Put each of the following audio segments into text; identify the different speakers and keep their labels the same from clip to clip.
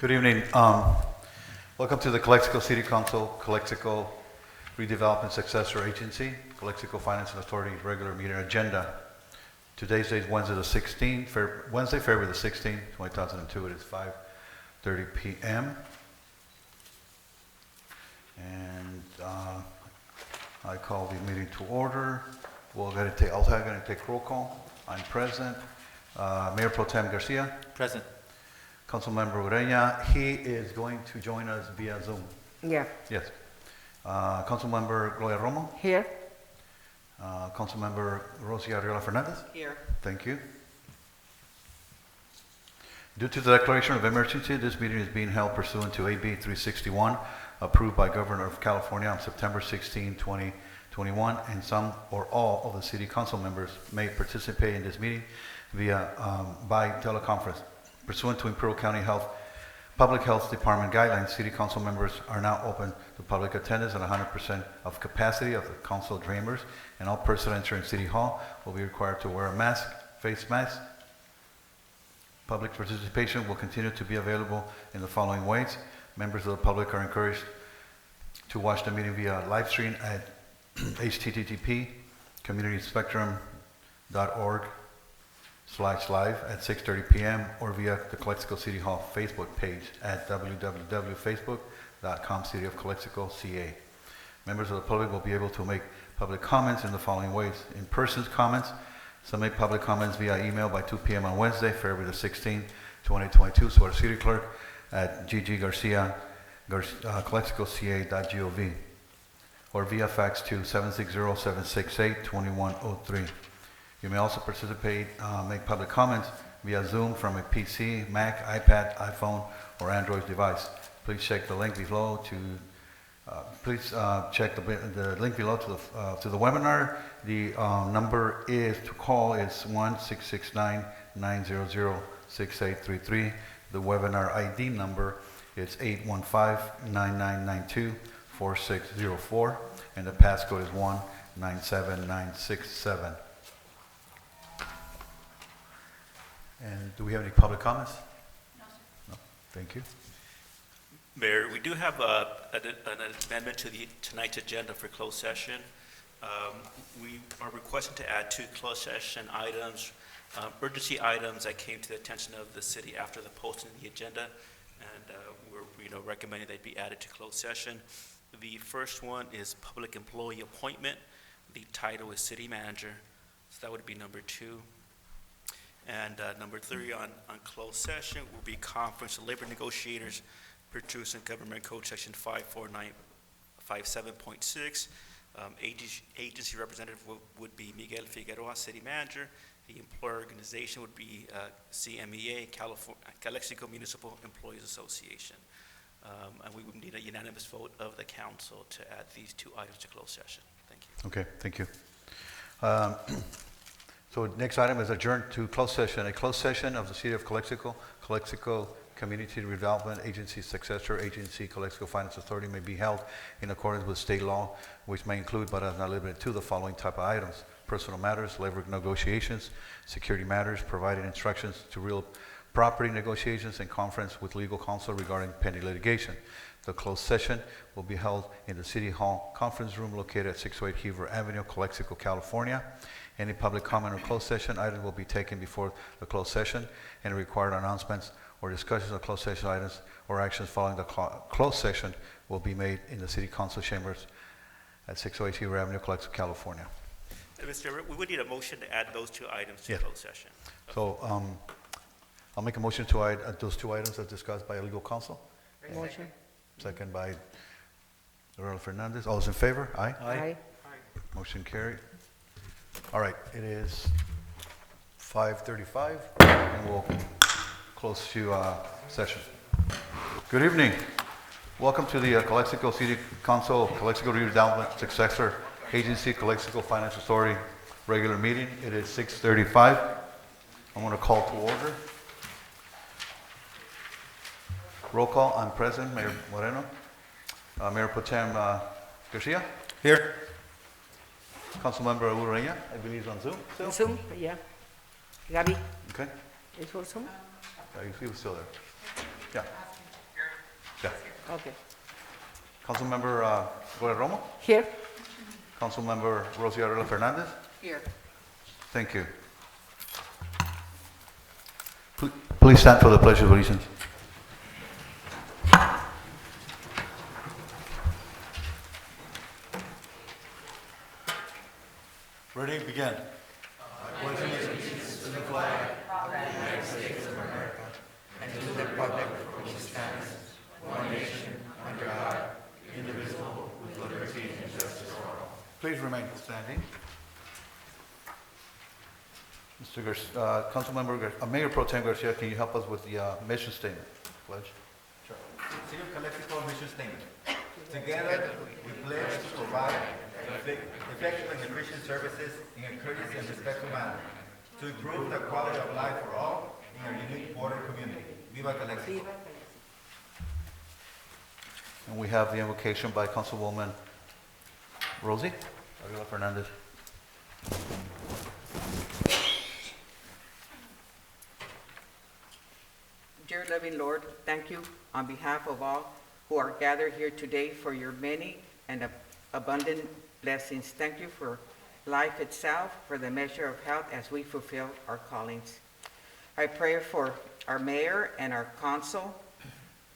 Speaker 1: Good evening. Welcome to the Calexico City Council, Calexico Redevelopment Successor Agency, Calexico Finance Authority regular meeting agenda. Today's date is Wednesday the 16th, February the 16th, 2002. It is 5:30 p.m. And I call the meeting to order. I'm going to take roll call. I'm present. Mayor Pro Tem Garcia.
Speaker 2: Present.
Speaker 1: Councilmember Ureña, he is going to join us via Zoom.
Speaker 3: Yeah.
Speaker 1: Yes. Councilmember Gloria Romo.
Speaker 3: Here.
Speaker 1: Councilmember Rosie Arriola Hernandez.
Speaker 3: Here.
Speaker 1: Thank you. Due to the declaration of emergency, this meeting is being held pursuant to AB 361, approved by Governor of California on September 16, 2021, and some or all of the city council members may participate in this meeting by teleconference. Pursuant to Imperial County Public Health Department guidelines, city council members are now open to public attendance at 100% of capacity of the council chambers, and all persons entering City Hall will be required to wear a face mask. Public participation will continue to be available in the following ways. Members of the public are encouraged to watch the meeting via live stream at http://communitysspectrum.org/live at 6:30 p.m. or via the Calexico City Hall Facebook page at www.facebook.com/City of Calexico CA. Members of the public will be able to make public comments in the following ways. In-person comments, submit public comments via email by 2 p.m. on Wednesday, February the 16th, 2022, to our city clerk at gggarcia@calexicoca.gov or via fax to 760-768-2103. You may also participate, make public comments via Zoom from a PC, Mac, iPad, iPhone, or Android device. Please check the link below to the link below to the webinar. The number to call is 1-669-900-6833. The webinar ID number is 815-9992-4604, and the passcode is 197967. And do we have any public comments?
Speaker 4: No, sir.
Speaker 1: No. Thank you.
Speaker 2: Mayor, we do have an amendment to tonight's agenda for closed session. We are requesting to add 2 closed session items, urgency items that came to the attention of the city after the posting of the agenda, and we're recommending they be added to closed session. The first one is public employee appointment. The title is city manager, so that would be number 2. And number 3 on closed session will be conference of labor negotiators pursuant to Government Code Section 54957.6. Agency representative would be Miguel Figueroa, city manager. The employer organization would be CMEA, Calexico Municipal Employees Association. And we would need a unanimous vote of the council to add these 2 items to closed session. Thank you.
Speaker 1: Okay, thank you. So next item is adjourned to closed session. A closed session of the City of Calexico, Calexico Community Redevelopment Agency Successor Agency, Calexico Finance Authority may be held in accordance with state law, which may include but is not limited to the following type of items: personal matters, labor negotiations, security matters, providing instructions to real property negotiations, and conference with legal counsel regarding pending litigation. The closed session will be held in the City Hall Conference Room located at 608 Heber Avenue, Calexico, California. Any public comment or closed session items will be taken before the closed session, and required announcements or discussions of closed session items or actions following the closed session will be made in the City Council chambers at 608 Heber Avenue, Calexico, California.
Speaker 2: Mr. Chairman, we would need a motion to add those 2 items to
Speaker 1: Yes.
Speaker 2: closed session.
Speaker 1: So I'll make a motion to add those 2 items as discussed by legal counsel.
Speaker 3: Motion.
Speaker 1: Second by Arriola Hernandez. All those in favor? Aye.
Speaker 3: Aye.
Speaker 1: Motion carried. All right, it is 5:35, and we'll close to session. Good evening. Welcome to the Calexico City Council, Calexico Redevelopment Successor Agency, Calexico Finance Authority regular meeting. It is 6:35. I'm going to call to order. Roll call. I'm present. Mayor Moreno. Mayor Pro Tem Garcia.
Speaker 2: Here.
Speaker 1: Councilmember Ureña, I believe, is on Zoom still?
Speaker 3: Zoom, yeah. Gabi,
Speaker 1: Okay.
Speaker 3: is for Zoom?
Speaker 1: He was still there. Yeah.
Speaker 3: Okay.
Speaker 1: Councilmember Guerrero,
Speaker 3: Here?
Speaker 1: Councilmember Rosie Arela Hernandez.
Speaker 3: Here.
Speaker 1: Thank you. Please stand for the Pledge of Allegiance. Ready? Begin. Please remain standing. Mr. Mayor Pro Tem Garcia, can you help us with the mission statement, pledge?
Speaker 4: Sure. City of Calexico mission statement. Together, we pledge to provide effective and efficient services in a courteous and respectful manner to improve the quality of life for all in our unique border community. Viva Calexico.
Speaker 1: And we have the invocation by Councilwoman Rosie Arela Hernandez.
Speaker 3: Dear loving Lord, thank you on behalf of all who are gathered here today for your many and abundant blessings. Thank you for life itself, for the measure of health as we fulfill our callings. I pray for our mayor and our council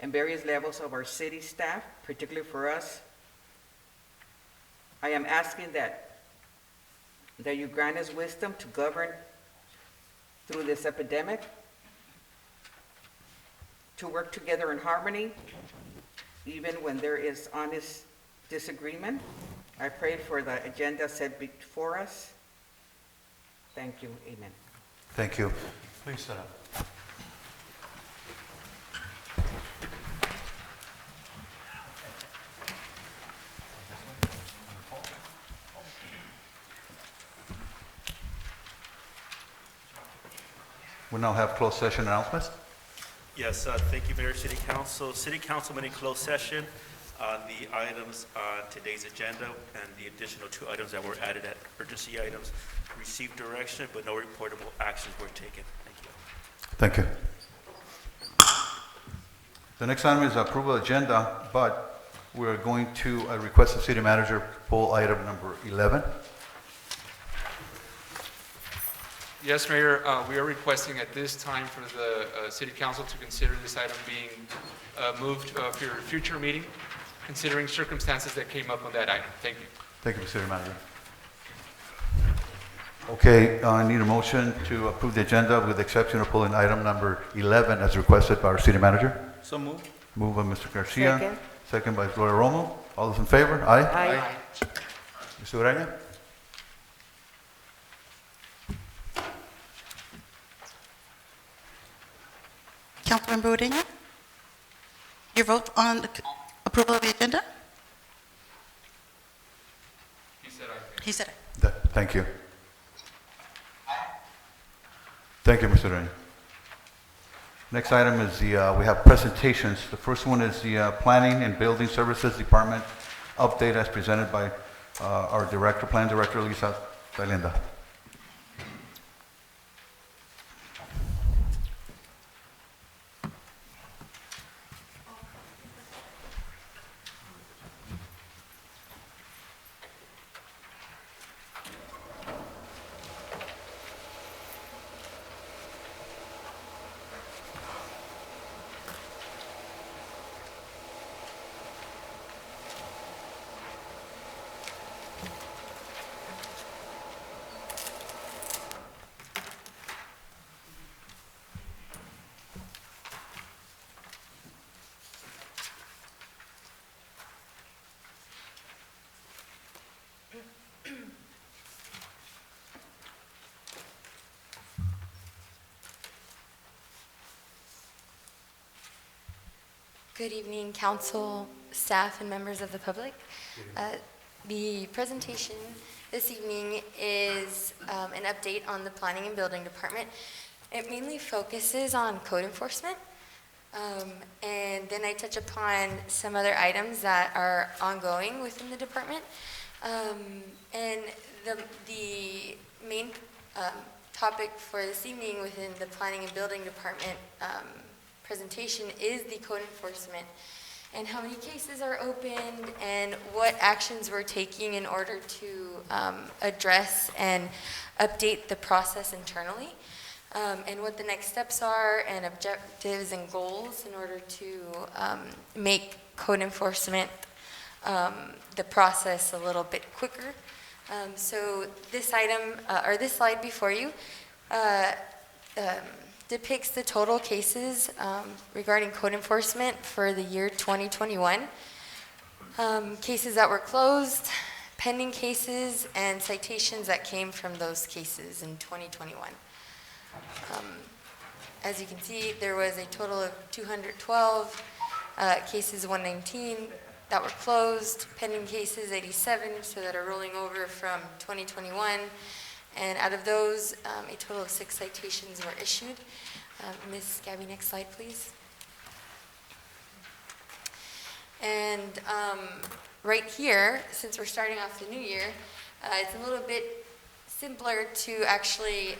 Speaker 3: and various levels of our city staff, particularly for us. I am asking that you grant us wisdom to govern through this epidemic, to work together in harmony, even when there is honest disagreement. I pray for the agenda set before us. Thank you. Amen.
Speaker 1: Thank you. Please sit up. We now have closed session announcements.
Speaker 2: Yes, thank you, Mayor, City Council. City Council met in closed session on the items on today's agenda and the additional 2 items that were added at urgency items. Received direction, but no reportable actions were taken. Thank you.
Speaker 1: Thank you. The next item is approval agenda, but we're going to request the city manager pull item number 11.
Speaker 5: Yes, Mayor, we are requesting at this time for the City Council to consider this item being moved for your future meeting, considering circumstances that came up on that item. Thank you.
Speaker 1: Thank you, City Manager. Okay, I need a motion to approve the agenda with the exception of pulling item number 11 as requested by our City Manager.
Speaker 4: So moved.
Speaker 1: Moved by Mr. Garcia.
Speaker 3: Second.
Speaker 1: Second by Gloria Romo. All those in favor? Aye.
Speaker 3: Aye.
Speaker 1: Mr. Ureña?
Speaker 6: Councilmember Ureña, your vote on the approval of the agenda?
Speaker 5: He said aye.
Speaker 6: He said it.
Speaker 1: Thank you. Thank you, Mr. Ureña. Next item is we have presentations. The first one is the Planning and Building Services Department update as presented by our Plan Director, Lisa Belinda.
Speaker 7: Good evening, council, staff, and members of the public. The presentation this evening is an update on the Planning and Building Department. It mainly focuses on code enforcement, and then I touch upon some other items that are ongoing within the department. And the main topic for this evening within the Planning and Building Department presentation is the code enforcement and how many cases are opened, and what actions we're taking in order to address and update the process internally, and what the next steps are, and objectives and goals in order to make code enforcement the process a little bit quicker. So this item, or this slide before you, depicts the total cases regarding code enforcement for the year 2021. Cases that were closed, pending cases, and citations that came from those cases in 2021. As you can see, there was a total of 212 cases, 119 that were closed, pending cases 87, so that are rolling over from 2021. And out of those, a total of 6 citations were issued. Ms. Gabby, next slide, please. And right here, since we're starting off the new year, it's a little bit simpler to actually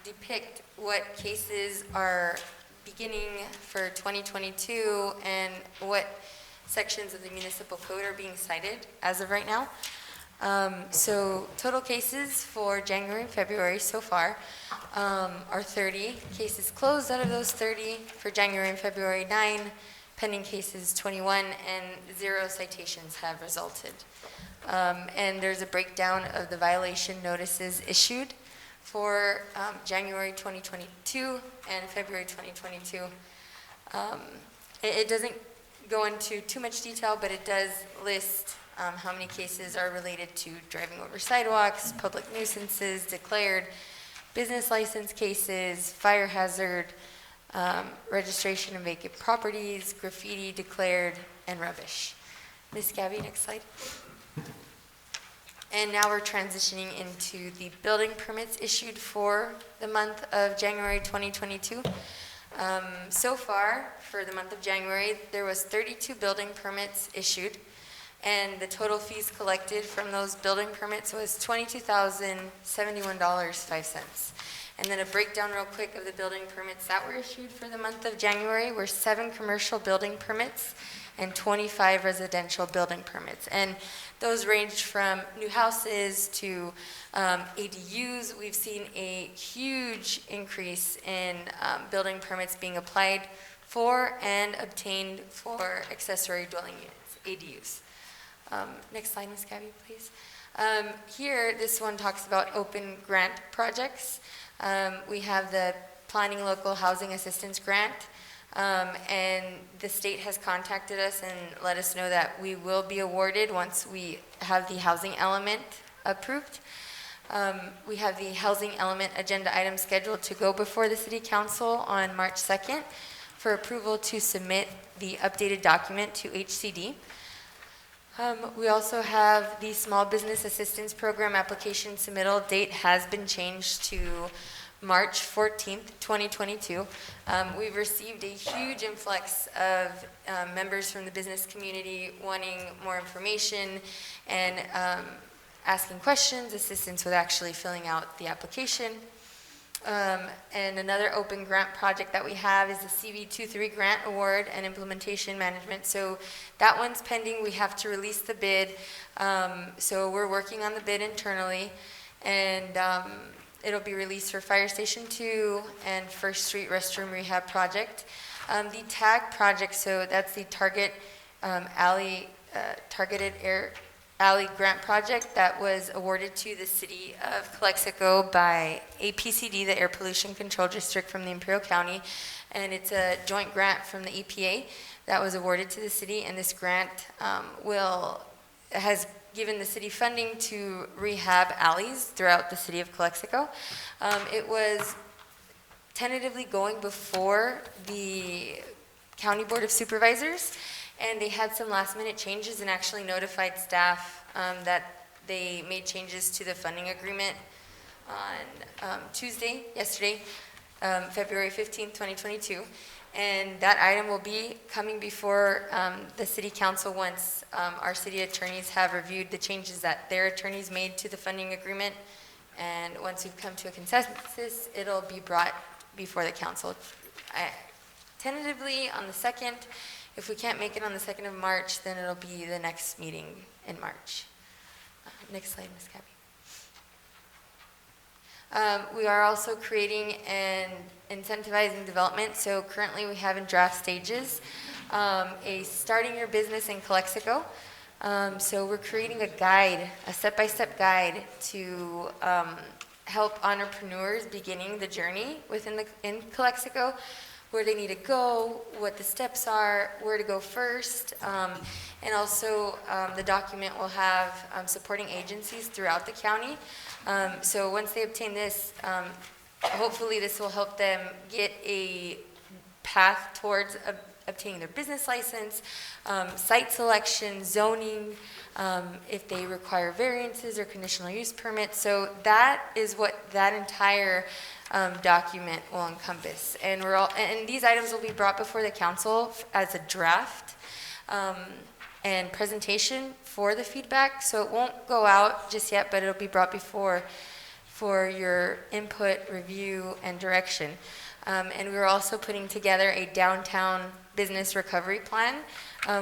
Speaker 7: depict what cases are beginning for 2022 and what sections of the municipal code are being cited as of right now. So total cases for January and February so far are 30. Cases closed out of those 30 for January and February, 9. Pending cases 21, and 0 citations have resulted. And there's a breakdown of the violation notices issued for January 2022 and February 2022. It doesn't go into too much detail, but it does list how many cases are related to driving over sidewalks, public nuisances, declared business license cases, fire hazard, registration of vacant properties, graffiti declared, and rubbish. Ms. Gabby, next slide. And now we're transitioning into the building permits issued for the month of January 2022. So far, for the month of January, there was 32 building permits issued, and the total fees collected from those building permits was $22,071.05. And then a breakdown real quick of the building permits that were issued for the month of January were 7 commercial building permits and 25 residential building permits. And those ranged from new houses to ADUs. We've seen a huge increase in building permits being applied for and obtained for accessory dwelling units, ADUs. Next slide, Ms. Gabby, please. Here, this one talks about open grant projects. We have the Planning Local Housing Assistance Grant, and the state has contacted us and let us know that we will be awarded once we have the housing element approved. We have the housing element agenda item scheduled to go before the City Council on March 2nd for approval to submit the updated document to HCD. We also have the Small Business Assistance Program application submittal date has been changed to March 14th, 2022. We've received a huge influx of members from the business community wanting more information and asking questions, assistance with actually filling out the application. And another open grant project that we have is the CV23 Grant Award and Implementation Management. So that one's pending. We have to release the bid. So we're working on the bid internally, and it'll be released for Fire Station 2 and First Street Restroom Rehab Project. The TAG project, so that's the Targeted Alley Grant Project that was awarded to the City of Calexico by APCD, the Air Pollution Control District from the Imperial County, and it's a joint grant from the EPA that was awarded to the city, and this grant has given the city funding to rehab alleys throughout the City of Calexico. It was tentatively going before the County Board of Supervisors, and they had some last minute changes and actually notified staff that they made changes to the funding agreement on yesterday, February 15th, 2022. And that item will be coming before the City Council once our city attorneys have reviewed the changes that their attorneys made to the funding agreement. And once we've come to a consensus, it'll be brought before the council. Tentatively on the 2nd, If we can't make it on the 2nd of March, then it'll be the next meeting in March. Next slide, Ms. Gabby. We are also creating an incentivizing development. So currently we have in draft stages a starting your business in Calexico. So we're creating a guide, a step-by-step guide to help entrepreneurs beginning the journey in Calexico, where they need to go, what the steps are, where to go first, and also the document will have supporting agencies throughout the county. So once they obtain this, hopefully this will help them get a path towards obtaining their business license, site selection, zoning, if they require variances or conditional use permits. So that is what that entire document will encompass. And these items will be brought before the council as a draft and presentation for the feedback. So it won't go out just yet, but it'll be brought before for your input, review, and direction. And we're also putting together a downtown business recovery plan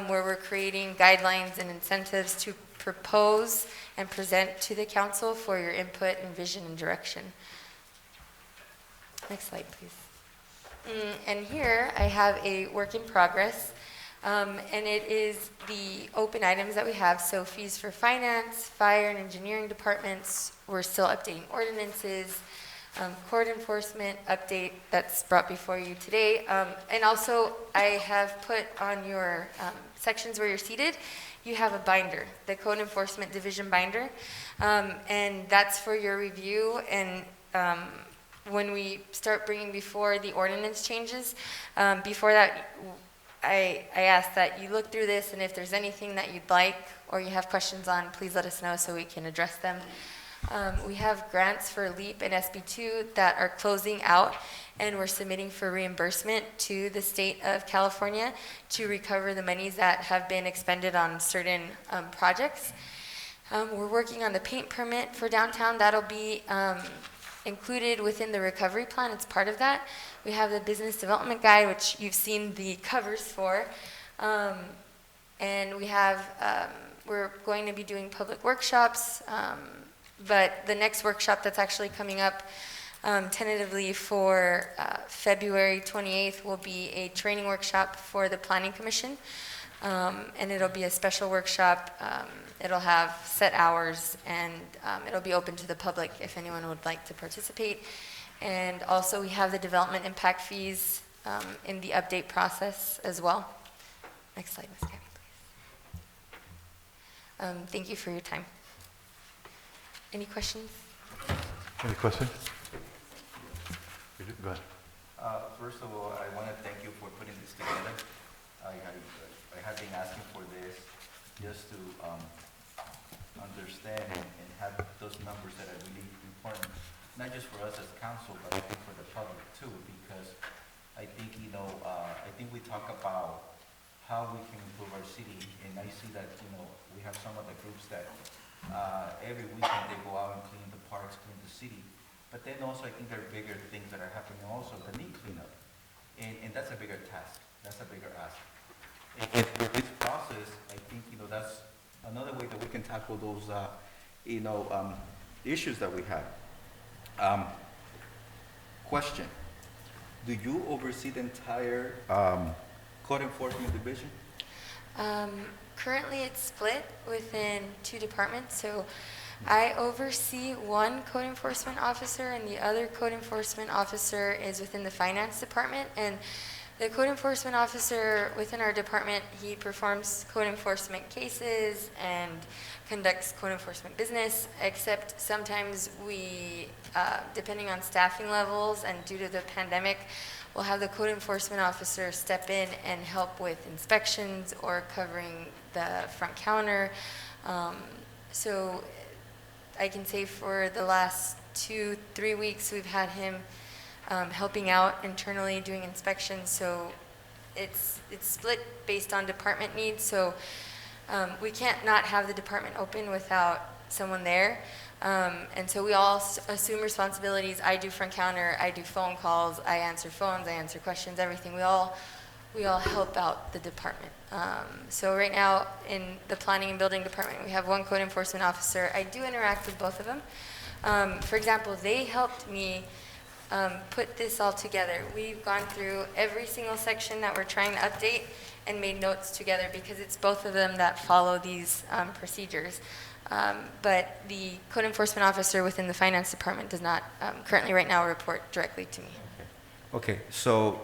Speaker 7: where we're creating guidelines and incentives to propose and present to the council for your input and vision and direction. Next slide, please. And here I have a work in progress, and it is the open items that we have. So fees for finance, fire and engineering departments. We're still updating ordinances, court enforcement update that's brought before you today. And also I have put on your sections where you're seated, you have a binder, the Code Enforcement Division binder, and that's for your review. And when we start bringing before the ordinance changes, before that, I ask that you look through this, and if there's anything that you'd like or you have questions on, please let us know so we can address them. We have grants for LEAP and SB2 that are closing out, and we're submitting for reimbursement to the state of California to recover the monies that have been expended on certain projects. We're working on the paint permit for downtown. That'll be included within the recovery plan. It's part of that. We have the business development guide, which you've seen the covers for. And we have, we're going to be doing public workshops, but the next workshop that's actually coming up tentatively for February 28th will be a training workshop for the Planning Commission. And it'll be a special workshop. It'll have set hours, and it'll be open to the public if anyone would like to participate. And also we have the development impact fees in the update process as well. Next slide, Ms. Gabby, please. Thank you for your time. Any questions?
Speaker 1: Any questions? Go ahead.
Speaker 4: First of all, I want to thank you for putting this together. I have been asking for this just to understand and have those numbers that are really important, not just for us as council, but I think for the public too, because I think, I think we talk about how we can improve our city, and I see that, we have some of the groups that every weekend they go out and clean the parks, clean the city, but then also I think there are bigger things that are happening also that need cleanup, and that's a bigger task, that's a bigger ask. And with this process, I think, that's another way that we can tackle those, issues that we have. Question, do you oversee the entire code enforcement division?
Speaker 7: Currently it's split within 2 departments. So I oversee one code enforcement officer, and the other code enforcement officer is within the finance department. And the code enforcement officer within our department, he performs code enforcement cases and conducts code enforcement business, except sometimes we, depending on staffing levels and due to the pandemic, we'll have the code enforcement officer step in and help with inspections or covering the front counter. So I can say for the last 2-3 weeks, we've had him helping out internally doing inspections. So it's split based on department needs. So we can't not have the department open without someone there. And so we all assume responsibilities. I do front counter, I do phone calls, I answer phones, I answer questions, everything. We we all help out the department. So right now, in the planning and building department, we have one code enforcement officer. I do interact with both of them. For example, they helped me put this all together. We've gone through every single section that we're trying to update and made notes together because it's both of them that follow these procedures. But the code enforcement officer within the finance department does not currently right now report directly to me.
Speaker 4: Okay, so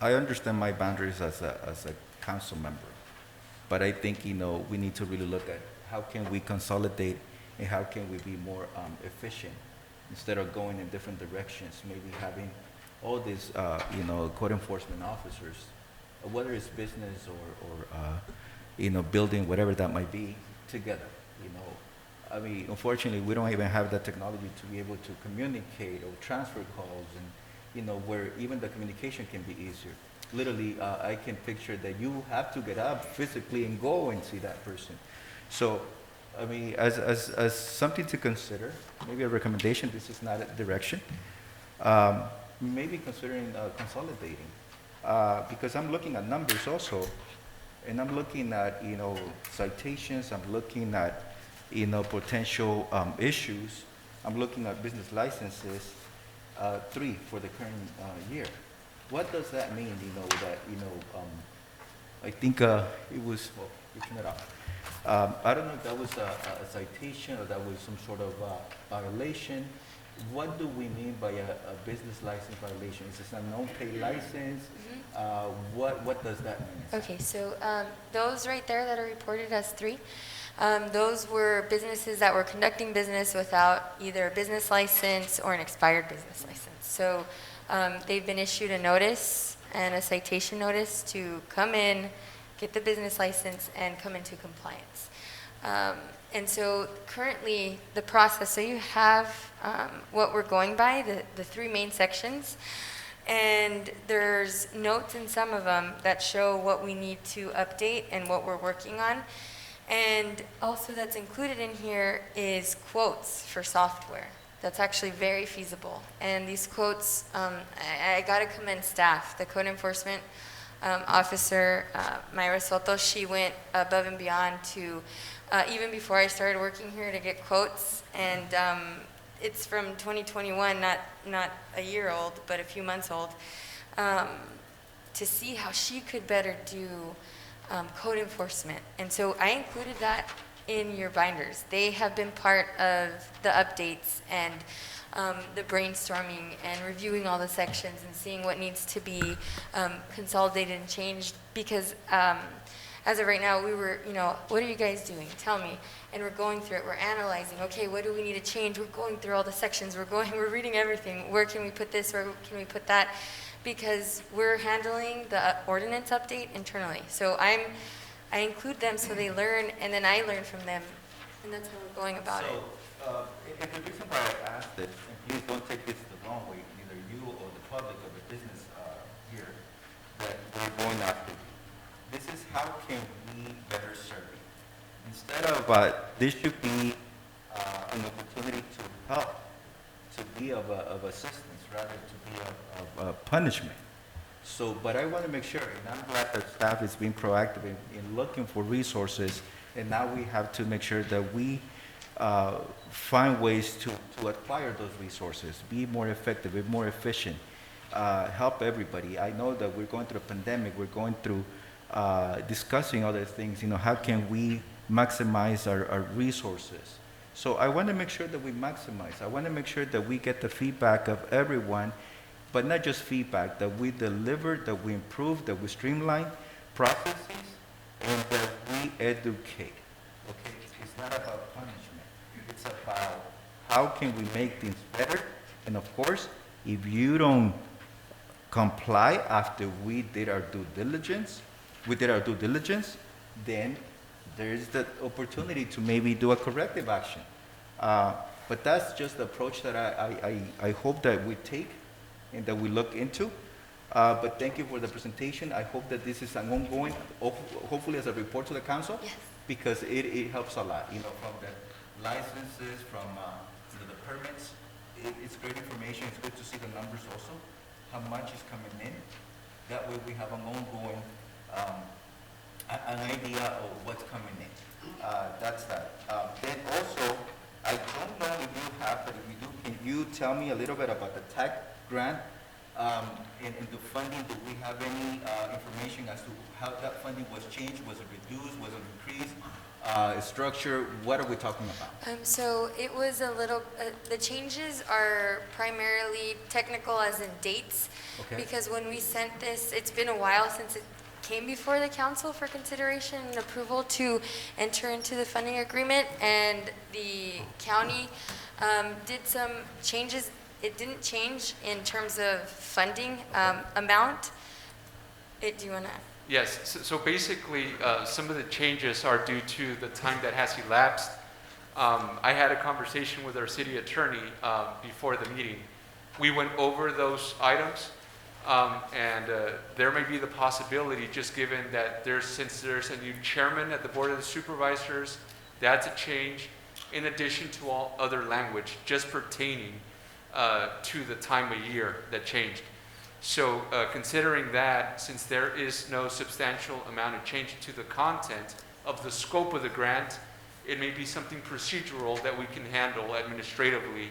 Speaker 4: I understand my boundaries as a council member, but I think, we need to really look at how can we consolidate and how can we be more efficient instead of going in different directions, maybe having all these, code enforcement officers, whether it's business or building, whatever that might be, together, I mean, unfortunately, we don't even have that technology to be able to communicate or transfer calls and, where even the communication can be easier. Literally, I can picture that you have to get up physically and go and see that person. So, I mean, as something to consider, maybe a recommendation, this is not a direction, maybe considering consolidating. Because I'm looking at numbers also, and I'm looking at, citations, I'm looking at, potential issues, I'm looking at business licenses, 3 for the current year. What does that mean, I think it was, well, you turn it off. I don't know if that was a citation or that was some sort of violation. What do we mean by a business license violation? Is this a no-pay license? What does that mean?
Speaker 7: Okay, so those right there that are reported as 3, those were businesses that were conducting business without either a business license or an expired business license. So they've been issued a notice and a citation notice to come in, get the business license, and come into compliance. And so currently the process, so you have what we're going by, the 3 main sections, and there's notes in some of them that show what we need to update and what we're working on. And also that's included in here is quotes for software. That's actually very feasible. And these quotes, I gotta commend staff, the code enforcement officer, Myra Soto, she went above and beyond to, even before I started working here, to get quotes. And it's from 2021, not a year old, but a few months old, to see how she could better do code enforcement. And so I included that in your binders. They have been part of the updates and the brainstorming and reviewing all the sections and seeing what needs to be consolidated and changed, because as of right now, we were, what are you guys doing? Tell me. And we're going through it, we're analyzing, okay, what do we need to change? We're going through all the sections, we're reading everything. Where can we put this, where can we put that? Because we're handling the ordinance update internally. So I include them so they learn, and then I learn from them, and that's how we're going about it.
Speaker 4: So, and the reason why I asked this, and please don't take this the wrong way, either you or the public or the business here, that we're going after. This is how can we better serve you. Instead of, this should be an opportunity to help, to be of assistance rather to be of punishment. So, but I want to make sure, and I'm glad that staff is being proactive in looking for resources, and now we have to make sure that we find ways to acquire those resources, be more effective, be more efficient, help everybody. I know that we're going through a pandemic, we're going through discussing other things, how can we maximize our resources? So I want to make sure that we maximize. I want to make sure that we get the feedback of everyone, but not just feedback, that we deliver, that we improve, that we streamline processes, and that we educate. Okay? It's not about punishment. It's about how can we make things better. And of course, if you don't comply after we did our due diligence, then there is the opportunity to maybe do a corrective action. But that's just the approach that I hope that we take and that we look into. But thank you for the presentation. I hope that this is an ongoing, hopefully as a report to the council,
Speaker 7: Yes.
Speaker 4: because it helps a lot, from the licenses, from the permits. It's great information. It's good to see the numbers also, how much is coming in. That way we have an ongoing, an idea of what's coming in. That's that. Then also, I don't know if you have, but if you do, can you tell me a little bit about the tech grant? And the funding, do we have any information as to how that funding was changed? Was it reduced? Was it increased? Structure, what are we talking about?
Speaker 7: So it was a little, the changes are primarily technical as in dates.
Speaker 4: Okay.
Speaker 7: Because when we sent this, it's been a while since it came before the council for consideration and approval to enter into the funding agreement, and the county did some changes. It didn't change in terms of funding amount. Do you want to?
Speaker 5: Yes, so basically, some of the changes are due to the time that has elapsed. I had a conversation with our city attorney before the meeting. We went over those items, and there may be the possibility, just given that since there's a new chairman at the Board of the Supervisors, that's a change, in addition to all other language just pertaining to the time of year that changed. So considering that, since there is no substantial amount of change to the content of the scope of the grant, it may be something procedural that we can handle administratively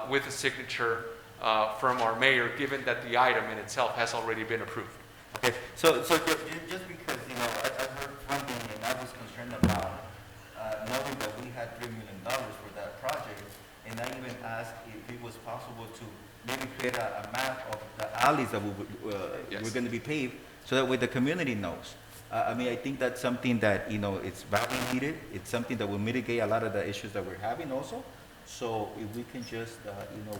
Speaker 5: with a signature from our mayor, given that the item in itself has already been approved.
Speaker 4: Okay, so just because, I heard funding and I was concerned about knowing that we had $3 million for that project, and I even asked if it was possible to maybe create a map of the alleys that we're going to be paved, so that way the community knows. I mean, I think that's something that, it's badly needed. It's something that will mitigate a lot of the issues that we're having also. So if we can just,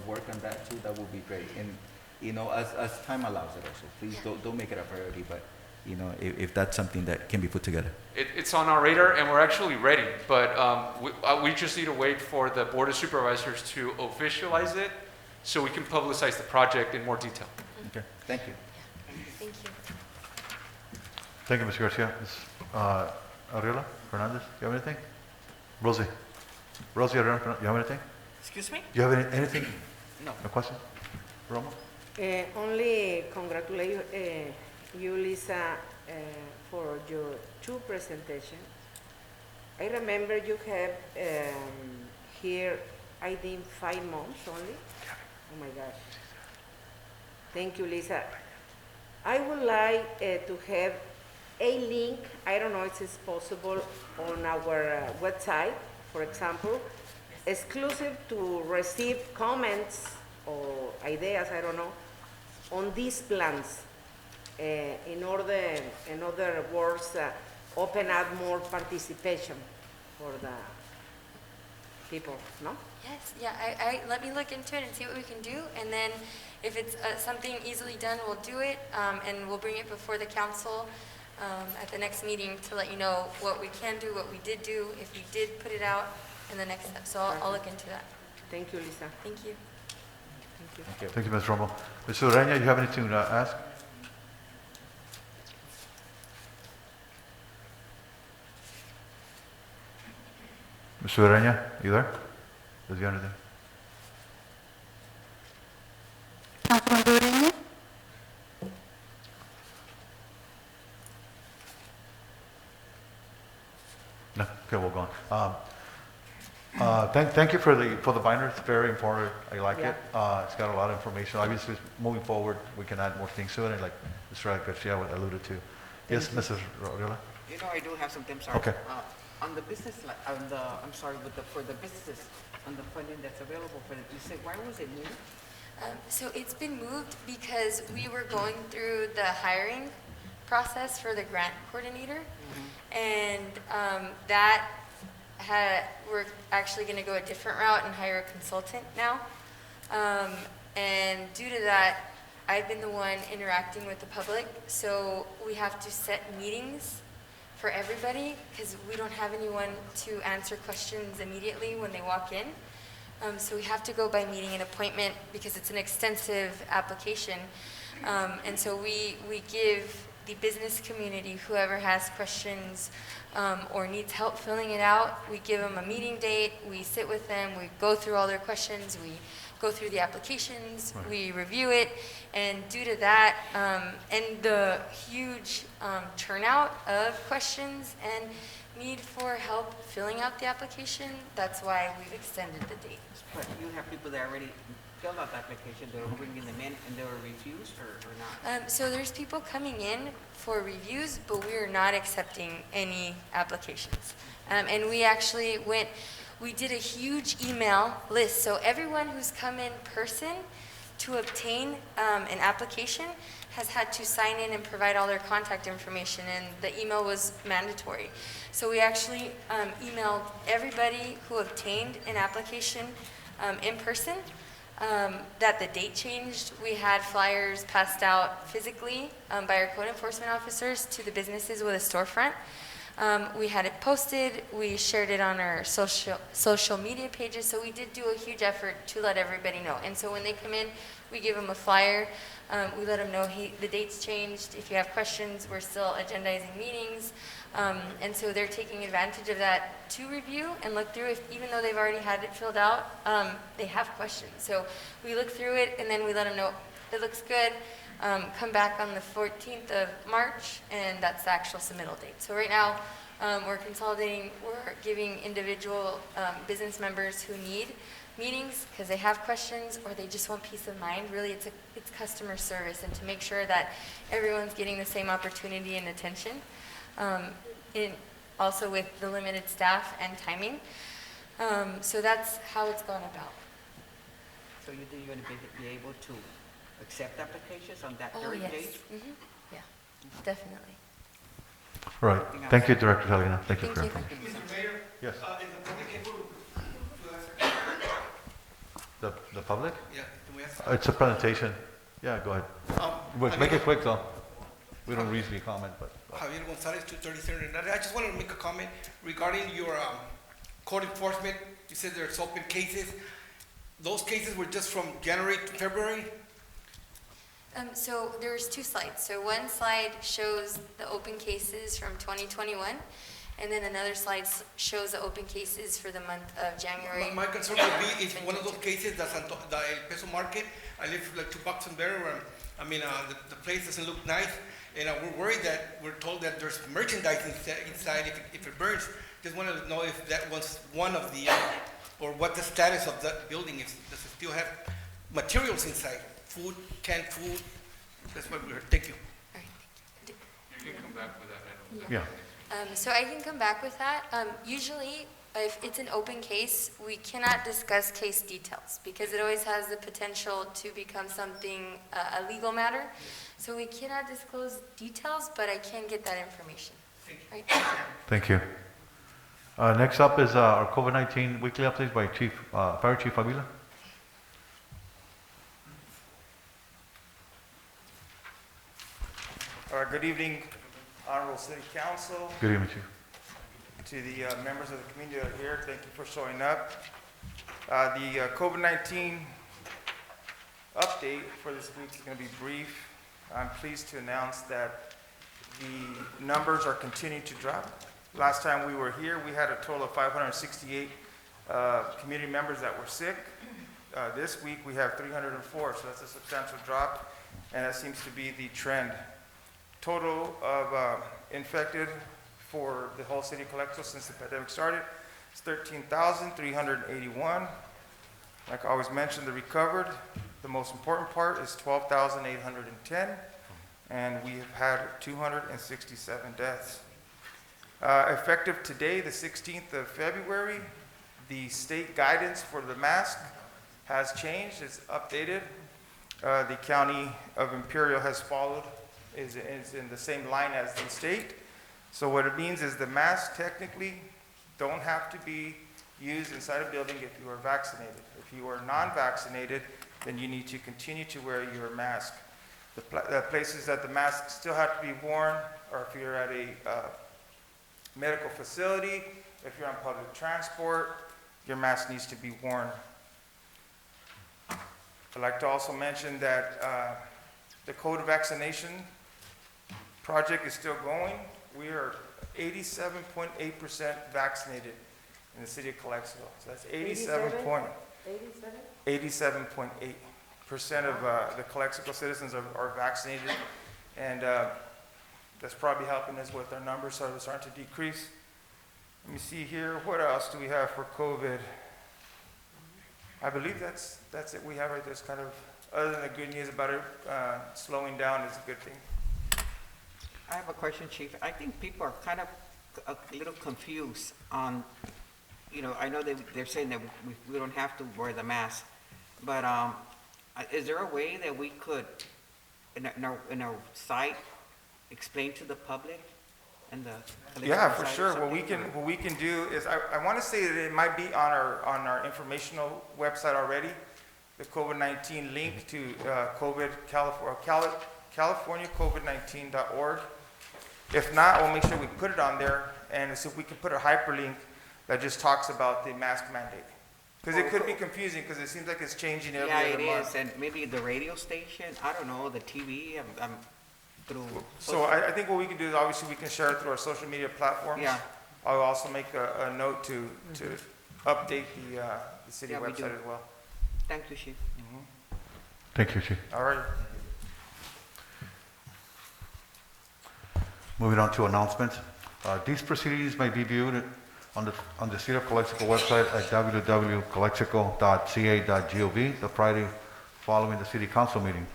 Speaker 4: work on that too, that would be great. And, as time allows it also, please don't make it a priority, but, if that's something that can be put together.
Speaker 5: It's on our radar, and we're actually ready, but we just need to wait for the Board of Supervisors to officialize it so we can publicize the project in more detail.
Speaker 4: Okay, thank you.
Speaker 7: Thank you.
Speaker 1: Thank you, Ms. Garcia. Ms. Arriola, Hernandez, do you have anything? Rosie Arriola, you have anything?
Speaker 8: Excuse me?
Speaker 1: Do you have anything?
Speaker 8: No.
Speaker 1: No question? Roma?
Speaker 8: Only congratulate you, Lisa, for your two presentations. I remember you have here, I think 5 months only. Oh my gosh. Thank you, Lisa. I would like to have a link, I don't know if it's possible, on our website, for example, exclusive to receive comments or ideas, I don't know, on these plans. In other words, open up more participation for the people, no?
Speaker 7: Yes, yeah, let me look into it and see what we can do, and then if it's something easily done, we'll do it, and we'll bring it before the council at the next meeting to let you know what we can do, what we did do, if we did put it out, and the next step. So I'll look into that.
Speaker 8: Thank you, Lisa.
Speaker 7: Thank you.
Speaker 8: Thank you.
Speaker 4: Thank you.
Speaker 1: Thank you, Ms. Romo. Ms. Ureña, you have anything to ask? Ms. Ureña, you there? Does you have anything?
Speaker 6: Councilman Ureña?
Speaker 1: No? Okay, we'll go on. Thank you for the binder. It's very important. I like it. It's got a lot of information. Obviously, moving forward, we can add more things to it, and like Mr. Garcia alluded to. Yes, Mrs. Rodriguez?
Speaker 3: I do have something, sorry.
Speaker 1: Okay.
Speaker 3: On the business, for the businesses, on the funding that's available for you say, why was it moved?
Speaker 7: So it's been moved because we were going through the hiring process for the grant coordinator, and we're actually going to go a different route and hire a consultant now. And due to that, I've been the one interacting with the public, so we have to set meetings for everybody because we don't have anyone to answer questions immediately when they walk in. So we have to go by meeting and appointment because it's an extensive application. And so we give the business community, whoever has questions or needs help filling it out, we give them a meeting date, we sit with them, we go through all their questions, we go through the applications,
Speaker 1: Right.
Speaker 7: we review it, and due to that, and the huge turnout of questions and need for help filling out the application, that's why we've extended the date.
Speaker 3: But you have people that already filled out the application, they were bringing them in and they were refused or not?
Speaker 7: So there's people coming in for reviews, but we are not accepting any applications. And we actually we did a huge email list, so everyone who's come in person to obtain an application has had to sign in and provide all their contact information, and the email was mandatory. So we actually emailed everybody who obtained an application in person, that the date changed. We had flyers passed out physically by our code enforcement officers to the businesses with a storefront. We had it posted, we shared it on our social media pages, so we did do a huge effort to let everybody know. And so when they come in, we give them a flyer, we let them know, hey, the date's changed, if you have questions, we're still agendizing meetings. And so they're taking advantage of that to review and look through. Even though they've already had it filled out, they have questions. So we look through it and then we let them know it looks good. Come back on the 14th of March, and that's the actual submittal date. So right now, we're consolidating, we're giving individual business members who need meetings because they have questions or they just want peace of mind. Really, it's customer service, and to make sure that everyone's getting the same opportunity and attention. Also with the limited staff and timing. So that's how it's gone about.
Speaker 3: So you think you're going to be able to accept applications on that
Speaker 7: Oh,
Speaker 3: very
Speaker 7: yes.
Speaker 3: date?
Speaker 7: Yeah, definitely.
Speaker 1: All right. Thank you, Director Salina. Thank you
Speaker 7: Thank
Speaker 1: for
Speaker 7: you.
Speaker 1: your
Speaker 9: Mr. Mayor?
Speaker 1: Yes.
Speaker 9: Is the public able to ask?
Speaker 1: The public?
Speaker 9: Yeah, can we ask?
Speaker 1: It's a presentation. Yeah, go ahead. Make it quick, though. We don't usually comment, but.
Speaker 9: Javier Gonzalez, 230 Hernandez. I just wanted to make a comment regarding your court enforcement. You said there's open cases. Those cases were just from January to February?
Speaker 7: So there's two slides. So one slide shows the open cases from 2021, and then another slide shows the open cases for the month of January.
Speaker 9: My concern would be if one of those cases, the El Peso Market, I live like 2 blocks from there, where, the place doesn't look nice, and we're worried that we're told that there's merchandise inside if it burns. Just wanted to know if that was one of the, or what the status of that building is. Does it still have materials inside? Food, canned food? That's what we heard. Thank you.
Speaker 7: All right.
Speaker 5: You can come back with that item.
Speaker 1: Yeah.
Speaker 7: So I can come back with that. Usually, if it's an open case, we cannot discuss case details because it always has the potential to become something, a legal matter. So we cannot disclose details, but I can get that information. Right?
Speaker 1: Thank you. Next up is our COVID-19 weekly updates by Fire Chief Avila.
Speaker 10: Good evening, Honorable City Council,
Speaker 1: Good evening, Chief.
Speaker 10: to the members of the community that are here. Thank you for showing up. The COVID-19 update for this week is going to be brief. I'm pleased to announce that the numbers are continuing to drop. Last time we were here, we had a total of 568 community members that were sick. This week, we have 304, so that's a substantial drop, and that seems to be the trend. Total of infected for the whole city of Calexico since the pandemic started is 13,381. Like I always mention, the recovered, the most important part is 12,810, and we have had 267 deaths. Effective today, the 16th of February, the state guidance for the mask has changed, it's updated. The County of Imperial has followed, is in the same line as the state. So what it means is the masks technically don't have to be used inside a building if you are vaccinated. If you are non-vaccinated, then you need to continue to wear your mask. The places that the masks still have to be worn are if you're at a medical facility, if you're on public transport, your mask needs to be worn. I'd like to also mention that the COVID vaccination project is still going. We are 87.8% vaccinated in the city of Calexico. So that's 87 point.
Speaker 8: 87?
Speaker 10: 87.8% of the Calexico citizens are vaccinated, and that's probably helping us with our numbers, so they're starting to decrease. Let me see here. What else do we have for COVID? I believe that's it. We have right there. Kind of, other than the good news about it slowing down is a good thing.
Speaker 3: I have a question, Chief. I think people are kind of a little confused on, I know they're saying that we don't have to wear the mask, but is there a way that we could, in our site, explain to the public and the
Speaker 10: Yeah, for
Speaker 3: site or
Speaker 10: sure.
Speaker 3: something?
Speaker 10: What we can do is, I want to say that it might be on our informational website already, the COVID-19 link to California COVID-19.org. If not, we'll make sure we put it on there, and see if we can put a hyperlink that just talks about the mask mandate. Because it could be confusing, because it seems like it's changing every
Speaker 3: Yeah,
Speaker 10: other
Speaker 3: it
Speaker 10: month.
Speaker 3: is, and maybe the radio station, I don't know, the TV, I'm through.
Speaker 10: So I think what we can do is, obviously, we can share it through our social media platforms.
Speaker 3: Yeah.
Speaker 10: I'll also make a note to update the city
Speaker 3: Yeah, we do.
Speaker 10: website as well.
Speaker 3: Thank you, Chief.
Speaker 1: Thank you, Chief.
Speaker 10: All right.
Speaker 1: Moving on to announcements. These proceedings may be viewed on the City of Calexico website at www.calexico.ca.gov the Friday following the City Council meeting.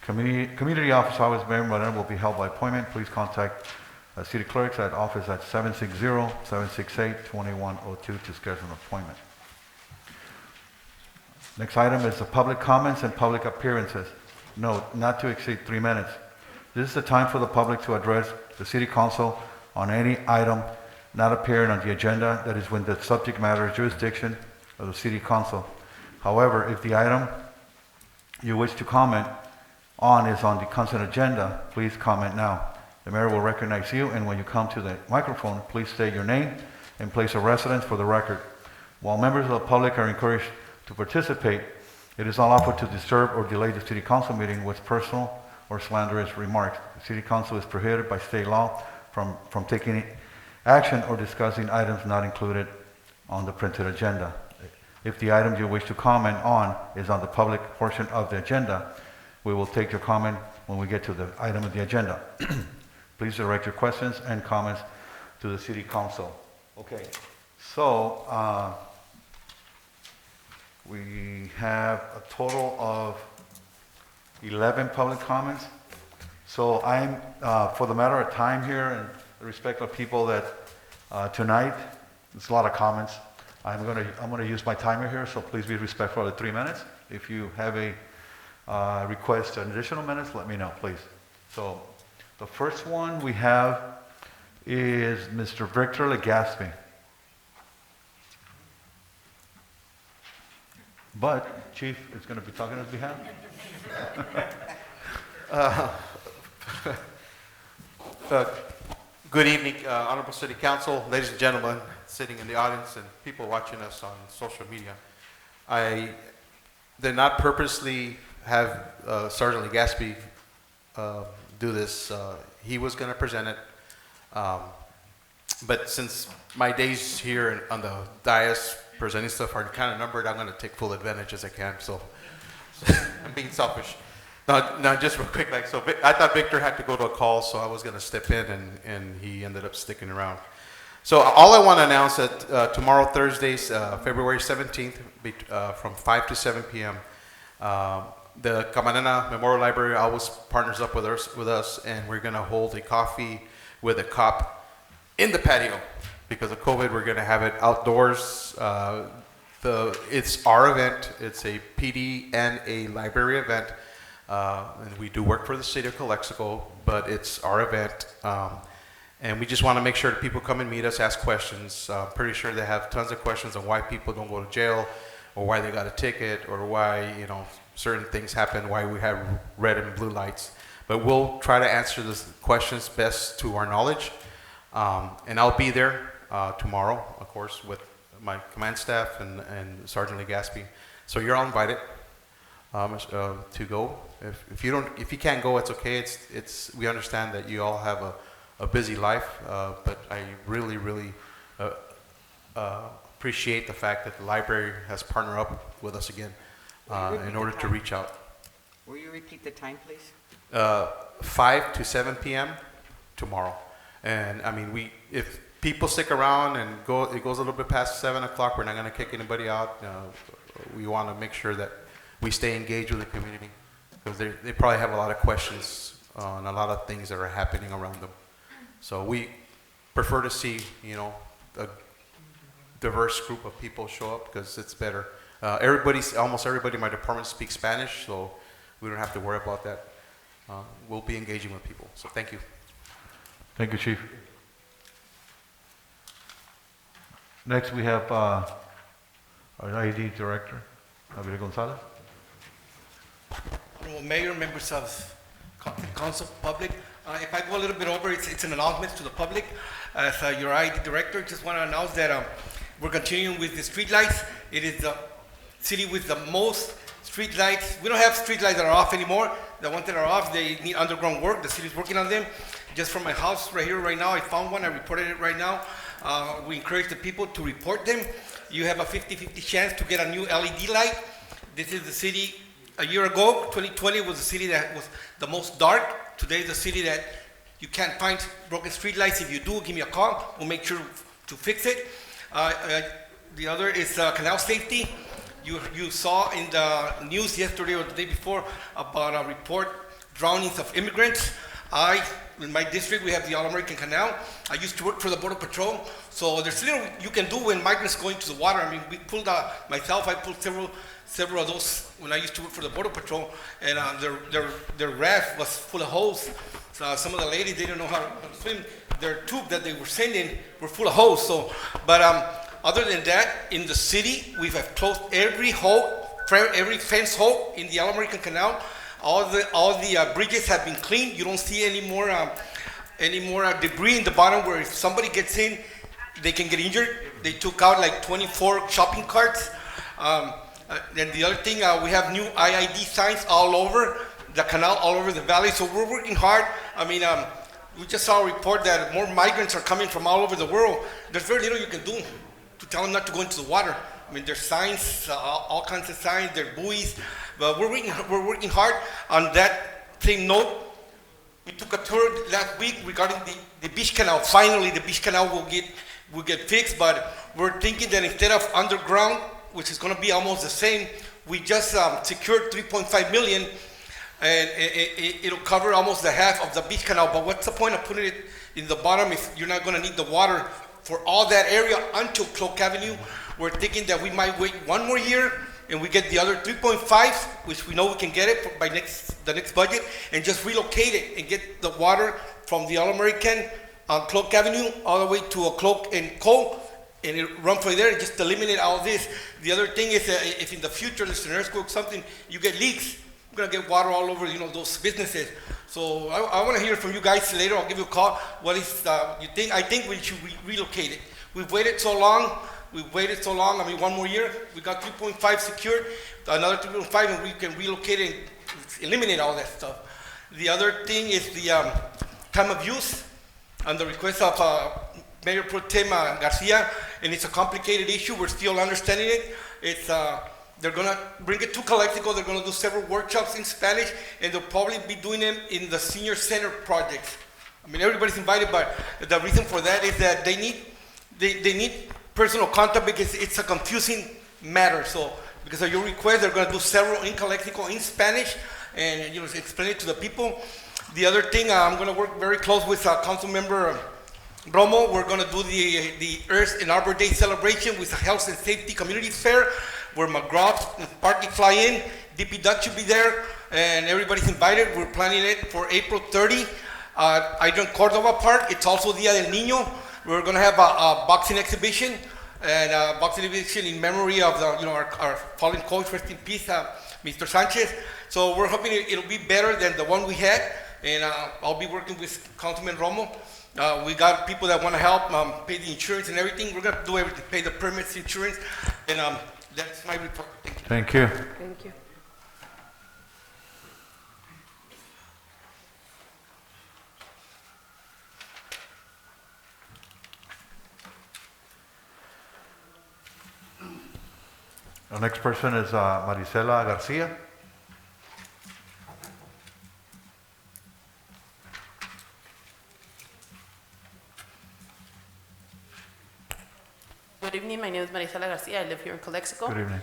Speaker 1: Community office hours, Mayor Moreno, will be held by appointment. Please contact City Clerks at office at 760-768-2102 to schedule an appointment. Next item is the public comments and public appearances. Note, not to exceed 3 minutes. This is the time for the public to address the City Council on any item not appearing on the agenda that is within the subject matter jurisdiction of the City Council. However, if the item you wish to comment on is on the consent agenda, please comment now. The mayor will recognize you, and when you come to the microphone, please state your name and place of residence for the record. While members of the public are encouraged to participate, it is not lawful to disturb or delay the City Council meeting with personal or slanderous remarks. The City Council is prohibited by state law from taking action or discussing items not included on the printed agenda. If the item you wish to comment on is on the public portion of the agenda, we will take your comment when we get to the item of the agenda. Please direct your questions and comments to the City Council. Okay, so we have a total of 11 public comments. So I'm, for the matter of time here and the respect of people that tonight, there's a lot of comments. I'm gonna use my timer here, so please be respectful of the 3 minutes. If you have a request an additional minutes, let me know, please. So the first one we have is Mr. Victor Legaspi. But Chief is going to be talking on his behalf.
Speaker 11: Good evening, Honorable City Council, ladies and gentlemen sitting in the audience and people watching us on social media. I did not purposely have Sergeant Legaspi do this. He was going to present it. But since my days here on the dais presenting stuff are kind of numbered, I'm going to take full advantage as I can. So I'm being selfish. No, just real quick. So I thought Victor had to go to a call, so I was going to step in, and he ended up sticking around. So all I want to announce that tomorrow, Thursday, February 17th, from 5 to 7 p.m., the Camarena Memorial Library always partners up with us, and we're going to hold a coffee with a cop in the patio. Because of COVID, we're going to have it outdoors. It's our event. It's a PD and a library event. And we do work for the City of Calexico, but it's our event. And we just want to make sure that people come and meet us, ask questions. Pretty sure they have tons of questions on why people don't go to jail, or why they got a ticket, or why, certain things happen, why we have red and blue lights. But we'll try to answer those questions best to our knowledge. And I'll be there tomorrow, of course, with my command staff and Sergeant Legaspi. So you're all invited to go. If you can't go, it's okay. We understand that you all have a busy life, but I really appreciate the fact that the library has partnered up with us again in order to reach out.
Speaker 3: Will you repeat the time, please?
Speaker 11: 5 to 7 p.m. tomorrow. And I mean, if people stick around and it goes a little bit past 7 o'clock, we're not going to kick anybody out. We want to make sure that we stay engaged with the community because they probably have a lot of questions on a lot of things that are happening around them. So we prefer to see, a diverse group of people show up because it's better. Almost everybody in my department speaks Spanish, so we don't have to worry about that. We'll be engaging with people. So thank you.
Speaker 1: Thank you, Chief. Next, we have our ID Director, Javier Gonzalez.
Speaker 9: Honorable Mayor, members of Council, public. If I go a little bit over, it's an announcement to the public. As your ID Director, just want to announce that we're continuing with the street lights. It is the city with the most street lights. We don't have street lights that are off anymore. The ones that are off, they need underground work. The city's working on them. Just from my house right here, right now, I found one. I reported it right now. We encourage the people to report them. You have a 50-50 chance to get a new LED light. This is the city a year ago. 2020 was the city that was the most dark. Today is the city that you can't find broken street lights. If you do, give me a call. We'll make sure to fix it. The other is Canal Safety. You saw in the news yesterday or the day before about a report, drownings of immigrants. In my district, we have the All-American Canal. I used to work for the Border Patrol, so there's little you can do when migrants go into the water. I mean, we pulled myself, I pulled several of those when I used to work for the Border Patrol, and their raft was full of holes. So some of the ladies, they didn't know how to swim. Their tube that they were sending were full of holes. So, but other than that, in the city, we have closed every fence hole in the All-American Canal. All the bridges have been cleaned. You don't see any more debris in the bottom where if somebody gets in, they can get injured. They took out like 24 shopping carts. And the other thing, we have new IID signs all over the canal, all over the valley. So we're working hard. I mean, we just saw a report that more migrants are coming from all over the world. There's very little you can do to tell them not to go into the water. I mean, there's signs, all kinds of signs, there are buoys, but we're working hard. On that same note, we took a tour last week regarding the beach canal. Finally, the beach canal will get fixed, but we're thinking that instead of underground, which is going to be almost the same, we just secured $3.5 million, and it'll cover almost the half of the beach canal. But what's the point of putting it in the bottom if you're not going to need the water for all that area until Cloak Avenue? We're thinking that we might wait one more year and we get the other 3.5, which we know we can get it by the next budget, and just relocate it and get the water from the All-American on Cloak Avenue all the way to a Cloak and Cole, and it run from there and just eliminate all this. The other thing is if in the future there's an earthquake or something, you get leaks, you're gonna get water all over, those businesses. So I want to hear from you guys later. I'll give you a call. What is you think? I think we should relocate it. We've waited so long. I mean, one more year. We got 3.5 secured, another 3.5, and we can relocate it and eliminate all that stuff. The other thing is the time of use, on the request of Mayor Pro Tem Garcia, and it's a complicated issue. We're still understanding it. It's they're gonna bring it to Calexico. They're gonna do several workshops in Spanish, and they'll probably be doing them in the senior center projects. I mean, everybody's invited, but the reason for that is that they need personal contact because it's a confusing matter. So because of your request, they're going to do several in Calexico in Spanish and explain it to the people. The other thing, I'm going to work very close with Council Member Romo. We're going to do the Earth and Arbor Day celebration with a health and safety community fair where McGraw and Parky fly in. DP Dutch should be there, and everybody's invited. We're planning it for April 30 at Cordova Park. It's also Dia del Niño. We're going to have a boxing exhibition, and a boxing exhibition in memory of our fallen coach, rest in peace, Mr. Sanchez. So we're hoping it'll be better than the one we had, and I'll be working with Councilman Romo. We got people that want to help pay the insurance and everything. We're going to do everything, pay the permits, insurance, and that's my report. Thank you.
Speaker 1: Thank you.
Speaker 8: Thank you.
Speaker 1: Our next person is Marisela Garcia.
Speaker 12: Good evening, my name is Marisela Garcia, I live here in Calexico.
Speaker 1: Good evening.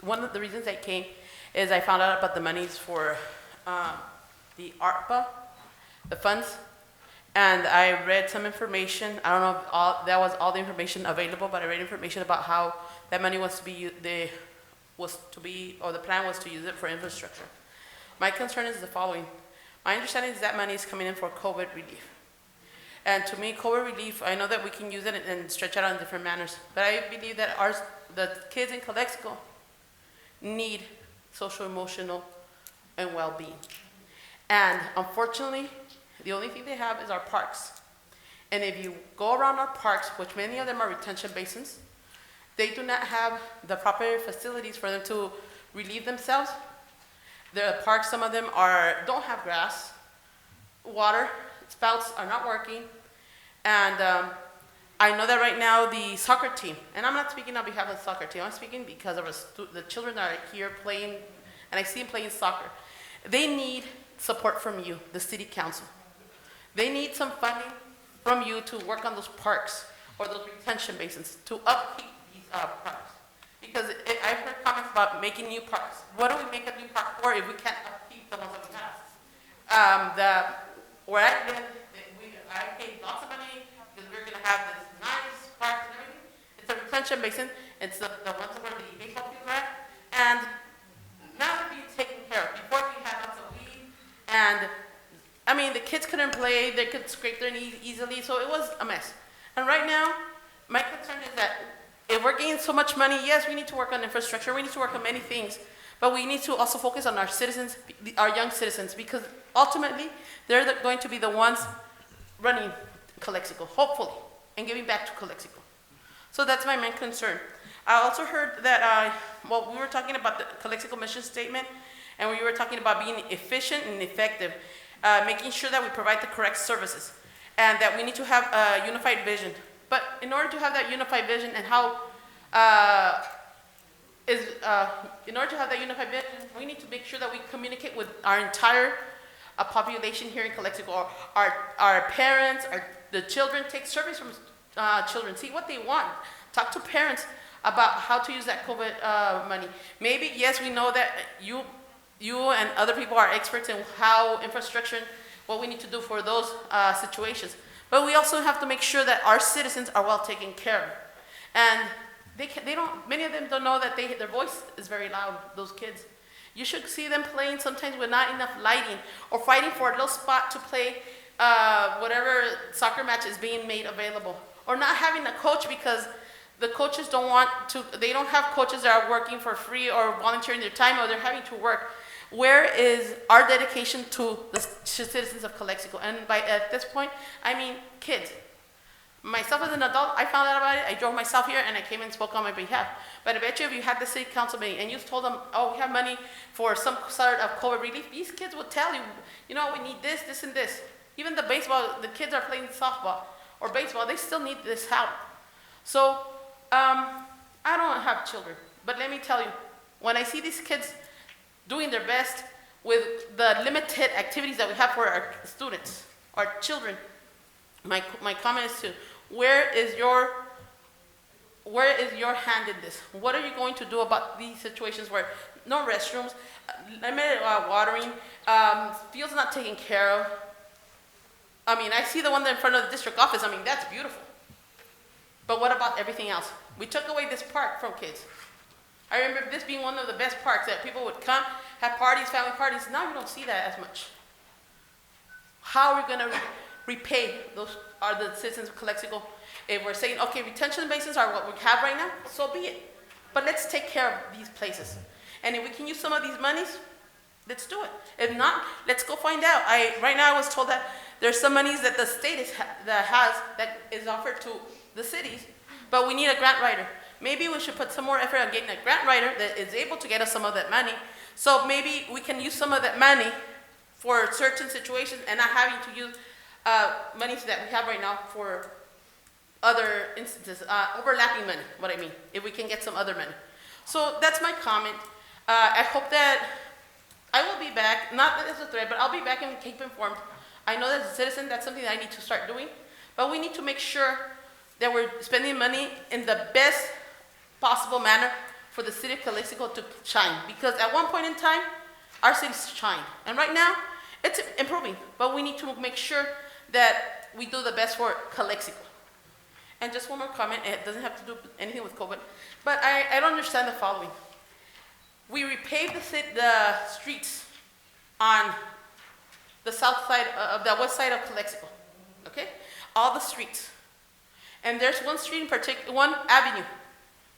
Speaker 12: One of the reasons I came is I found out about the monies for the ARPA, the funds, and I read some information. I don't know if that was all the information available, but I read information about how that money was to be, the plan was to use it for infrastructure. My concern is the following. My understanding is that money is coming in for COVID relief. And to me, COVID relief, I know that we can use it and stretch it out in different manners, but I believe that the kids in Calexico need social, emotional, and well-being. And unfortunately, the only thing they have is our parks. And if you go around our parks, which many of them are retention basins, they do not have the proper facilities for them to relieve themselves. The parks, some of them don't have grass, water, spouts are not working, and I know that right now the soccer team, and I'm not speaking on behalf of the soccer team, I'm speaking because of the children that are here playing, and I see them playing soccer. They need support from you, the city council. They need some funding from you to work on those parks or those retention basins to upkeep these parks. Because I've heard comments about making new parks. What do we make a new park for if we can't upkeep the ones that we have? Where I live, I paid lots of money because we're going to have this nice park and everything. It's a retention basin. It's the ones where the baseball fields are at. And now they're being taken care of. Before we had lots of weed. And, I mean, the kids couldn't play. They could scrape their knees easily. So it was a mess. And right now, my concern is that if we're getting so much money, yes, we need to work on infrastructure. We need to work on many things. But we need to also focus on our citizens, our young citizens, because ultimately, they're going to be the ones running Calexico, hopefully, and giving back to Calexico. So that's my main concern. I also heard that, we were talking about the Calexico mission statement, and we were talking about being efficient and effective, making sure that we provide the correct services, and that we need to have a unified vision. But in order to have that unified vision and in order to have that unified vision, we need to make sure that we communicate with our entire population here in Calexico. Our parents, the children, take surveys from children, see what they want. Talk to parents about how to use that COVID money. Maybe, yes, we know that you and other people are experts in how infrastructure, what we need to do for those situations. But we also have to make sure that our citizens are well taken care of. And many of them don't know that their voice is very loud, those kids. You should see them playing sometimes with not enough lighting, or fighting for a little spot to play whatever soccer match is being made available, or not having a coach because the coaches they don't have coaches that are working for free or volunteering their time, or they're having to work. Where is our dedication to the citizens of Calexico? And at this point, I mean kids. Myself as an adult, I found out about it, I drove myself here, and I came and spoke on my behalf. But I bet you if you had the city council meeting and you told them, oh, we have money for some sort of COVID relief, these kids would tell you, we need this, this, and this. Even the baseball, the kids are playing softball or baseball, they still need this help. So, I don't have children, but let me tell you, when I see these kids doing their best with the limited activities that we have for our students, our children, my comment is where is your hand in this? What are you going to do about these situations where no restrooms, limited watering, fields not taken care of? I mean, I see the one in front of the district office. I mean, that's beautiful. But what about everything else? We took away this park from kids. I remember this being one of the best parks that people would come, have parties, family parties. Now you don't see that as much. How are we going to repay the citizens of Calexico? If we're saying, okay, retention basins are what we have right now, so be it. But let's take care of these places. And if we can use some of these monies, let's do it. If not, let's go find out. Right now I was told that there's some monies that the state that is offered to the cities, but we need a grant writer. Maybe we should put some more effort on getting a grant writer that is able to get us some of that money. So maybe we can use some of that money for certain situations and not having to use monies that we have right now for other instances, overlapping money, what I mean, if we can get some other money. So that's my comment. I hope that I will be back, not that it's a threat, but I'll be back and keep informed. I know that as a citizen, that's something that I need to start doing, but we need to make sure that we're spending money in the best possible manner for the city of Calexico to shine. Because at one point in time, our city's shined. And right now, it's improving, but we need to make sure that we do the best for Calexico. And just one more comment, it doesn't have to do anything with COVID, but I don't understand the following. We repaved the streets on the south side, the west side of Calexico, okay? All the streets. And there's one street in particular, one avenue,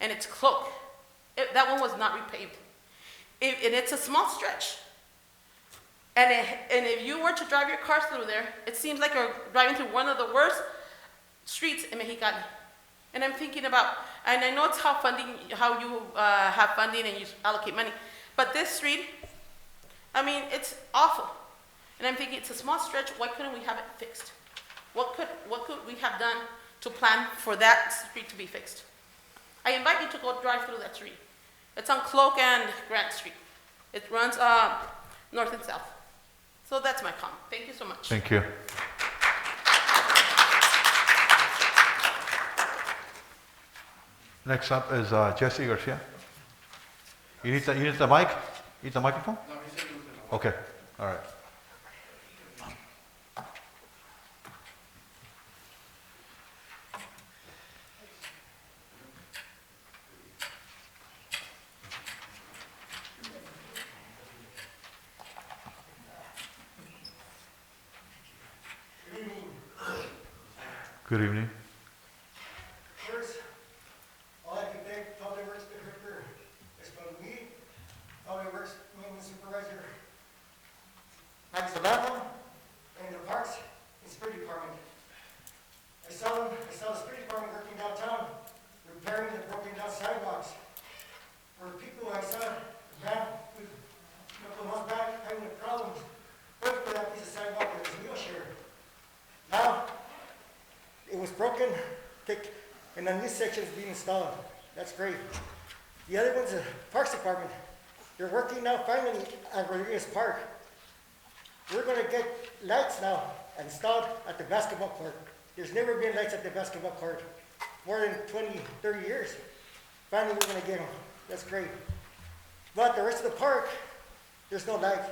Speaker 12: and it's Cloak. That one was not repaved. And it's a small stretch. And if you were to drive your cars through there, it seems like you're driving through one of the worst streets in Mexicali. And I'm thinking about, and I know it's how you have funding and you allocate money, but this street, I mean, it's awful. And I'm thinking, it's a small stretch, why couldn't we have it fixed? What could we have done to plan for that street to be fixed? I invite you to go drive through that street. It's on Cloak and Grant Street. It runs north and south. So that's my comment. Thank you so much.
Speaker 1: Thank you. Next up is Jesse Garcia. You need the mic? You need the microphone? No, he's in. Okay, all right. Good evening.
Speaker 13: First, all I can thank Public Works Director is from me, Public Works Maintenance Supervisor Mike Solano, and the Parks and Street Department. I saw the street department working downtown, repairing the broken down sidewalks. For people I saw, a man with a couple of months back having a problem waiting for that piece of sidewalk with his wheelchair. Now, it was broken, and a new section is being installed. That's great. The other one's the Parks Department. They're working now finally at Rodriguez Park. We're going to get lights now installed at the basketball court. There's never been lights at the basketball court. More than 20, 30 years. Finally, we're going to get them. That's great. But the rest of the park, there's no lights.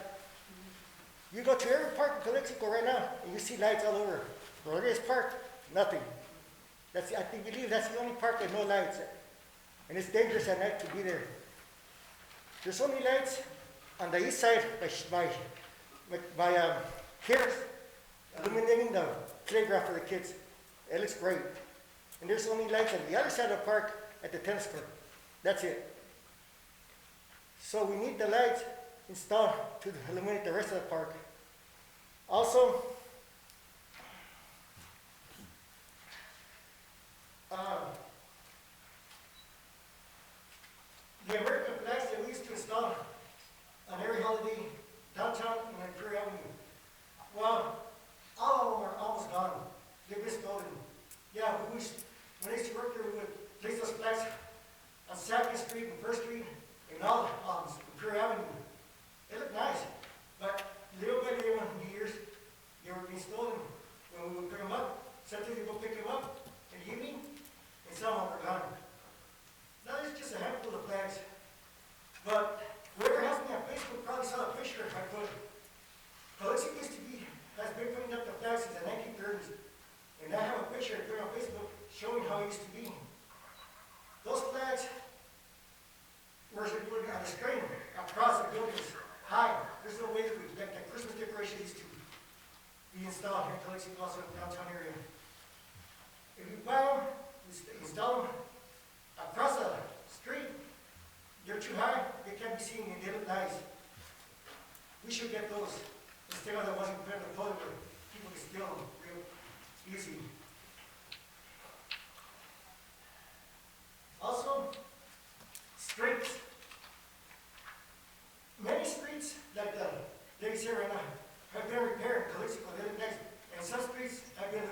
Speaker 13: You go to every park in Calexico right now, and you see lights all over. Rodriguez Park, nothing. I believe that's the only park with no lights. And it's dangerous at night to be there. There's only lights on the east side by Harris, illuminating the playground for the kids. It looks great. And there's only lights on the other side of the park at the tennis court. That's it. So we need the lights installed to illuminate the rest of the park. Also, the American flags that we used to install on every holiday downtown and on Prairie Avenue, well, all of them are almost gone. They've been stolen. Yeah, when I used to work there, we would place those flags on 2nd Street and 1st Street and all on Prairie Avenue. They look nice, but little by little, in the years, they were being stolen. When we would pick them up, sometimes we go pick them up in the evening, and some of them were gone. Now there's just a handful of flags. But whoever has me on Facebook probably saw a picture if I could. Calexico has been putting up the flags since the 1930s. And I have a picture I put on Facebook showing how it used to be. Those flags were on a string across the buildings high. There's no way that the Christmas decorations used to be installed here in Calexico, also in the downtown area. If you buy them, install them across the street, they're too high, they can't be seen, and they look nice. We should get those instead of the ones you put in the pole where people can steal them real easy. Also, streets. Many streets, like the ladies here right now, have been repaired in Calexico. They look nice. And some streets have been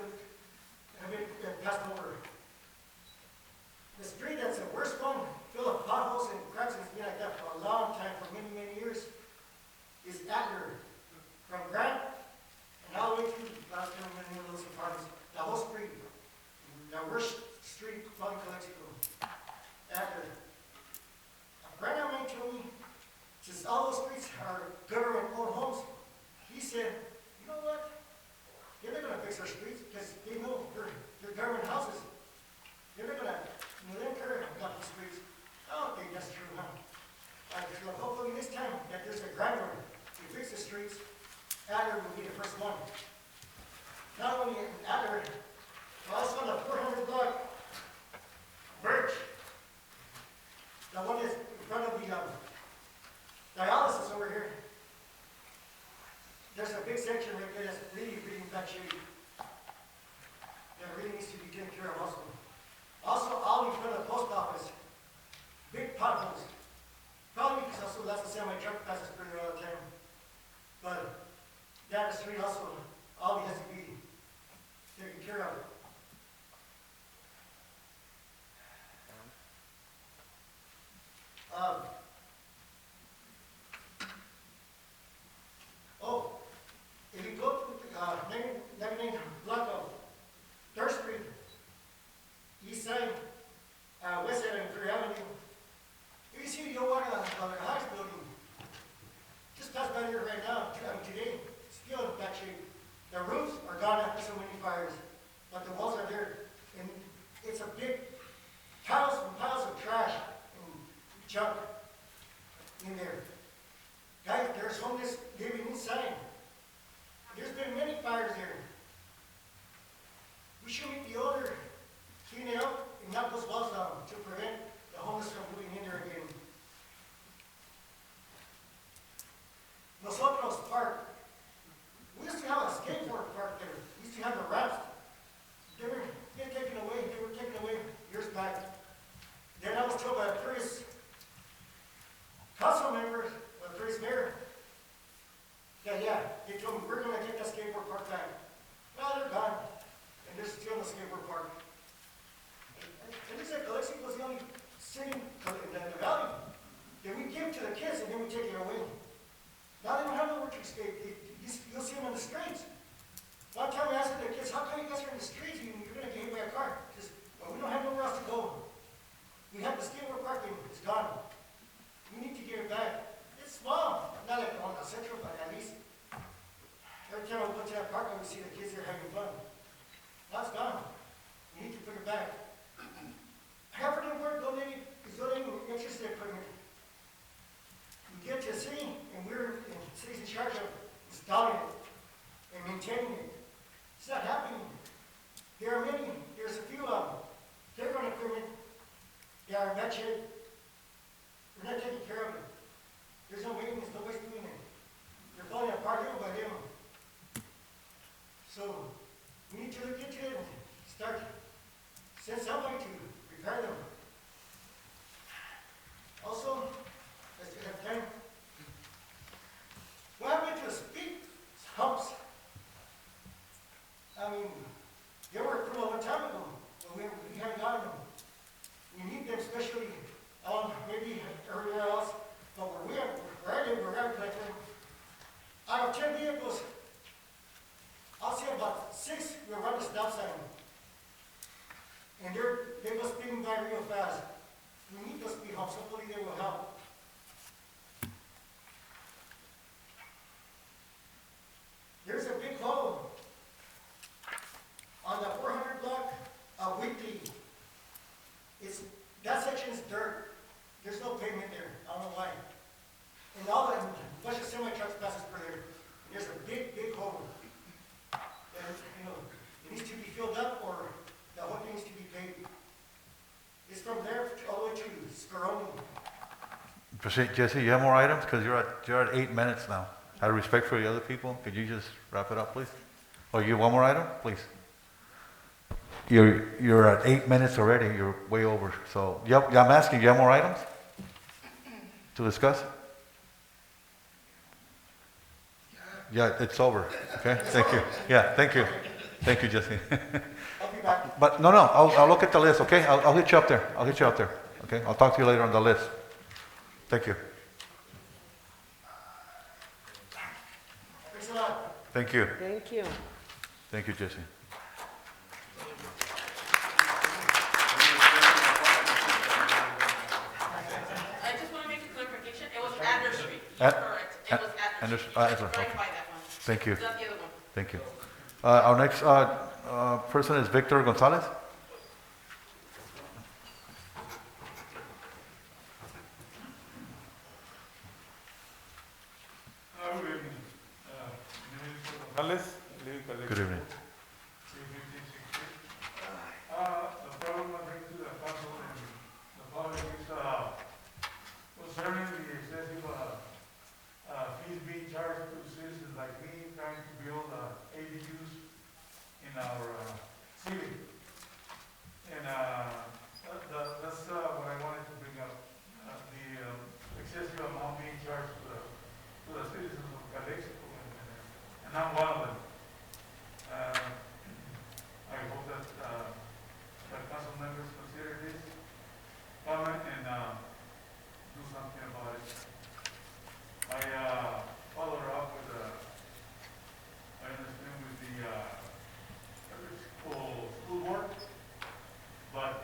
Speaker 13: passed over. The street that's the worst one, full of potholes and cracks, and it's been like that for a long time, for many, many years, is Adler, from Grant and all the way through last time in one of those apartments. The whole street, the worst street on Calexico, Adler. A friend of mine told me, since all those streets are government-owned homes, he said, you know what? They're not gonna fix our streets because they know they're government houses. They're not gonna, they don't care about the streets. I don't think that's true, huh? So hopefully this time that there's a grant to fix the streets, Adler will be the first one. Not only Adler, but also on the 400 block, Birch. The one that's in front of the dialysis over here. There's a big section right there that's really, really in bad shape. That really needs to be taken care of also. Also, all in front of the post office, big potholes. Probably because also that's the semi truck passes pretty all the time. But that street also, all has to be taken care of. Oh, if you go to 99 block of 3rd Street, east side, west side of Imperial Avenue, you see the old High building. Just passed by here right now, today, still in bad shape. The roofs are gone after so many fires, but the walls are there. And it's a big piles and piles of trash and junk in there. Guys, there's homeless living inside. There's been many fires there. We should make the order, clean it up, and knock those walls down to prevent the homeless from moving in there again. Nosotros Park. We used to have a skateboard park there. We used to have the ramps. They were taken away years back. Then I was told by a previous council member, or the previous mayor, that they told me we're going to take that skateboard park back. Well, they're gone, and there's still no skateboard park. It looks like Calexico was the only city in the valley that we give to the kids and then we take it away. Now they don't have nowhere to skate. You'll see them in the streets. One time I asked the kids, how come you guys are in the streets? You're going to get hit by a car. Because, well, we don't have nowhere else to go. We have the skateboard park and it's gone. We need to give it back. It's small. Not like on the central, but at least every time I go to that park, I see the kids there having fun. Now it's gone. We need to put it back. Half of them were donating interest equipment. We get to the city, and the city's in charge of installing it and maintaining it. It's not happening. There's a few playground equipment that are in bad shape. We're not taking care of it. There's no maintenance, nobody's doing it. They're falling apart little by little. So, we need to look into it and send somebody to repair them. Also, as we have time, what happened to the speed humps? I mean, they were approved a long time ago, but we haven't gotten them. We need them, especially maybe everywhere else, but where I live, we're having like out of 10 vehicles, I'll say about 6 will run the stop sign. And they go speeding by real fast. We need those speed humps, hopefully they will help. There's a big hole on the 400 block of Weekly. That section is dirt. There's no pavement there. I don't know why. And a bunch of semi-trucks passes per there. There's a big, big hole. And it needs to be filled up or the whole thing needs to be paved. It's from there all the way to Scaroni.
Speaker 1: Jesse, you have more items? Because you're at 8 minutes now. Out of respect for the other people, could you just wrap it up, please? Oh, you have one more item? Please. You're at 8 minutes already. You're way over. So, I'm asking, you have more items to discuss? Yeah, it's over. Okay, thank you. Yeah, thank you. Thank you, Jesse.
Speaker 13: I'll be you back.
Speaker 1: But, no, I'll look at the list, okay? I'll hit you up there. I'll hit you up there, okay? I'll talk to you later on the list. Thank you.
Speaker 13: Thanks a lot.
Speaker 1: Thank you.
Speaker 8: Thank you.
Speaker 1: Thank you, Jesse.
Speaker 12: I just want to make a clarification. It was Anders Street.
Speaker 1: At-
Speaker 12: You're correct. It
Speaker 1: at-
Speaker 12: was Anders
Speaker 1: Anders-
Speaker 12: Street.
Speaker 1: Anders,
Speaker 12: Right
Speaker 1: okay.
Speaker 12: by that one.
Speaker 1: Thank you.
Speaker 12: Not the other one.
Speaker 1: Thank you. Our next person is Victor Gonzalez.
Speaker 14: Good evening. My name is Gonzalez. I live in Calexico.
Speaker 1: Good evening.
Speaker 14: 31560. The problem I bring to the council and the public is concerning the excessive fees being charged to citizens like me trying to build ADUs in our city. And that's what I wanted to bring up, the excessive amount being charged to the citizens of Calexico, and I'm one of them. I hope that the council members consider this comment and do something about it. I follow up with I understand with the school board, but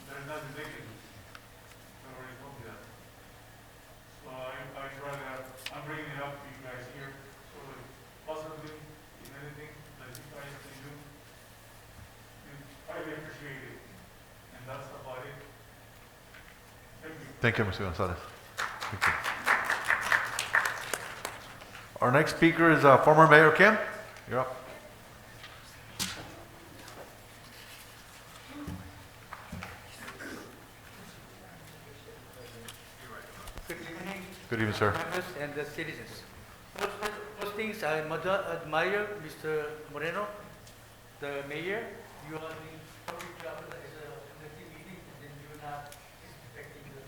Speaker 14: there's nothing they can do. They already told me that. So I try that, I'm bringing it up to you guys here, so that possibly, if anything, that you guys can do, highly appreciate it, and that's about it. Thank you.
Speaker 1: Thank you, Mr. Gonzalez. Thank you. Our next speaker is former Mayor Kim. You're up.
Speaker 15: Good evening,
Speaker 1: Good evening, sir.
Speaker 15: members and the citizens. First things, I admire Mr. Moreno, the mayor. You are doing perfect job as a conducting meeting, and then you're not expecting the,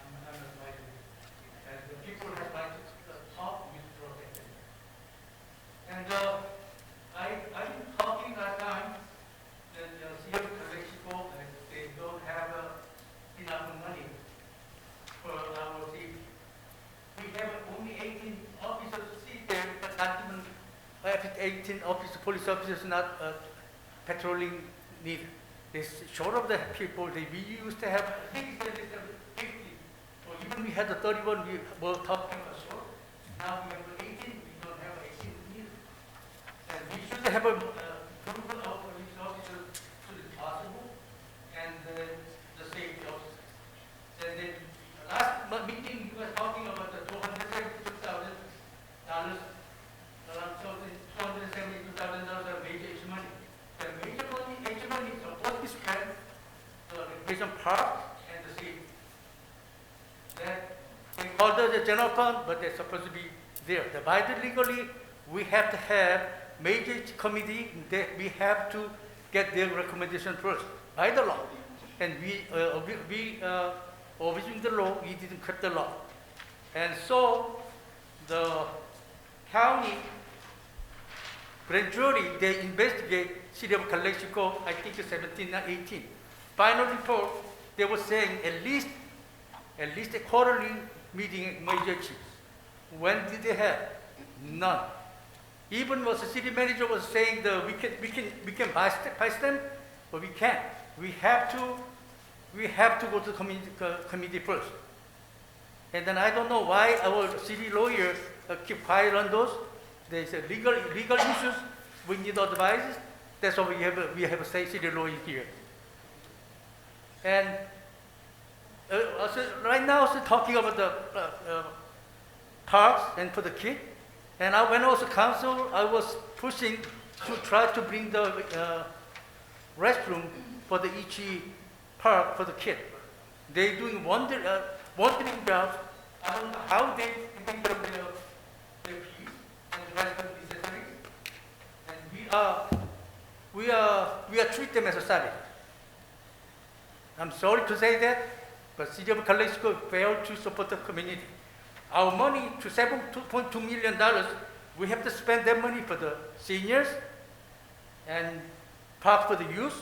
Speaker 15: I'm admiring. And the people have like to talk with protect them. And I've been talking last time that here in Calexico, they don't have enough money for our city. We have only 18 officers sit there, but not even 18 police officers not patrolling neither. They're short of the people. We used to have, I think it's 50, or even we had the 31, we were talking about short. Now we have 18, we don't have 18 neither. And we should have a approval of police officers as soon as possible, and the safety officers. And then last meeting, we were talking about the $272,000, around $272,000 of major issue money. The major money is supposed to be spent on the recreation park and the city. That they call it the general fund, but they're supposed to be there. Divided legally, we have to have major committee, we have to get their recommendation first, by the law. And we obeying the law, we didn't cut the law. And so, the county grand jury, they investigate city of Calexico, I think it's 17 or 18. Final report, they were saying at least a quarterly meeting major chiefs. When did they have? None. Even was the city manager was saying that we can buy them, but we can't. We have to go to the committee first. And then I don't know why our city lawyer keep quiet on those. There's a legal issues. We need advice. That's why we have a city lawyer here. And also right now, also talking about the parks and for the kid. And when I was a council, I was pushing to try to bring the restroom for the Ichi park for the kid. They're doing wondering jobs. I don't know how they take care of their fees and the rest of the necessities. And we are treat them as a study. I'm sorry to say that, but City of Calexico failed to support the community. Our money to $7.2 million, we have to spend that money for the seniors and park for the youth,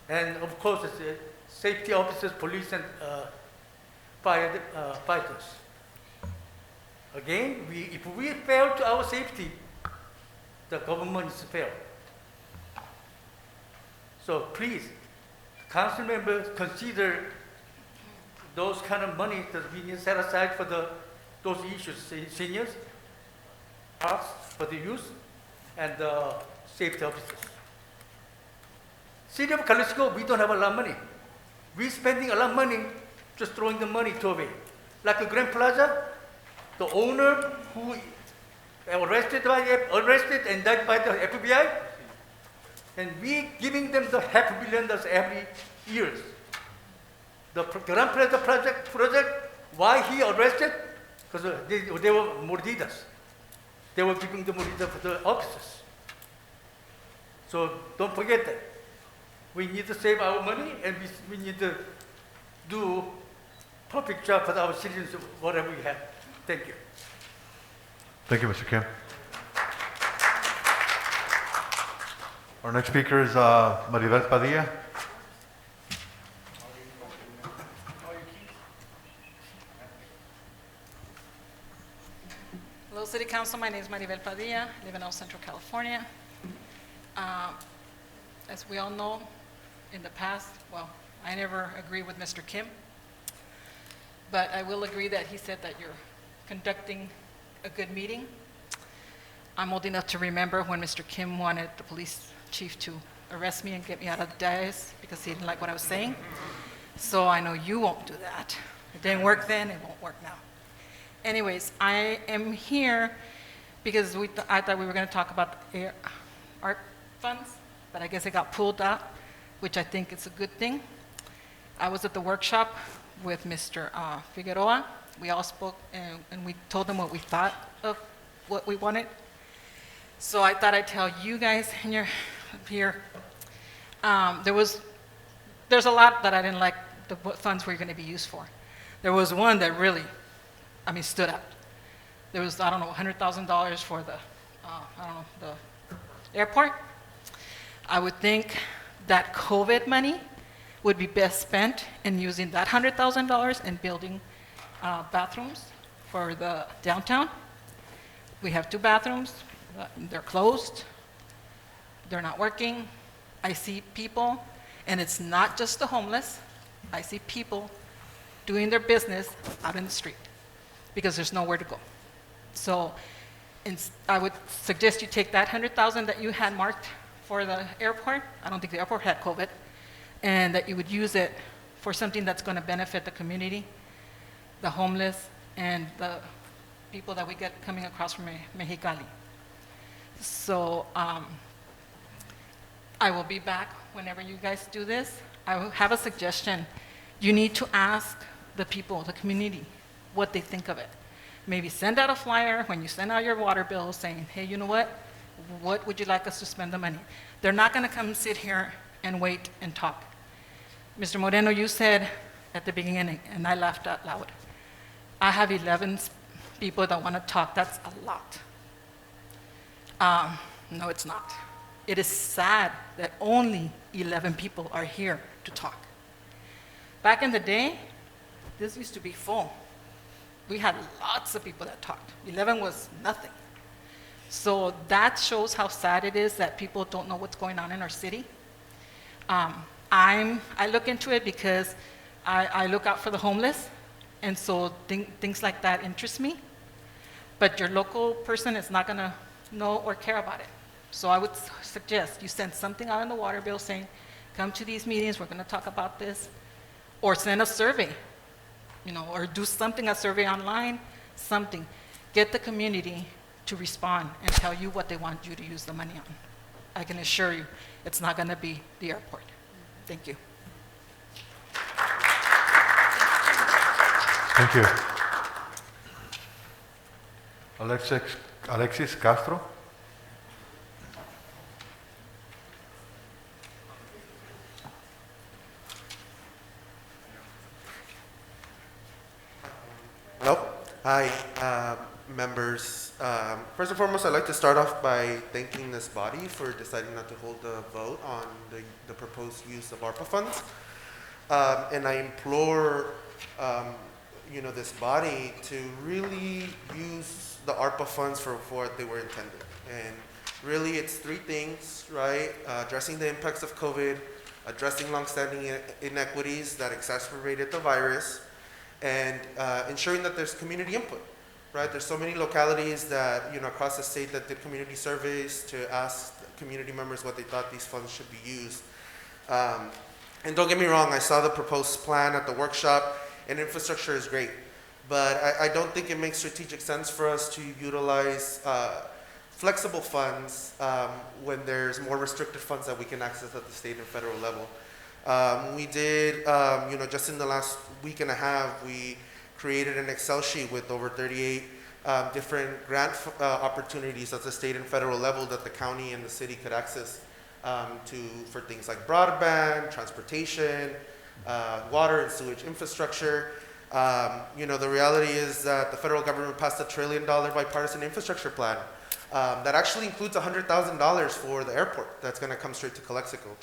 Speaker 15: and of course, it's safety officers, police, and fighters. Again, if we fail to our safety, the government is failed. So please, council members, consider those kind of money that we need set aside for those issues, seniors, parks for the youth, and the safety officers. City of Calexico, we don't have a lot of money. We're spending a lot of money just throwing the money away. Like a Grand Plaza, the owner who arrested and died by the FBI, and we giving them the $500 million every year. The Grand Plaza project, why he arrested? Because they were mordidas. They were giving the mordida for the officers. So don't forget that. We need to save our money, and we need to do perfect job for our citizens, whatever we have. Thank you.
Speaker 1: Thank you, Mr. Kim. Our next speaker is Maribel Padilla.
Speaker 16: Hello, City Council. My name is Maribel Padilla. I live in El Centro, California. As we all know, in the past, well, I never agree with Mr. Kim, but I will agree that he said that you're conducting a good meeting. I'm old enough to remember when Mr. Kim wanted the police chief to arrest me and get me out of the dais because he didn't like what I was saying. So I know you won't do that. It didn't work then, it won't work now. Anyways, I am here because I thought we were going to talk about the art funds, but I guess it got pulled out, which I think is a good thing. I was at the workshop with Mr. Figueroa. We all spoke and we told them what we thought of what we wanted. So I thought I'd tell you guys here. There's a lot that I didn't like the funds were going to be used for. There was one that really, stood out. There was, $100,000 for the, the airport. I would think that COVID money would be best spent in using that $100,000 and building bathrooms for the downtown. We have 2 bathrooms. They're closed. They're not working. I see people, and it's not just the homeless. I see people doing their business out in the street because there's nowhere to go. So I would suggest you take that $100,000 that you had marked for the airport. I don't think the airport had COVID, and that you would use it for something that's going to benefit the community, the homeless, and the people that we get coming across from Mexicali. So I will be back whenever you guys do this. I will have a suggestion. You need to ask the people, the community, what they think of it. Maybe send out a flyer when you send out your water bill saying, hey, you know what would you like us to spend the money? They're not going to come sit here and wait and talk. Mr. Moreno, you said at the beginning, and I laughed out loud, I have 11 people that want to talk. That's a lot. No, it's not. It is sad that only 11 people are here to talk. Back in the day, this used to be full. We had lots of people that talked. 11 was nothing. So that shows how sad it is that people don't know what's going on in our city. I look into it because I look out for the homeless, and so things like that interest me. But your local person is not going to know or care about it. So I would suggest you send something out in the water bill saying, come to these meetings, we're going to talk about this, or send a survey, or do something, a survey online, something. Get the community to respond and tell you what they want you to use the money on. I can assure you, it's not going to be the airport. Thank you.
Speaker 1: Thank you. Alexis Castro.
Speaker 17: Hello. Hi, members members. First and foremost, I'd like to start off by thanking this body for deciding not to hold a vote on the proposed use of ARPA funds. And I implore, this body to really use the ARPA funds for what they were intended. And really, it's three things, right? Addressing the impacts of COVID, addressing longstanding inequities that exacerbated the virus, and ensuring that there's community input, right? There's so many localities that, across the state that did community surveys to ask community members what they thought these funds should be used. And don't get me wrong, I saw the proposed plan at the workshop, and infrastructure is great. But I don't think it makes strategic sense for us to utilize flexible funds when there's more restricted funds that we can access at the state and federal level. We did, just in the last week and a half, we created an Excel sheet with over 38 different grant opportunities at the state and federal level that the county and the city could access for things like broadband, transportation, water and sewage infrastructure. The reality is that the federal government passed $1 trillion bipartisan infrastructure plan that actually includes $100,000 for the airport that's going to come straight to Calexico.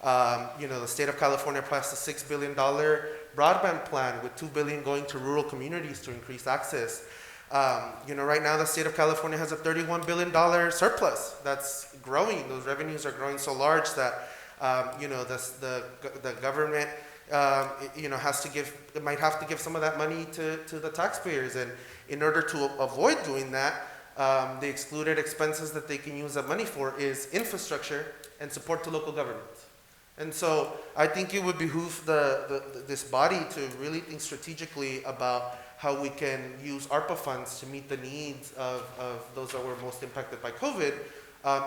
Speaker 17: The state of California passed a $6 billion broadband plan with $2 billion going to rural communities to increase access. Right now the state of California has a $31 billion surplus that's growing. Those revenues are growing so large that the government might have to give some of that money to the taxpayers. And in order to avoid doing that, the excluded expenses that they can use that money for is infrastructure and support to local governments. And so I think it would behoove this body to really think strategically about how we can use ARPA funds to meet the needs of those that were most impacted by COVID,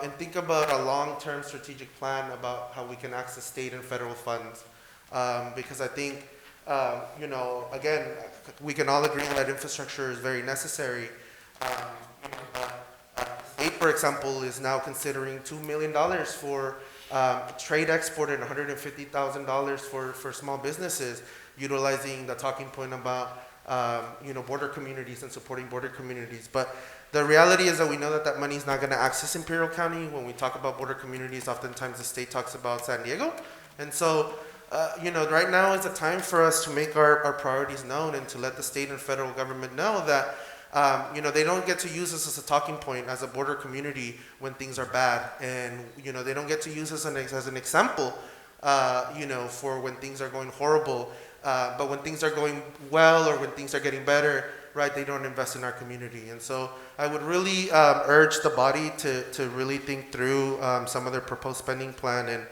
Speaker 17: and think about a long-term strategic plan about how we can access state and federal funds. Because I think, again, we can all agree that infrastructure is very necessary. State, for example, is now considering $2 million for trade export and $150,000 for small businesses, utilizing the talking point about border communities and supporting border communities. But the reality is that we know that money is not going to access Imperial County. When we talk about border communities, oftentimes the state talks about San Diego. And so, right now is the time for us to make our priorities known and to let the state and federal government know that they don't get to use us as a talking point as a border community when things are bad. And, they don't get to use us as an example, for when things are going horrible. But when things are going well or when things are getting better, right, they don't invest in our community. And so I would really urge the body to really think through some of their proposed spending plan and,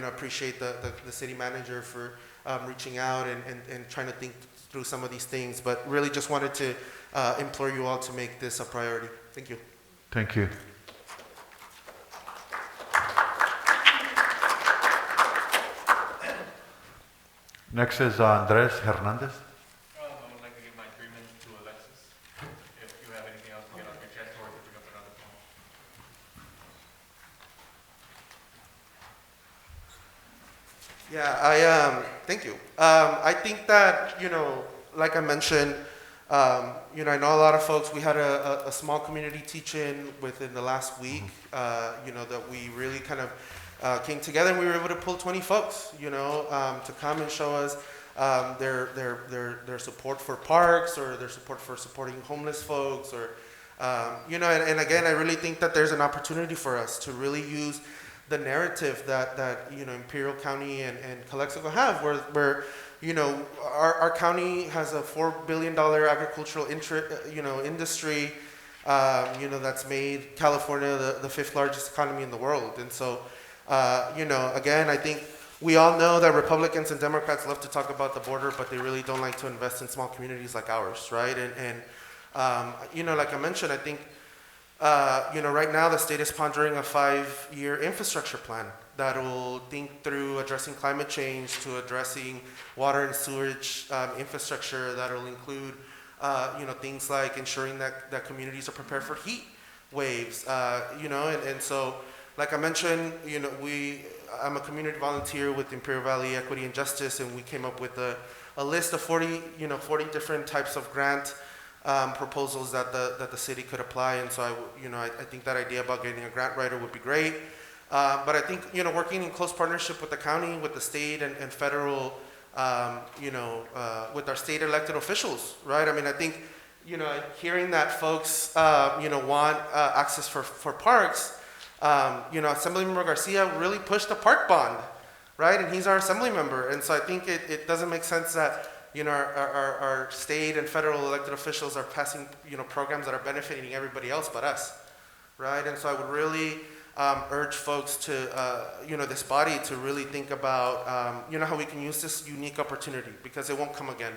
Speaker 17: appreciate the city manager for reaching out and trying to think through some of these things. But really just wanted to implore you all to make this a priority. Thank you.
Speaker 1: Thank you. Next is Andres Hernandez.
Speaker 5: I would like to give my 3 minutes to Alexis. If you have anything else to get off your chest or to bring up another point.
Speaker 17: Yeah, thank you. I think that, like I mentioned, I know a lot of folks, we had a small community teach-in within the last week, that we really kind of came together and we were able to pull 20 folks, to come and show us their support for parks or their support for supporting homeless folks or, and again, I really think that there's an opportunity for us to really use the narrative that Imperial County and Calexico have where our county has a $4 billion agricultural industry, that's made California the 5th largest economy in the world. And so, again, I think we all know that Republicans and Democrats love to talk about the border, but they really don't like to invest in small communities like ours, right? And like I mentioned, I think, right now the state is pondering a 5-year infrastructure plan that will think through addressing climate change to addressing water and sewage infrastructure that will include, things like ensuring that communities are prepared for heat waves, and so, like I mentioned, I'm a community volunteer with Imperial Valley Equity and Justice, and we came up with a list of 40 different types of grant proposals that the city could apply. And so I think that idea about getting a grant writer would be great. But I think, working in close partnership with the county, with the state and federal, with our state elected officials, right? I mean, I think, hearing that folks, want access for parks, Assemblymember Garcia really pushed a park bond, right? And he's our assembly member. And so I think it doesn't make sense that, our state and federal elected officials are passing, programs that are benefiting everybody else but us, right? And so I would really urge folks to, this body to really think about, how we can use this unique opportunity, because it won't come again,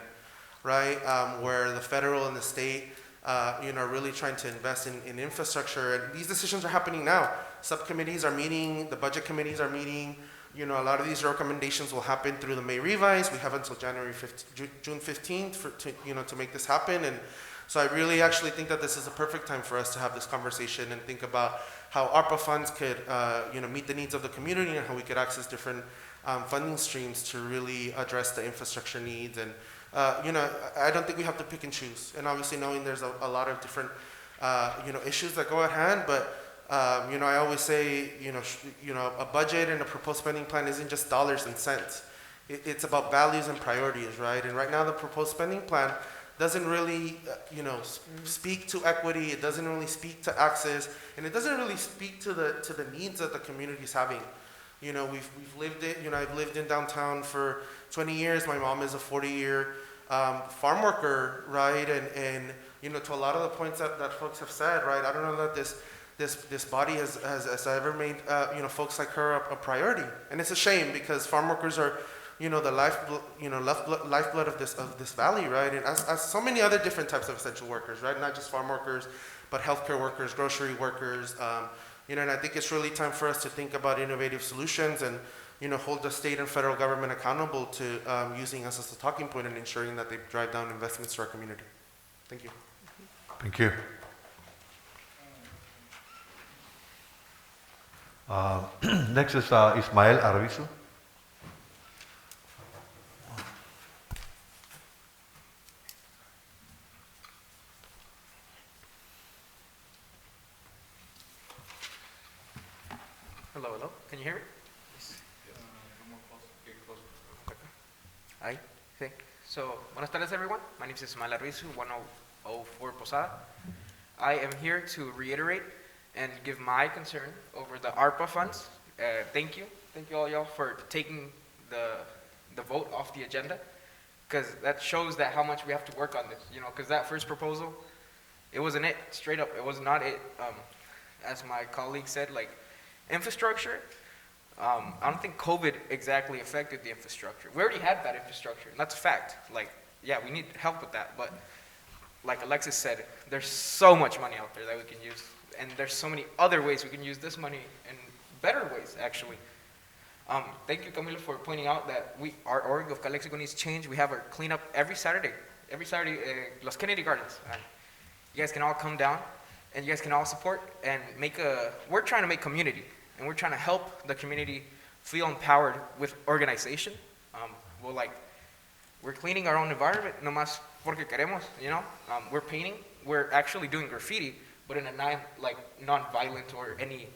Speaker 17: right? Where the federal and the state, are really trying to invest in infrastructure. And these decisions are happening now. Subcommittees are meeting, the budget committees are meeting. A lot of these recommendations will happen through the May revise. We have until June 15th to make this happen. And so I really actually think that this is a perfect time for us to have this conversation and think about how ARPA funds could, meet the needs of the community, and how we could access different funding streams to really address the infrastructure needs. And, I don't think we have to pick and choose. And obviously knowing there's a lot of different, issues that go at hand, but I always say, a budget and a proposed spending plan isn't just dollars and cents. It's about values and priorities, right? And right now the proposed spending plan doesn't really, speak to equity. It doesn't really speak to access, and it doesn't really speak to the needs that the community is having. We've lived it. I've lived in downtown for 20 years. My mom is a 40-year farm worker, right? And to a lot of the points that folks have said, right? I don't know that this body has ever made folks like her a priority, and it's a shame, because farm workers are the lifeblood of this valley, right? And as so many other different types of essential workers, right? Not just farm workers, but healthcare workers, grocery workers. And I think it's really time for us to think about innovative solutions and hold the state and federal government accountable to using us as a talking point and ensuring that they drive down investments to our community. Thank you.
Speaker 1: Thank you. Next is Ismael Arvizu.
Speaker 18: Hello, hello. Can you hear me? Hi. Okay. So, buenas tardes, everyone. My name is Ismael Arvizu, 1004 Posada. I am here to reiterate and give my concern over the ARPA funds. Thank you all y'all for taking the vote off the agenda, because that shows that how much we have to work on this. Because that first proposal, it wasn't it. Straight up, it was not it. As my colleague said, like, infrastructure, I don't think COVID exactly affected the infrastructure. We already had that infrastructure, and that's a fact. Like, yeah, we need help with that, but like Alexis said, there's so much money out there that we can use, and there's so many other ways we can use this money in better ways, actually. Thank you, Camilo, for pointing out that our org of Calexico needs change. We have our cleanup every Saturday, Los Kennedy Gardens. And you guys can all come down, and you guys can all support and we're trying to make community, and we're trying to help the community feel empowered with organization. We're cleaning our own environment, no más porque queremos, we're painting, we're actually doing graffiti, but in a non-violent or any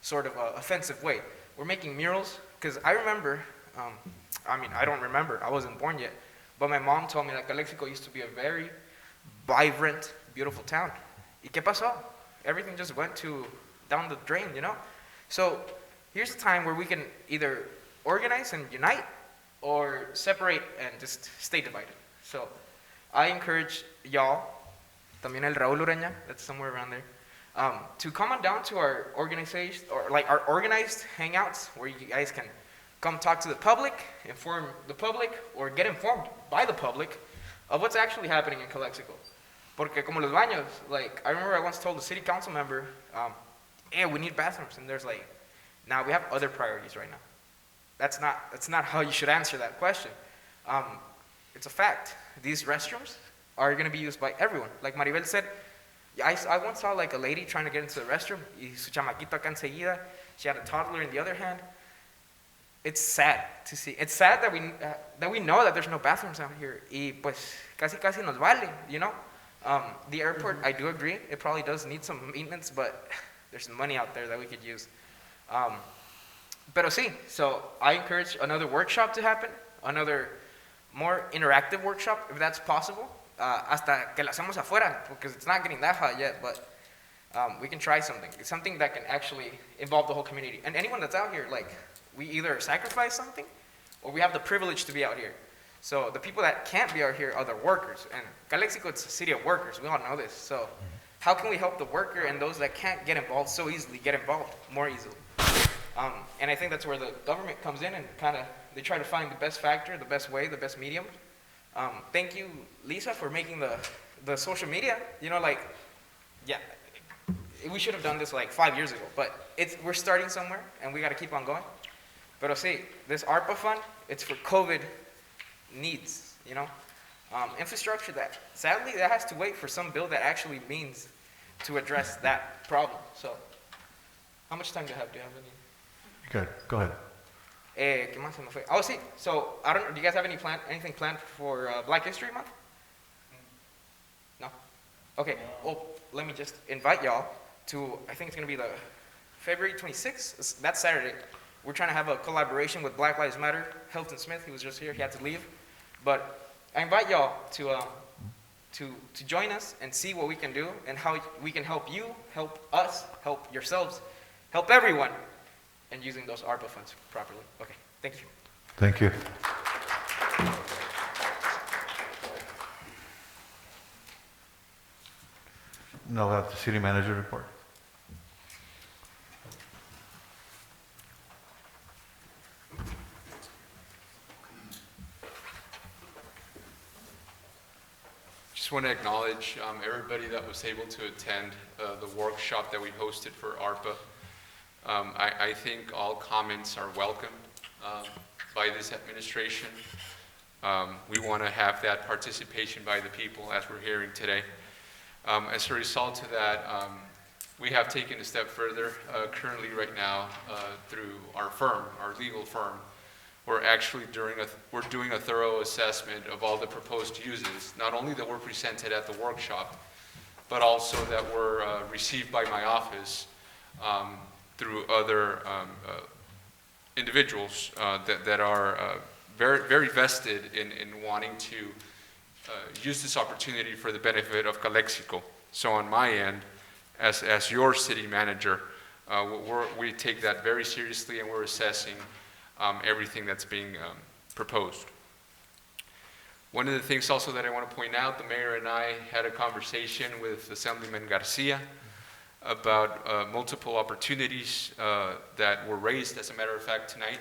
Speaker 18: sort of offensive way. We're making murals, because I remember, I don't remember, I wasn't born yet, but my mom told me that Calexico used to be a very vibrant, beautiful town. ¿Y qué pasó? Everything just went down the drain, So here's a time where we can either organize and unite, or separate and just stay divided. So I encourage y'all, también el Raúl Ureña, that's somewhere around there, to come on down to our organization, or our organized hangouts, where you guys can come talk to the public, inform the public, or get informed by the public of what's actually happening in Calexico. Porque como los baños, I remember I once told a city council member, hey, we need bathrooms, and there's nah, we have other priorities right now. That's not how you should answer that question. It's a fact. These restrooms are going to be used by everyone. Like Maribel said, I once saw a lady trying to get into the restroom, y su chamaquito acá enseguida, she had a toddler in the other hand. It's sad to see. It's sad that we know that there's no bathrooms out here, y pues casi nos vale, The airport, I do agree, it probably does need some maintenance, but there's money out there that we could use. Pero sí, so I encourage another workshop to happen, another more interactive workshop, if that's possible. Hasta que lo hacemos afuera, because it's not getting that hot yet, but we can try something. It's something that can actually involve the whole community. And anyone that's out here, like, we either sacrifice something, or we have the privilege to be out here. So the people that can't be out here are the workers. And Calexico, it's a city of workers. We all know this. So how can we help the worker and those that can't get involved so easily get involved more easily? And I think that's where the government comes in and kind of, they try to find the best factor, the best way, the best medium. Thank you, Lisa, for making the social media. You know, like, yeah, we should have done this like 5 years ago, but we're starting somewhere and we got to keep on going. Pero sí, this ARPA fund, it's for COVID needs, you know. Infrastructure that, sadly, that has to wait for some bill that actually means to address that problem. So, how much time do you have? Do you have any?
Speaker 1: Good, go ahead.
Speaker 18: ¿Qué más se me fue? Oh, sí. So, I don't. Do you guys have anything planned for Black History Month? No. Okay. Well, let me just invite y'all to. I think it's gonna be the February 26th. That's Saturday. We're trying to have a collaboration with Black Lives Matter. Hilton Smith, he was just here. He had to leave, but I invite y'all to join us and see what we can do and how we can help you, help us, help yourselves, help everyone in using those ARPA funds properly. Okay, thank you.
Speaker 1: Thank you. Now we have the city manager report.
Speaker 5: Just want to acknowledge everybody that was able to attend the workshop that we hosted for ARPA. I think all comments are welcomed by this administration. We want to have that participation by the people as we're hearing today. As a result of that, we have taken a step further. Currently right now, through our firm, our legal firm, we're actually doing a thorough assessment of all the proposed uses, not only that were presented at the workshop, but also that were received by my office through other individuals that are very, very vested in wanting to use this opportunity for the benefit of Calexico. So on my end, as your city manager, we take that very seriously and we're assessing everything that's being proposed. One of the things also that I want to point out, the mayor and I had a conversation with Assemblyman Garcia about multiple opportunities that were raised, as a matter of fact, tonight,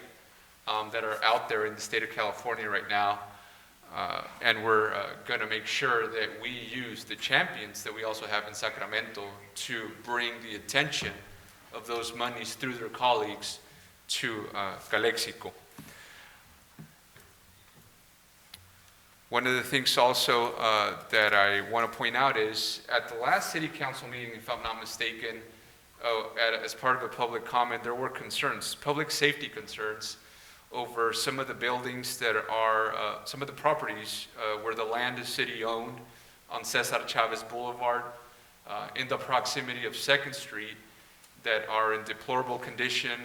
Speaker 5: that are out there in the state of California right now. And we're going to make sure that we use the champions that we also have in Sacramento to bring the attention of those monies through their colleagues to Calexico. One of the things also that I want to point out is at the last city council meeting, if I'm not mistaken, as part of a public comment, there were concerns, public safety concerns, over some of the buildings that are, some of the properties where the land is city-owned on Cesar Chavez Boulevard, in the proximity of 2nd Street, that are in deplorable condition,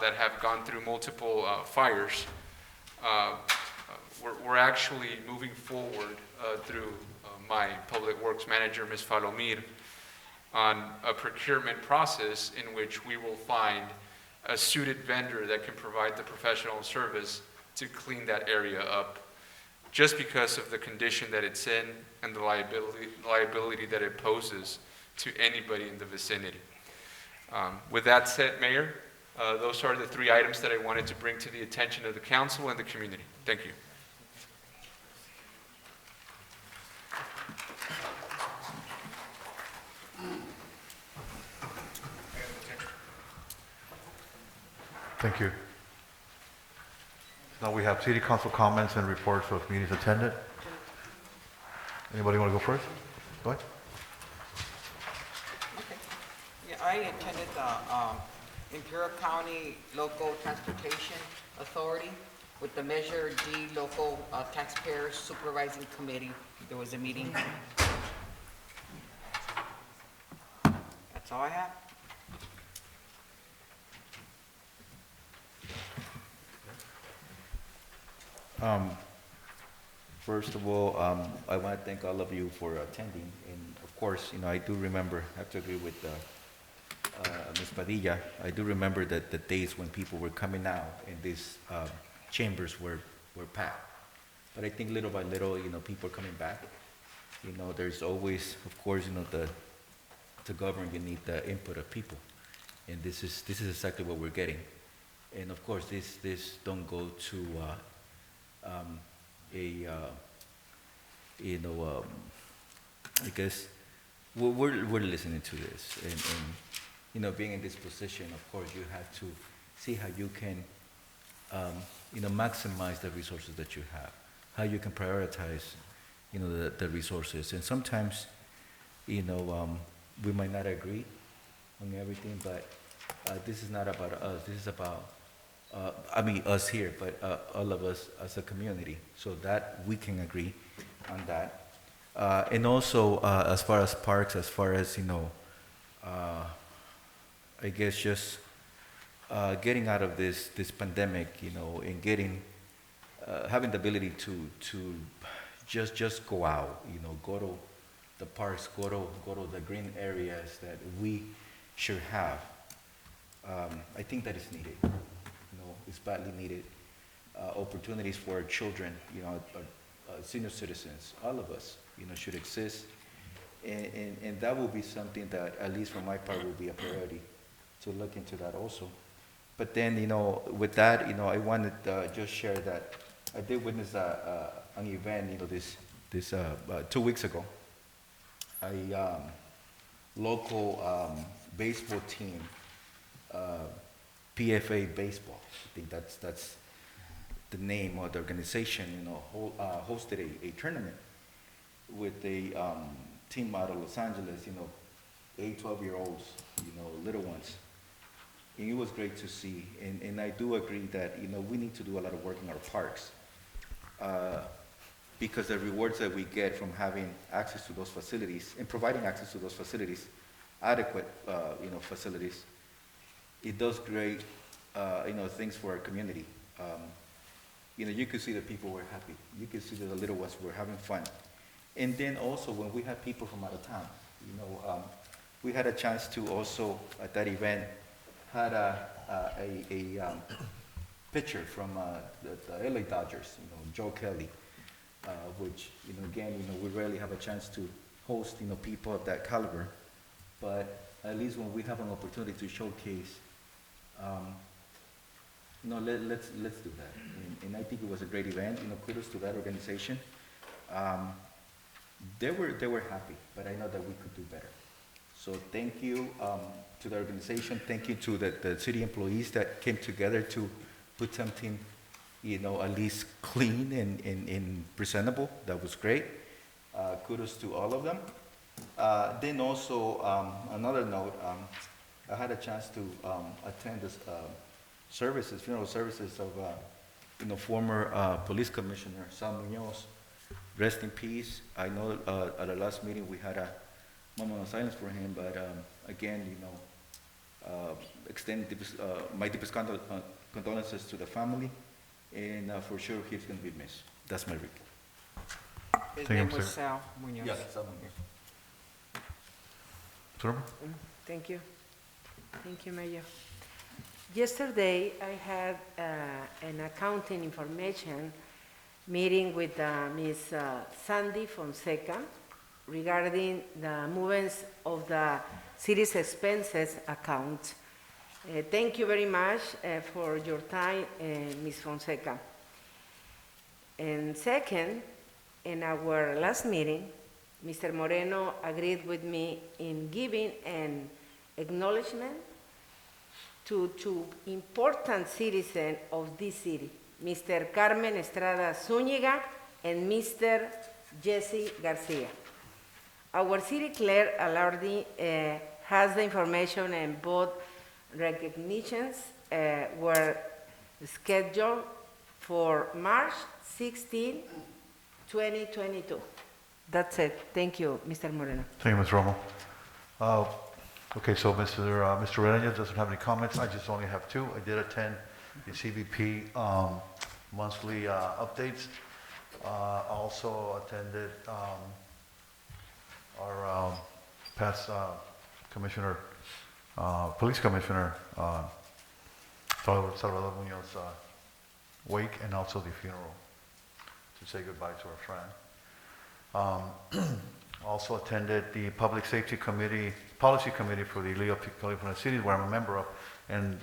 Speaker 5: that have gone through multiple fires. We're actually moving forward through my public works manager, Ms. Falomir, on a procurement process in which we will find a suited vendor that can provide the professional service to clean that area up, just because of the condition that it's in and the liability that it poses to anybody in the vicinity. With that said, Mayor, those are the 3 items that I wanted to bring to the attention of the council and the community. Thank you.
Speaker 1: Thank you. Now we have city council comments and reports of meetings attended. Anybody want to go first? Go ahead.
Speaker 3: Okay. Yeah, I attended the Imperial County Local Transportation Authority with the Measure D Local Taxpayer Supervising Committee. There was a meeting. That's all I have.
Speaker 19: First of all, I want to thank all of you for attending, and of course, I do remember, I have to agree with Ms. Padilla, I do remember that the days when people were coming out and these chambers were packed. But I think little by little, people are coming back. There's always, of course, to govern, you need the input of people, and this is exactly what we're getting. And of course, this don't go to I guess we're listening to this, and being in this position, of course, you have to see how you can maximize the resources that you have, how you can prioritize the resources. And sometimes we might not agree on everything, but this is not about us. This is about us here, but all of us as a community, so that we can agree on that. And also, as far as parks, as far as, I guess just getting out of this pandemic, and having the ability to just go out, go to the parks, go to the green areas that we should have. I think that is needed. It's badly needed. Opportunities for our children, senior citizens, all of us, should exist. And that will be something that, at least for my part, will be a priority, to look into that also. But then, with that, I wanted to just share that I did witness an event, this 2 weeks ago. A local baseball team, PFA Baseball, I think that's the name of the organization, hosted a tournament with a team out of Los Angeles, 8, 12-year-olds, little ones. And it was great to see, and I do agree that, we need to do a lot of work in our parks, because the rewards that we get from having access to those facilities and providing access to those facilities, adequate, facilities, it does great, things for our community. You could see the people were happy. You could see that the little ones were having fun. And then also when we had people from out of town, we had a chance to also, at that event, had a pitcher from the LA Dodgers, Joe Kelly, which, again, we rarely have a chance to host, people of that caliber. But at least when we have an opportunity to showcase, let's do that. And I think it was a great event. Kudos to that organization. They were happy, but I know that we could do better. So thank you to the organization. Thank you to the city employees that came together to put something, at least clean and presentable. That was great. Kudos to all of them. Then also, another note, I had a chance to attend this funeral services of former police commissioner Sal Munoz. Rest in peace. I know at the last meeting we had a moment of silence for him, but again, extend my deepest condolences to the family, and for sure he's going to be missed. That's my report.
Speaker 3: His name was Sal Munoz.
Speaker 19: Yes, Sal Munoz.
Speaker 8: Thank you. Thank you, Mayor. Yesterday, I had an accounting information meeting with Ms. Sandy Fonseca regarding the movements of the city's expenses account. Thank you very much for your time, Ms. Fonseca. And second, in our last meeting, Mr. Moreno agreed with me in giving an acknowledgement to two important citizens of this city, Mr. Carmen Estrada Zúñiga and Mr. Jesse Garcia. Our city clerk, Alardi, has the information, and both recognitions were scheduled for March 16, 2022. That's it. Thank you, Mr. Moreno.
Speaker 1: Thank you, Ms. Romo. Okay, so Mr. Hernandez doesn't have any comments. I just only have two. I did attend the CBP monthly updates. Also attended our past commissioner, police commissioner, Salvador Munoz wake, and also the funeral to say goodbye to our friend. Also attended the Public Safety Committee, Policy Committee for the Leo California City, where I'm a member of. And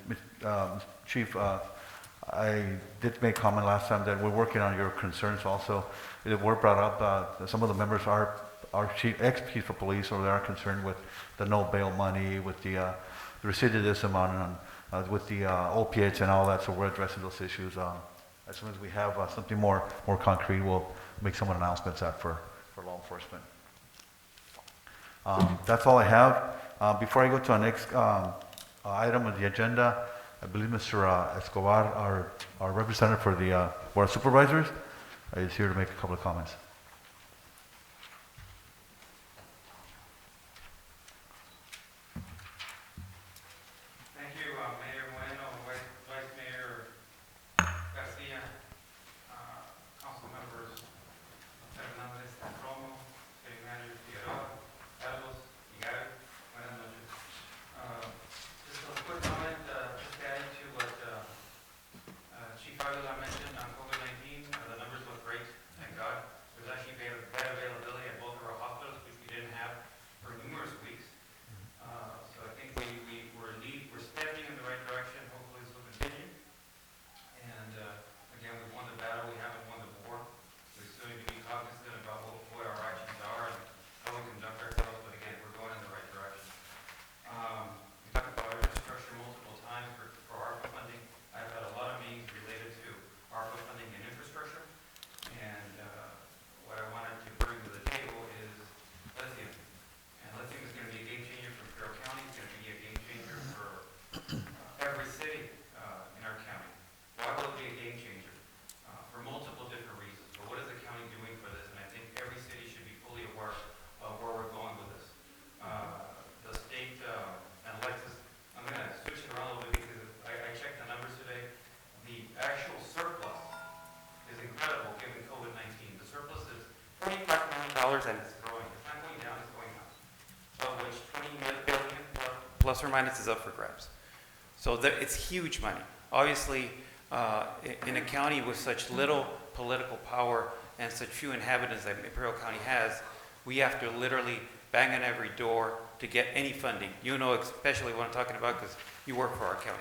Speaker 1: Chief, I did make comment last time that we're working on your concerns also. It were brought up, some of the members are ex-chief of police, or they are concerned with the no bail money, with the recidivism with the opiates and all that, so we're addressing those issues. As soon as we have something more concrete, we'll make some announcements out for law enforcement. That's all I have. Before I go to our next item on the agenda, I believe Mr. Escobar, our representative for the Board of Supervisors, is here to make a couple of comments.
Speaker 20: Thank you, Mayor Bueno, Vice Mayor Garcia, council members Hernandez, Romo, City Manager Figueroa, Carlos, Miguel. Buenas noches. Just a quick comment, just adding to what Chief Avila mentioned on COVID-19. The numbers look great, thank God. There's actually bed availability at both of our hospitals, which we didn't have for numerous weeks. So I think we're stepping in the right direction. Hopefully this will continue. And again, we've won the battle. We haven't won the war. We still need to be cognizant about what our actions are and how we conduct ourselves. But again, we're going in the right direction. We talked about our infrastructure multiple times for ARPA funding. I've had a lot of meetings related to ARPA funding and infrastructure. And what I wanted to bring to the table is lithium. And lithium is going to be a game changer for Carroll County. It's going to be a game changer for every city in our county. Why will it be a game changer? For multiple different reasons. But what is the county doing for this? And I think every city should be fully aware of where we're going with this. The state, and Alexis, I'm going to switch it around a little bit because I checked the numbers today. The actual surplus is incredible given COVID-19. The surplus is $25 million and it's growing. It's not going down, it's going up. Of which 20 billion plus or minus is up for grabs. So it's huge money. Obviously, in a county with such little political power and such few inhabitants that Imperial County has, we have to literally bang on every door to get any funding. You know especially what I'm talking about because you work for our county.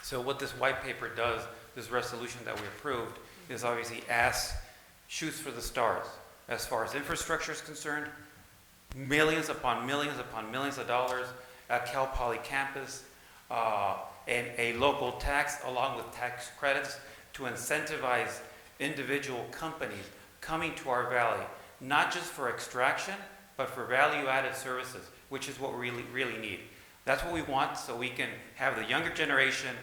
Speaker 20: So what this white paper does, this resolution that we approved, is obviously shoots for the stars. As far as infrastructure is concerned, millions upon millions upon millions of dollars at Cal Poly campus, and a local tax along with tax credits to incentivize individual companies coming to our valley, not just for extraction, but for value-added services, which is what we really need. That's what we want so we can have the younger generation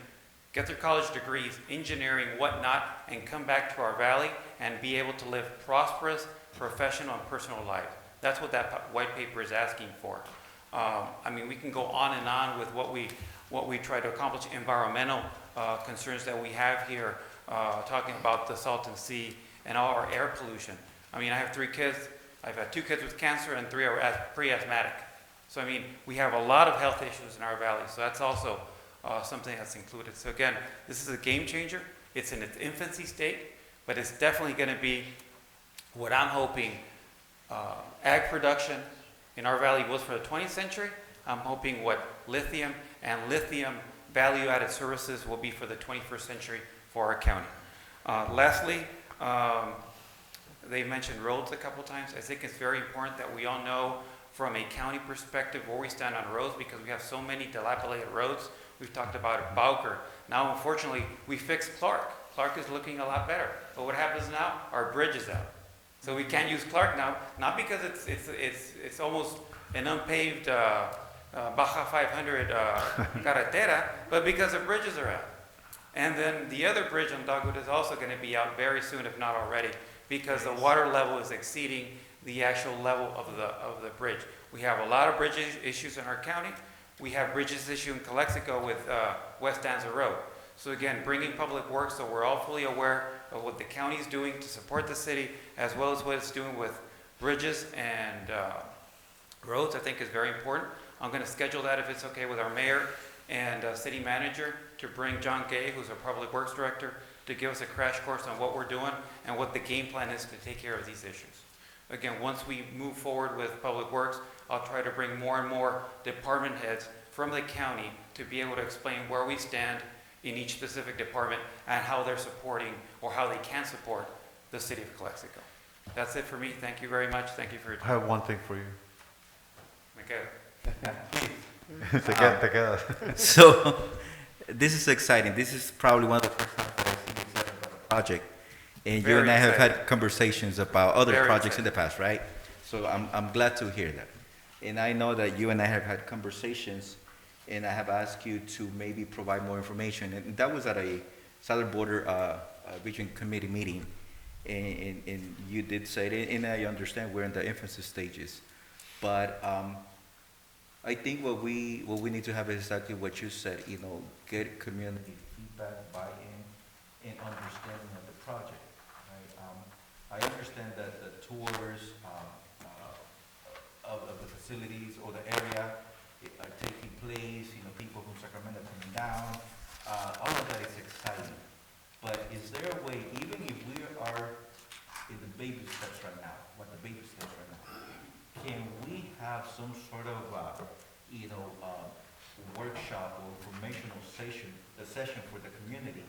Speaker 20: get their college degrees, engineering, whatnot, and come back to our valley and be able to live prosperous, professional, and personal lives. That's what that white paper is asking for. I mean, we can go on and on with what we try to accomplish, environmental concerns that we have here, talking about the Salton Sea and all our air pollution. I mean, I have 3 kids. I've had 2 kids with cancer and 3 are pre-asthmatic. So, I mean, we have a lot of health issues in our valley. So that's also something that's included. So again, this is a game changer. It's in its infancy state, but it's definitely going to be what I'm hoping ag production in our valley was for the 20th century. I'm hoping what lithium and lithium value-added services will be for the 21st century for our county. Lastly, they mentioned roads a couple times. I think it's very important that we all know from a county perspective where we stand on roads because we have so many dilapidated roads. We've talked about Bowker. Now, unfortunately, we fixed Clark. Clark is looking a lot better. But what happens now? Our bridge is out. So we can't use Clark now, not because it's almost an unpaved Baja 500 carretera, but because the bridges are out. And then the other bridge on Dogwood is also going to be out very soon, if not already, because the water level is exceeding the actual level of the bridge. We have a lot of bridge issues in our county. We have bridges issue in Calexico with West Danza Road. So again, bringing public works so we're all fully aware of what the county is doing to support the city, as well as what it's doing with bridges and roads, I think is very important. I'm going to schedule that, if it's okay with our mayor and city manager, to bring John Gay, who's our public works director, to give us a crash course on what we're doing and what the game plan is to take care of these issues. Again, once we move forward with public works, I'll try to bring more and more department heads from the county to be able to explain where we stand in each specific department and how they're supporting or how they can support the city of Calexico. That's it for me. Thank you very much. Thank you for your
Speaker 1: I
Speaker 20: time.
Speaker 1: have one thing for you.
Speaker 20: Okay.
Speaker 1: Te quedas.
Speaker 19: So, this is exciting. This is probably one of the first times that I've seen you excited about a project. And you
Speaker 20: Very
Speaker 19: and I have
Speaker 20: excited.
Speaker 19: had conversations about other
Speaker 20: Very
Speaker 19: projects in
Speaker 20: excited.
Speaker 19: the past, right? So I'm glad to hear that. And I know that you and I have had conversations, and I have asked you to maybe provide more information. And that was at a Southern Border Region Committee meeting. And you did say it, and I understand we're in the infancy stages. But I think what we need to have is exactly what you said, you know, get community feedback, buy-in, and understanding of the project, right? I understand that the tours of the facilities or the area are taking place, you know, people from Sacramento coming down, all of that is exciting. But is there a way, even if we are in the baby steps right now, can we have some sort of, workshop or informational session for the community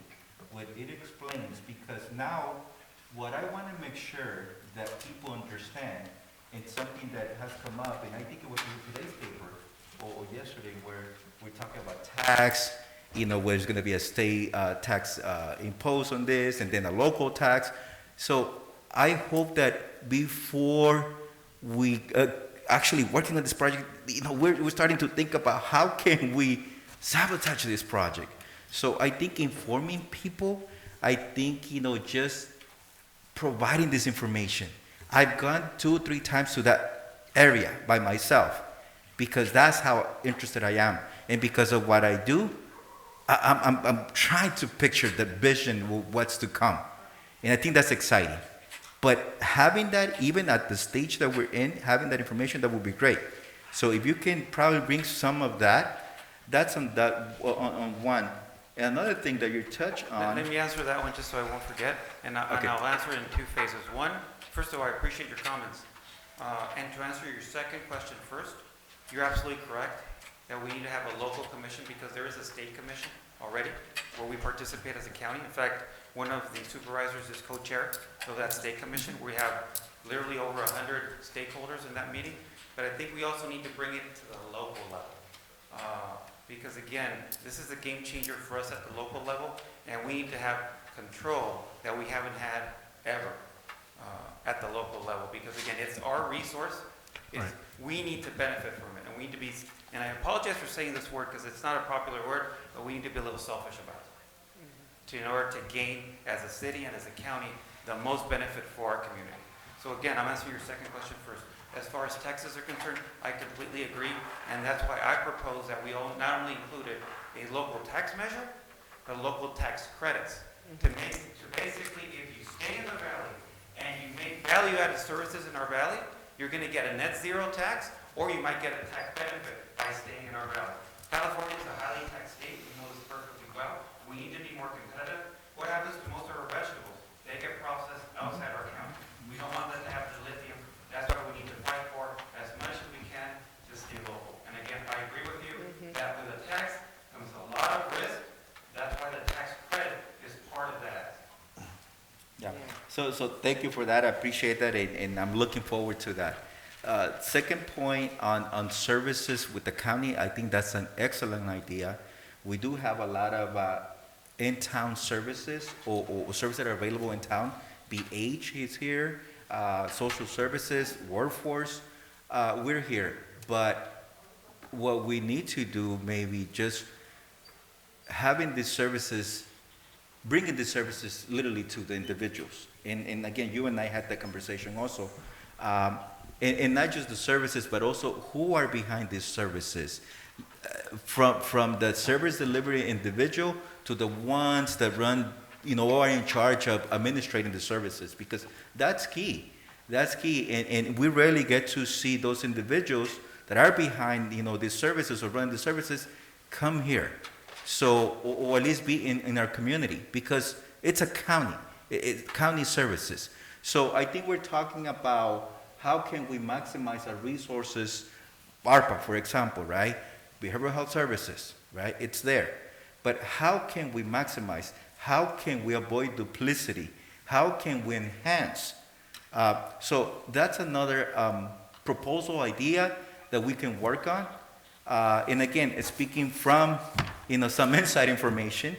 Speaker 19: where it explains, because now what I want to make sure that people understand, and something that has come up, and I think it was in today's paper or yesterday, where we're talking about tax, you know, where there's going to be a state tax imposed on this, and then a local tax. So I hope that before we actually working on this project, you know, we're starting to think about how can we sabotage this project. So I think informing people, I think, you know, just providing this information. I've gone 2 or 3 times to that area by myself because that's how interested I am. And because of what I do, I'm trying to picture the vision of what's to come. And I think that's exciting. But having that, even at the stage that we're in, having that information, that would be great. So if you can probably bring some of that, that's on one. And another thing that you touch on.
Speaker 20: Let me answer that one just so I won't forget, and I'll answer it in 2 phases. One, first of all, I appreciate your comments. And to answer your second question first, you're absolutely correct that we need to have a local commission because there is a state commission already where we participate as a county. In fact, one of the supervisors is co-chair of that state commission. We have literally over 100 stakeholders in that meeting, but I think we also need to bring it to the local level. Because again, this is a game changer for us at the local level, and we need to have control that we haven't had ever at the local level. Because again, it's our resource. Right. We need to benefit from it, and we need to be, and I apologize for saying this word because it's not a popular word, but we need to be a little selfish about it. In order to gain, as a city and as a county, the most benefit for our community. So again, I'm answering your second question first. As far as taxes are concerned, I completely agree, and that's why I propose that we all not only included a local tax measure, but local tax credits to basically, if you stay in the valley and you make value-added services in our valley, you're going to get a net zero tax, or you might get a tax benefit by staying in our valley. California is a highly taxed state. We know this perfectly well. We need to be more competitive. What happens to most of our vegetables? They get processed outside our county. We don't want them to have the lithium. That's why we need to fight for as much as we can to stay local. And again, I agree with you that with a tax comes a lot of risk. That's why the tax credit is part of that.
Speaker 19: Yeah. So thank you for that. I appreciate that, and I'm looking forward to that. Second point on services with the county, I think that's an excellent idea. We do have a lot of in-town services or services that are available in town. BH is here, social services, workforce, we're here. But what we need to do maybe just having these services, bringing these services literally to the individuals. And again, you and I had that conversation also. And not just the services, but also who are behind these services. From the service delivery individual to the ones that run, are in charge of administrating the services, because that's key. That's key, and we rarely get to see those individuals that are behind, these services or run the services come here. So, or at least be in our community, because it's a county, it's county services. So I think we're talking about how can we maximize our resources, ARPA, for example, right? Behavioral health services, right? It's there. But how can we maximize? How can we avoid duplicity? How can we enhance? So that's another proposal idea that we can work on. And again, speaking from some inside information,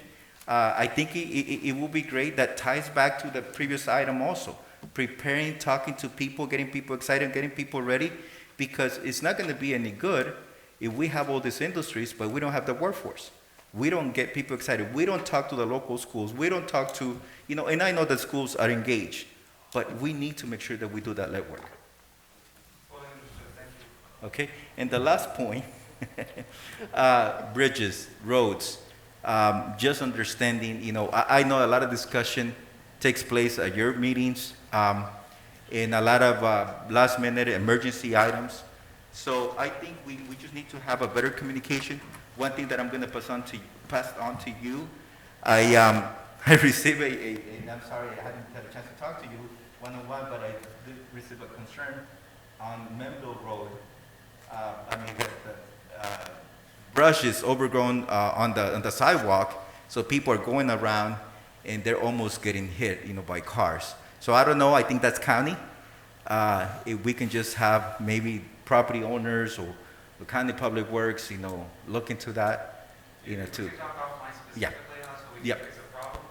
Speaker 19: I think it will be great. That ties back to the previous item also. Preparing, talking to people, getting people excited, getting people ready, because it's not going to be any good if we have all these industries, but we don't have the workforce. We don't get people excited. We don't talk to the local schools. We don't talk to, and I know that schools are engaged, but we need to make sure that we do that legwork. Okay, and the last point, bridges, roads, just understanding, I know a lot of discussion takes place at your meetings, and a lot of last minute emergency items. So I think we just need to have a better communication. One thing that I'm going to pass on to you, I received and I'm sorry I hadn't had a chance to talk to you one-on-one, but I did receive a concern on Memville Road. The brush is overgrown on the sidewalk, so people are going around and they're almost getting hit, by cars. So I don't know, I think that's county. If we can just have maybe property owners or the county public works, look into that, to.
Speaker 20: We can talk offline specifically on so we can fix the problem.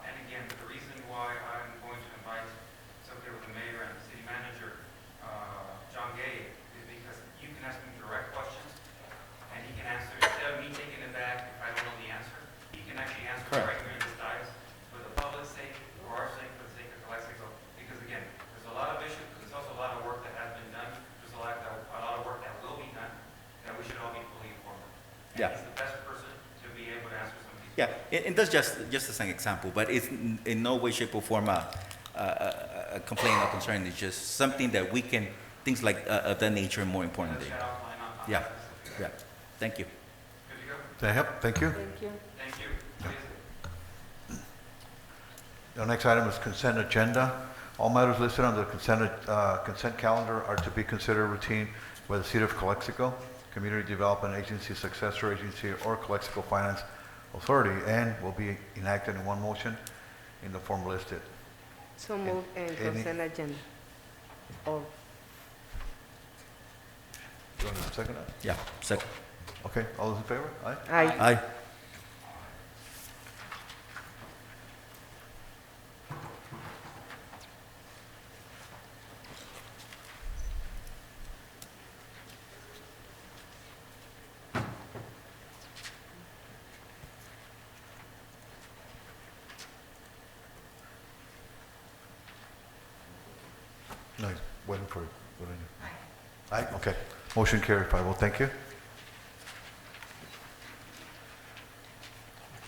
Speaker 20: And again, the reason why I'm going to invite somebody with the mayor and the city manager, John Gay, is because you can ask him direct questions, and he can answer, instead of me taking it back if I don't know the answer, he can actually answer right here in this dais for the public's sake, for our sake, for the sake of Calexico. Because again, there's a lot of issues, there's also a lot of work that has been done, there's a lot of work that will be done, that we should all be fully informed. And he's the best person to be able to answer some of these questions.
Speaker 19: Yeah, and that's just as an example, but it's in no way, shape, or form a complaint or concern. It's just something that we can, things like of that nature, more importantly. Yeah. Thank you.
Speaker 20: Good to go?
Speaker 1: Does that help? Thank you.
Speaker 8: Thank you.
Speaker 20: Thank you.
Speaker 1: The next item is consent agenda. All matters listed on the consent calendar are to be considered routine by the City of Calexico, Community Development Agency, Successor Agency, or Calexico Finance Authority, and will be enacted in one motion in the form listed.
Speaker 8: So moved and consent agenda. Or
Speaker 1: Do you want to second that?
Speaker 19: Yeah, second.
Speaker 1: Okay, all those in favor? Aye?
Speaker 8: Aye.
Speaker 19: Aye.
Speaker 1: No, he's waiting for it. Aye, okay. Motion carried 5-0. Thank you.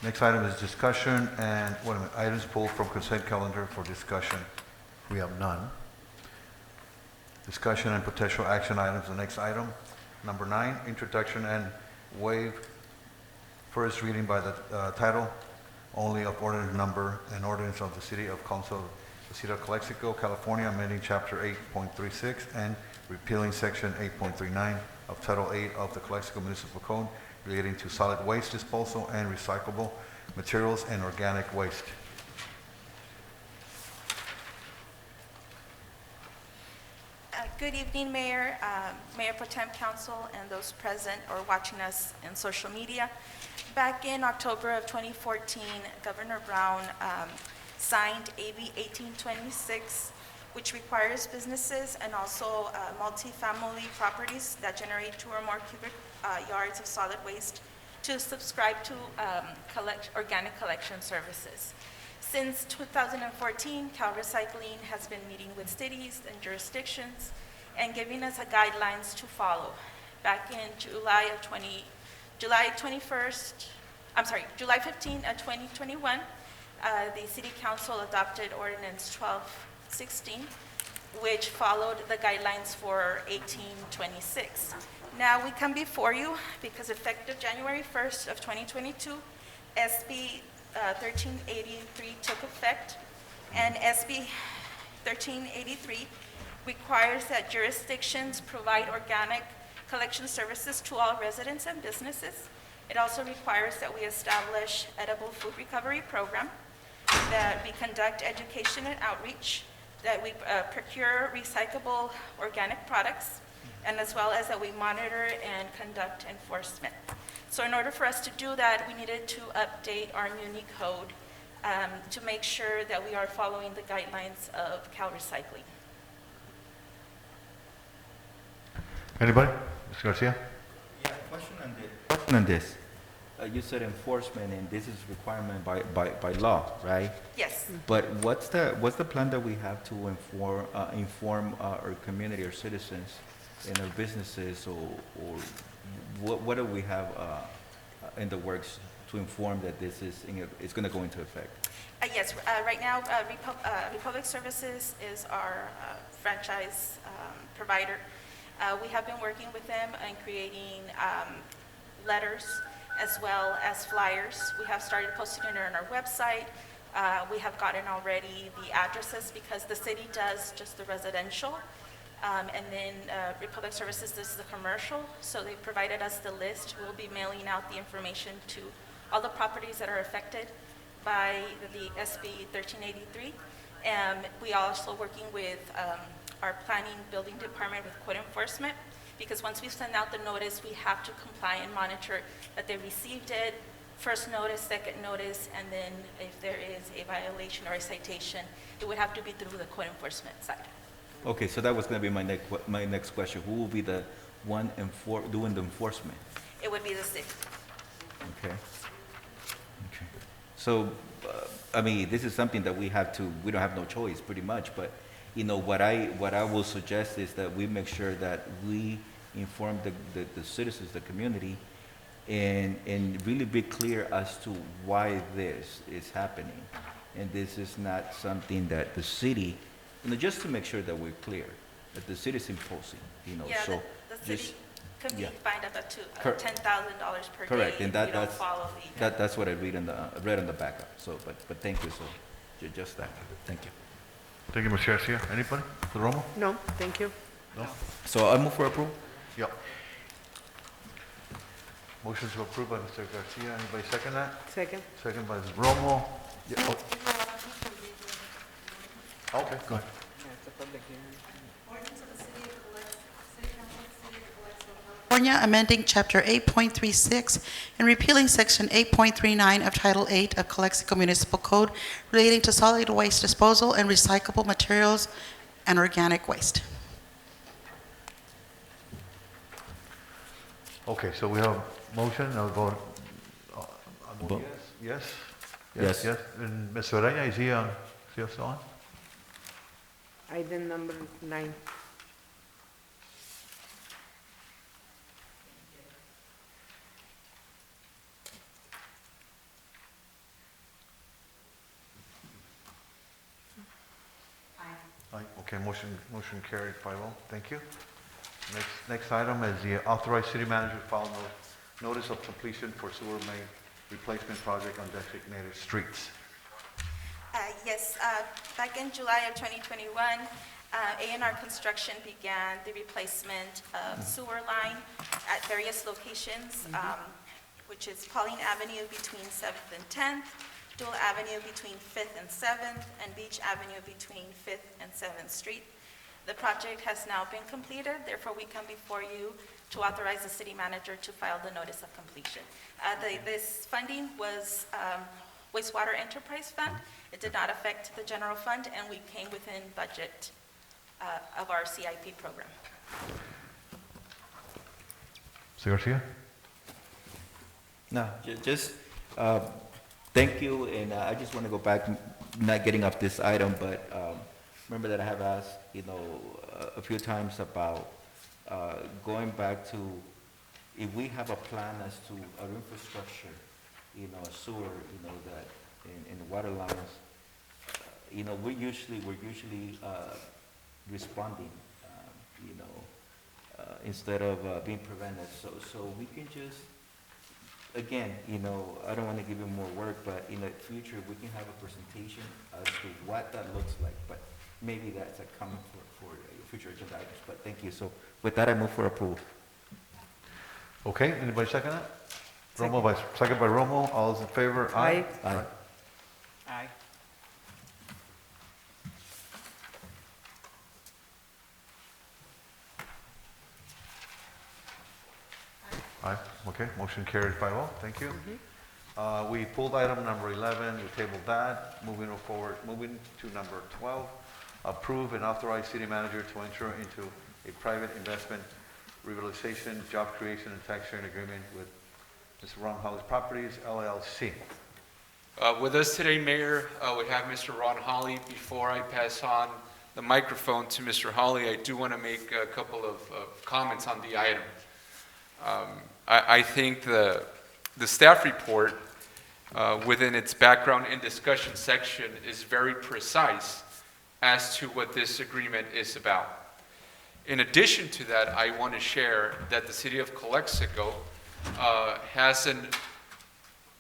Speaker 1: Next item is discussion and, items pulled from consent calendar for discussion. We have none. Discussion and potential action items, the next item. Number 9, introduction and waive first reading by the title only of ordinance number and ordinance of the City of Council, the City of Calexico, California, amending Chapter 8.36 and repealing Section 8.39 of Title 8 of the Calexico Municipal Code relating to solid waste disposal and recyclable materials and organic waste.
Speaker 21: Good evening, Mayor, Mayor Pro Tem Council, and those present or watching us in social media. Back in October of 2014, Governor Brown signed AB 1826, which requires businesses and also multifamily properties that generate 2 or more cubic yards of solid waste to subscribe to organic collection services. Since 2014, Cal Recycling has been meeting with cities and jurisdictions and giving us a guidelines to follow. Back in July 15 of 2021, the City Council adopted Ordinance 1216, which followed the guidelines for 1826. Now we come before you because effective January 1st of 2022, SB 1383 took effect, and SB 1383 requires that jurisdictions provide organic collection services to all residents and businesses. It also requires that we establish edible food recovery program, that we conduct education and outreach, that we procure recyclable organic products, and as well as that we monitor and conduct enforcement. So in order for us to do that, we needed to update our muni code to make sure that we are following the guidelines of Cal Recycling.
Speaker 1: Anybody? Mr. Garcia?
Speaker 19: Yeah, question on this. You said enforcement, and this is requirement by law, right?
Speaker 21: Yes.
Speaker 19: But what's the plan that we have to inform our community, our citizens, and our businesses, or what do we have in the works to inform that this is it's going to go into effect?
Speaker 21: Yes, right now, Republic Services is our franchise provider. We have been working with them and creating letters as well as flyers. We have started posting it on our website. We have gotten already the addresses because the city does just the residential. And then Republic Services does the commercial. So they provided us the list. We'll be mailing out the information to all the properties that are affected by the SB 1383. We are also working with our planning building department with code enforcement, because once we send out the notice, we have to comply and monitor that they received it, first notice, second notice, and then if there is a violation or a citation, it would have to be through the code enforcement side.
Speaker 19: Okay, so that was going to be my next question. Who will be the one doing the enforcement?
Speaker 21: It would be the city.
Speaker 19: Okay. So, I mean, this is something that we don't have no choice, pretty much. But, what I will suggest is that we make sure that we inform the citizens, the community, and really be clear as to why this is happening. And this is not something that the city, just to make sure that we're clear, that the city is imposing,
Speaker 21: Yeah,
Speaker 19: so
Speaker 21: the city can be fined up to $10,000 per
Speaker 19: correct,
Speaker 21: day
Speaker 19: and
Speaker 21: if you don't follow the...
Speaker 19: that's what I read on the backup. So, but thank you. So, just that. Thank you.
Speaker 1: Thank you, Mr. Garcia. Anybody? Mr. Romo?
Speaker 8: No, thank you.
Speaker 1: No?
Speaker 19: So I move for approval.
Speaker 1: Yep. Motion to approve by Mr. Garcia. Anybody second that?
Speaker 8: Second.
Speaker 1: Second by Ms. Romo. Yeah, oh. Okay, go ahead.
Speaker 3: It's a public hearing.
Speaker 6: California, amending Chapter 8.36 and repealing Section 8.39 of Title 8 of Calexico Municipal Code relating to solid waste disposal and recyclable materials and organic waste.
Speaker 1: Okay, so we have a motion. I'll vote.
Speaker 19: Vote.
Speaker 1: Yes?
Speaker 19: Yes.
Speaker 1: And Ms. Orena, is he still on?
Speaker 8: Item number 9.
Speaker 1: Aye. Okay, motion carried 5-0. Thank you. Next item is the authorized city manager to file notice of completion for sewer main replacement project on designated streets.
Speaker 21: Yes, back in July of 2021, A&R Construction began the replacement of sewer line at various locations, which is Pauline Avenue between 7th and 10th, Dual Avenue between 5th and 7th, and Beach Avenue between 5th and 7th Street. The project has now been completed, therefore we come before you to authorize the city manager to file the notice of completion. This funding was wastewater enterprise fund. It did not affect the general fund, and we came within budget of our CIP program.
Speaker 1: Mr. Garcia?
Speaker 19: No, just thank you, and I just want to go back, not getting off this item, but remember that I have asked, a few times about going back to, if we have a plan as to our infrastructure, a sewer, that in the water lines, we're usually responding, instead of being preventive. So we can just, again, I don't want to give you more work, but in the future, we can have a presentation as to what that looks like. But maybe that's a comment for future agenda items. But thank you. So with that, I move for approval.
Speaker 1: Okay, anybody second that? Romo, second by Romo, all those in favor?
Speaker 8: Aye.
Speaker 19: Aye.
Speaker 3: Aye.
Speaker 1: Aye, okay, motion carried 5-0, thank you. We pulled item number 11, we tabled that. Moving to number 12, approve and authorize city manager to enter into a private investment revitalization, job creation, and tax sharing agreement with Mr. Ron Hollis Properties, LLC.
Speaker 5: With us today, Mayor, we have Mr. Ron Holly. Before I pass on the microphone to Mr. Holly, I do want to make a couple of comments on the item. I think the staff report, within its background and discussion section, is very precise as to what this agreement is about. In addition to that, I want to share that the city of Calexico has an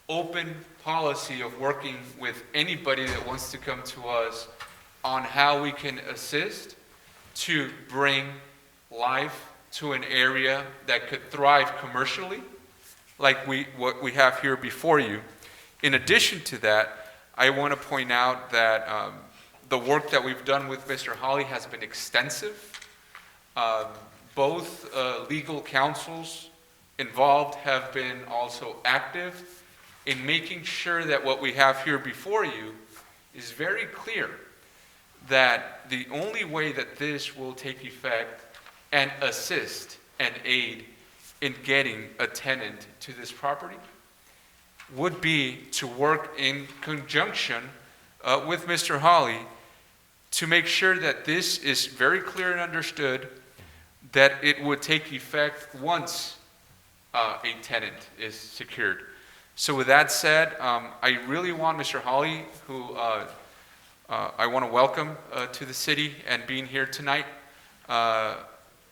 Speaker 5: open policy of working with anybody that wants to come to us on how we can assist to bring life to an area that could thrive commercially, like what we have here before you. In addition to that, I want to point out that the work that we've done with Mr. Holly has been extensive. Both legal counsels involved have been also active in making sure that what we have here before you is very clear, that the only way that this will take effect and assist and aid in getting a tenant to this property would be to work in conjunction with Mr. Holly to make sure that this is very clear and understood, that it would take effect once a tenant is secured. So with that said, I really want Mr. Holly, who I want to welcome to the city and being here tonight,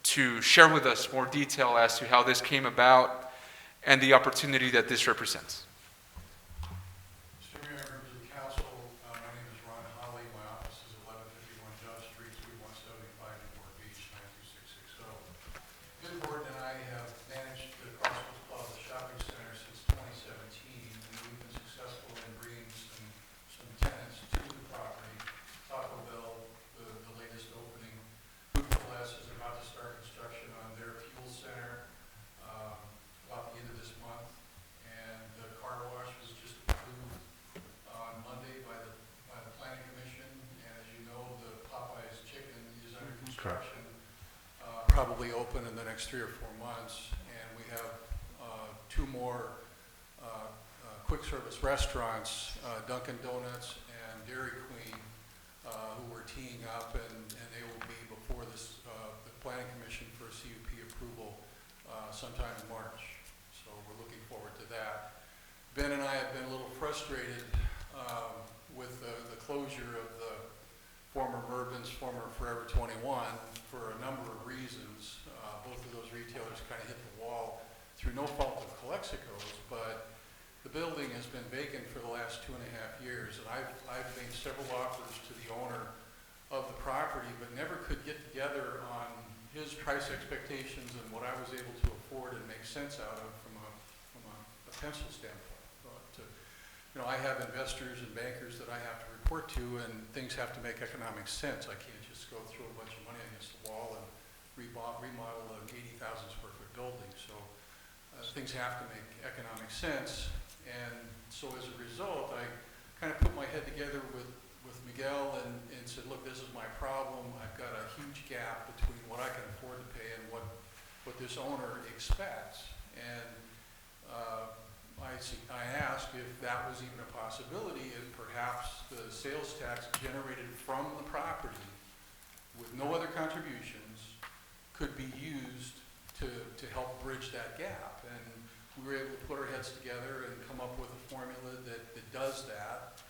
Speaker 5: to share with us more detail as to how this came about and the opportunity that this represents.
Speaker 2: Mr. Mayor, members of the council, my name is Ron Holly. My office is 1151 Josh Street, Suite 175, Newport Beach, 92660. This board and I have managed the Crossroads Plaza Shopping Center since 2017, and we've been successful in bringing some tenants to the property. Taco Bell, the latest opening. Food Plus is about to start construction on their fuel center about the end of this month. And the car wash was just approved on Monday by the planning commission. And as you know, the Popeye's Chicken is under construction. Probably open in the next 3 or 4 months. And we have 2 more quick service restaurants, Dunkin' Donuts and Dairy Queen, who we're teeing up, and they will be before this the planning commission for CUP approval sometime in March. So we're looking forward to that. Ben and I have been a little frustrated with the closure of the former Bourbon's, former Forever 21, for a number of reasons. Both of those retailers kind of hit the wall through no fault of Calexico's, but the building has been vacant for the last 2.5 years, and I've made several offers to the owner of the property, but never could get together on his price expectations and what I was able to afford and make sense out of from a pencil standpoint. But, I have investors and bankers that I have to report to, and things have to make economic sense. I can't just go throw a bunch of money against the wall and remodel an 80,000 square foot building. So things have to make economic sense. And so as a result, I kind of put my head together with Miguel and said, look, this is my problem. I've got a huge gap between what I can afford to pay and what this owner expects. And I asked if that was even a possibility, if perhaps the sales tax generated from the property with no other contributions could be used to help bridge that gap. And we were able to put our heads together and come up with a formula that does that.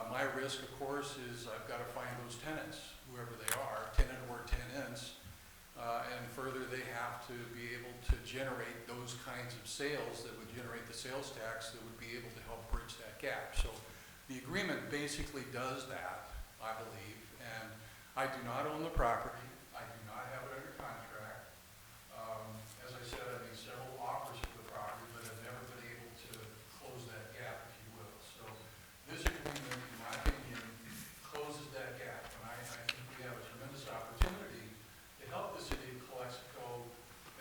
Speaker 2: My risk, of course, is I've got to find those tenants, whoever they are, tenant or tenants, and further they have to be able to generate those kinds of sales that would generate the sales tax that would be able to help bridge that gap. So the agreement basically does that, I believe, and I do not own the property. I do not have it under contract. As I said, I made several offers for the property, but have never been able to close that gap, if you will. So this agreement, in my opinion, closes that gap, and I think we have a tremendous opportunity to help the city of Calexico,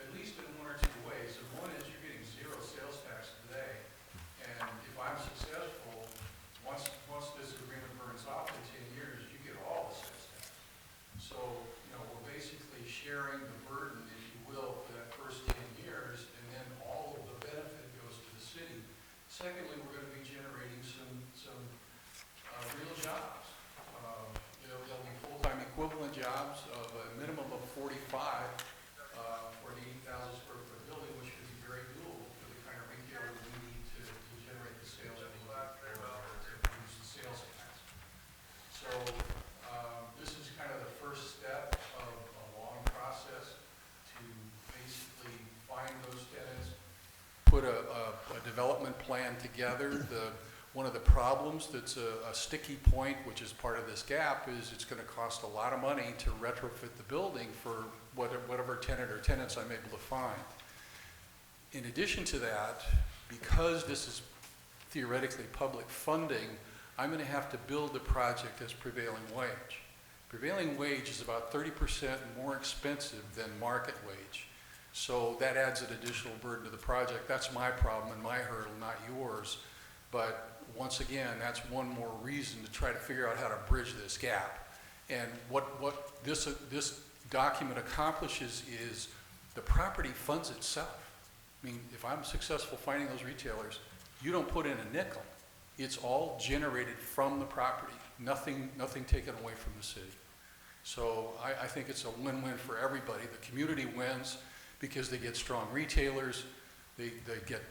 Speaker 2: at least in one or two ways. And one is you're getting zero sales tax today, and if I'm successful, once this agreement burns off in 10 years, you get all the sales tax. So, you know, we're basically sharing the burden, if you will, for that first 10 years, and then all of the benefit goes to the city. Secondly, we're going to be generating some real jobs. They'll be full-time equivalent jobs of a minimum of 45 for an 80,000 square foot building, which could be very doable for the kind of retailer we need to generate the sales we need to produce the sales tax. So this is kind of the first step of a long process to basically find those tenants, put a development plan together. One of the problems that's a sticky point, which is part of this gap, is it's going to cost a lot of money to retrofit the building for whatever tenant or tenants I'm able to find. In addition to that, because this is theoretically public funding, I'm going to have to build the project as prevailing wage. Prevailing wage is about 30% more expensive than market wage. So that adds an additional burden to the project. That's my problem and my hurdle, not yours. But once again, that's one more reason to try to figure out how to bridge this gap. And what this document accomplishes is the property funds itself. I mean, if I'm successful finding those retailers, you don't put in a nickel. It's all generated from the property, nothing taken away from the city. So I think it's a win-win for everybody. The community wins because they get strong retailers, they get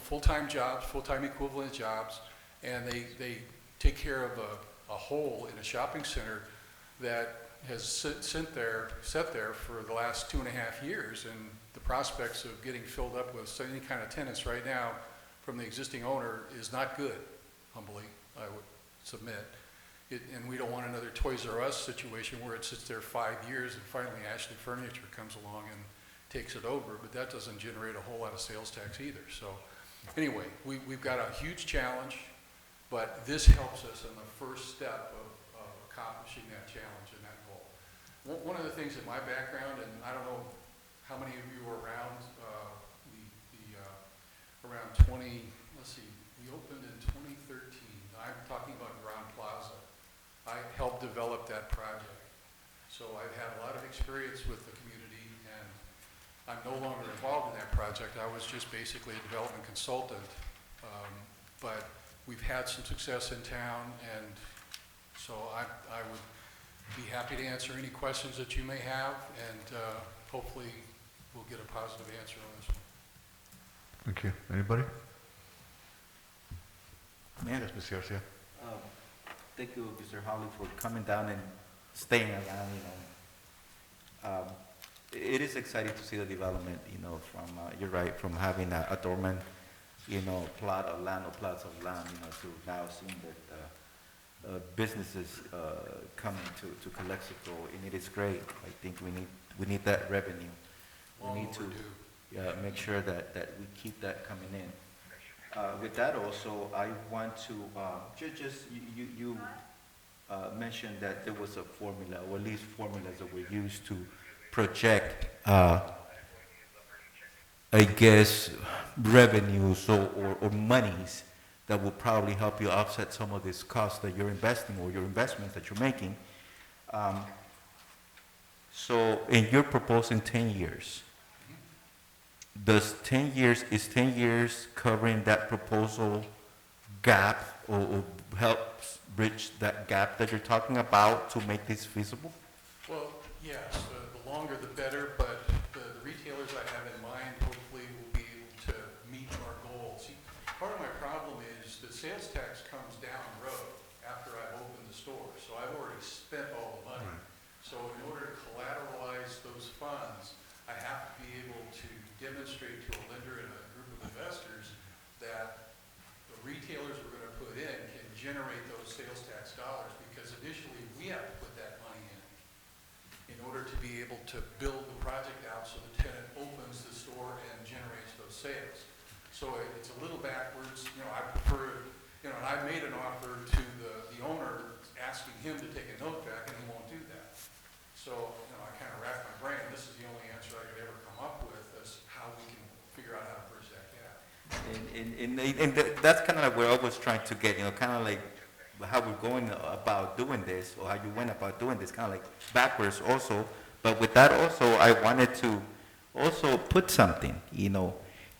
Speaker 2: full-time jobs, full-time equivalent jobs, and they take care of a hole in a shopping center that has sat there for the last 2.5 years, and the prospects of getting filled up with any kind of tenants right now from the existing owner is not good, humbly, I would submit. And we don't want another Toys R Us situation where it sits there 5 years and finally Ashley Furniture comes along and takes it over, but that doesn't generate a whole lot of sales tax either. So anyway, we've got a huge challenge, but this helps us in the first step of accomplishing that challenge and that goal. One of the things in my background, and I don't know how many of you were around, around 20, let's see, we opened in 2013. I'm talking about Grand Plaza. I helped develop that project. So I've had a lot of experience with the community, and I'm no longer involved in that project. I was just basically a development consultant. But we've had some success in town, and so I would be happy to answer any questions that you may have, and hopefully we'll get a positive answer on this one.
Speaker 1: Thank you. Anybody?
Speaker 19: Mayor?
Speaker 1: Yes, Ms. Garcia.
Speaker 19: Thank you, Mr. Hawley, for coming down and staying around, It is exciting to see the development, from, you're right, from having a dormant, plot of land or plots of land, to now seeing that businesses coming to Calexico, and it is great. I think we need that revenue. We need to make sure that we keep that coming in. With that also, I want to, you mentioned that there was a formula, or at least formulas that were used to project, I guess, revenues or monies that will probably help you offset some of this cost that you're investing or your investments that you're making. So, and you're proposing 10 years. Is 10 years covering that proposal gap or helps bridge that gap that you're talking about to make this feasible?
Speaker 2: Well, yes, the longer the better, but the retailers I have in mind hopefully will be able to meet our goals. See, part of my problem is the sales tax comes down the road after I've opened the store, so I've already spent all the money. So in order to collateralize those funds, I have to be able to demonstrate to a lender and a group of investors that the retailers we're going to put in can generate those sales tax dollars, because initially we have to put that money in order to be able to build the project out so the tenant opens the store and generates those sales. So it's a little backwards. I prefer, and I made an offer to the owner asking him to take a note back, and he won't do that. So, I kind of racked my brain. This is the only answer I could ever come up with as how we can figure out how to bridge that gap.
Speaker 19: And that's kind of like where I was trying to get, kind of like how we're going about doing this, or how you went about doing this, kind of like backwards also. But with that also, I wanted to also put something,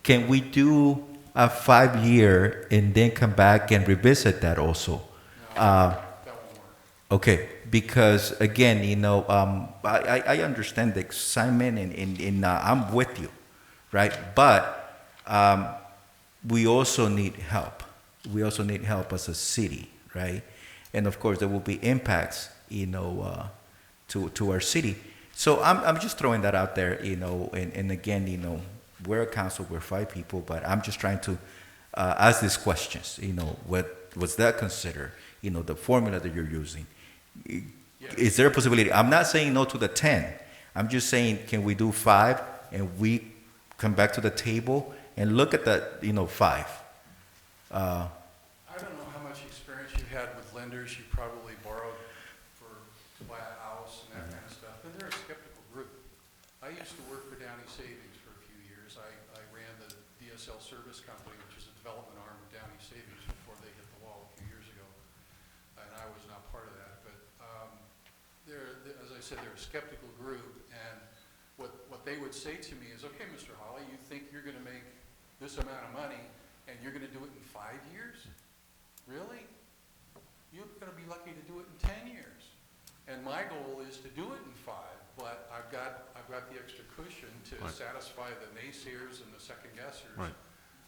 Speaker 19: can we do a 5-year and then come back and revisit that also?
Speaker 2: That won't work.
Speaker 19: Okay, because again, I understand the excitement and I'm with you, right? But we also need help. We also need help as a city, right? And of course, there will be impacts, to our city. So I'm just throwing that out there, and again, we're a council, we're 5 people, but I'm just trying to ask these questions. What was that considered? The formula that you're using. Is there a possibility? I'm not saying no to the 10. I'm just saying, can we do 5 and we come back to the table and look at that, 5?
Speaker 2: I don't know how much experience you had with lenders. You probably borrowed to buy a house and that kind of stuff. And they're a skeptical group. I used to work for Downey Savings for a few years. I ran the DSL service company, which is a development arm of Downey Savings, before they hit the wall a few years ago. And I was not part of that. But as I said, they're a skeptical group. And what they would say to me is, okay, Mr. Hawley, you think you're going to make this amount of money and you're going to do it in 5 years? Really? You're going to be lucky to do it in 10 years. And my goal is to do it in 5, but I've got the extra cushion to satisfy the naysayers and the second guessers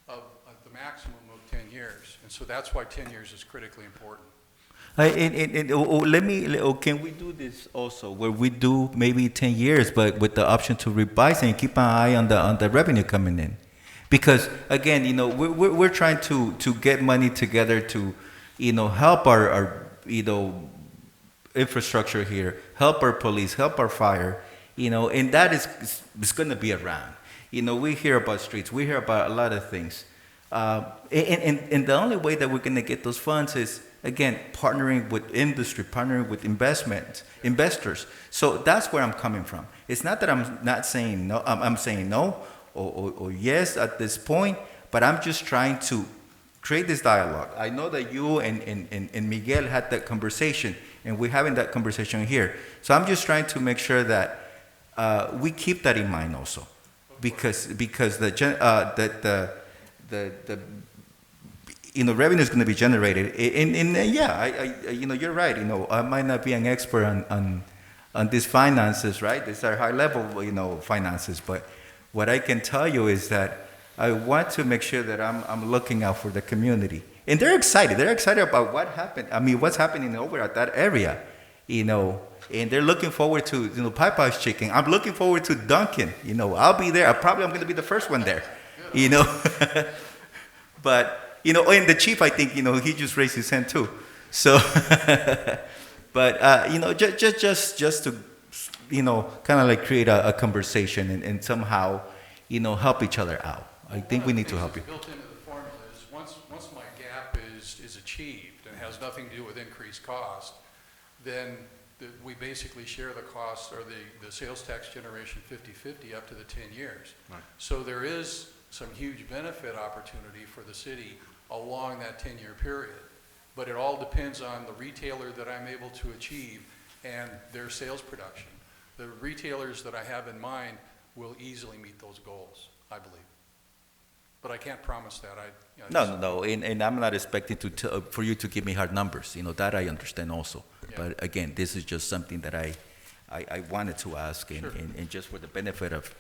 Speaker 2: of the maximum of 10 years. And so that's why 10 years is critically important.
Speaker 19: Can we do this also, where we do maybe 10 years, but with the option to revise and keep an eye on the revenue coming in? Because again, we're trying to get money together to, help our infrastructure here, help our police, help our fire, and that is going to be around. We hear about streets, we hear about a lot of things, and the only way that we're going to get those funds is, again, partnering with industry, partnering with investors. So that's where I'm coming from. It's not that I'm not saying no. I'm saying no or yes at this point, but I'm just trying to create this dialogue. I know that you and Miguel had that conversation, and we're having that conversation here. So I'm just trying to make sure that we keep that in mind also, because the revenue is going to be generated. You're right. I might not be an expert on these finances, right? These are high level, finances. But what I can tell you is that I want to make sure that I'm looking out for the community, and they're excited. They're excited about what happened. I mean, what's happening over at that area, and they're looking forward to Popeye's chicken. I'm looking forward to Dunkin'. I'll be there. I'm going to be the first one there. But and the chief, I think, he just raised his hand too. So, but just to, kind of like create a conversation and somehow, help each other out. I think we need to help you.
Speaker 2: Built into the formula is once my gap is achieved and has nothing to do with increased cost, then we basically share the cost or the sales tax generation 50-50 up to the 10 years. Right. So there is some huge benefit opportunity for the city along that 10-year period. But it all depends on the retailer that I'm able to achieve and their sales production. The retailers that I have in mind will easily meet those goals, I believe. But I can't promise that.
Speaker 19: No, and I'm not expecting for you to give me hard numbers, that I understand also.
Speaker 2: Yeah.
Speaker 19: But again, this is just something that I wanted to ask, and,
Speaker 2: Sure.
Speaker 19: and just for the benefit of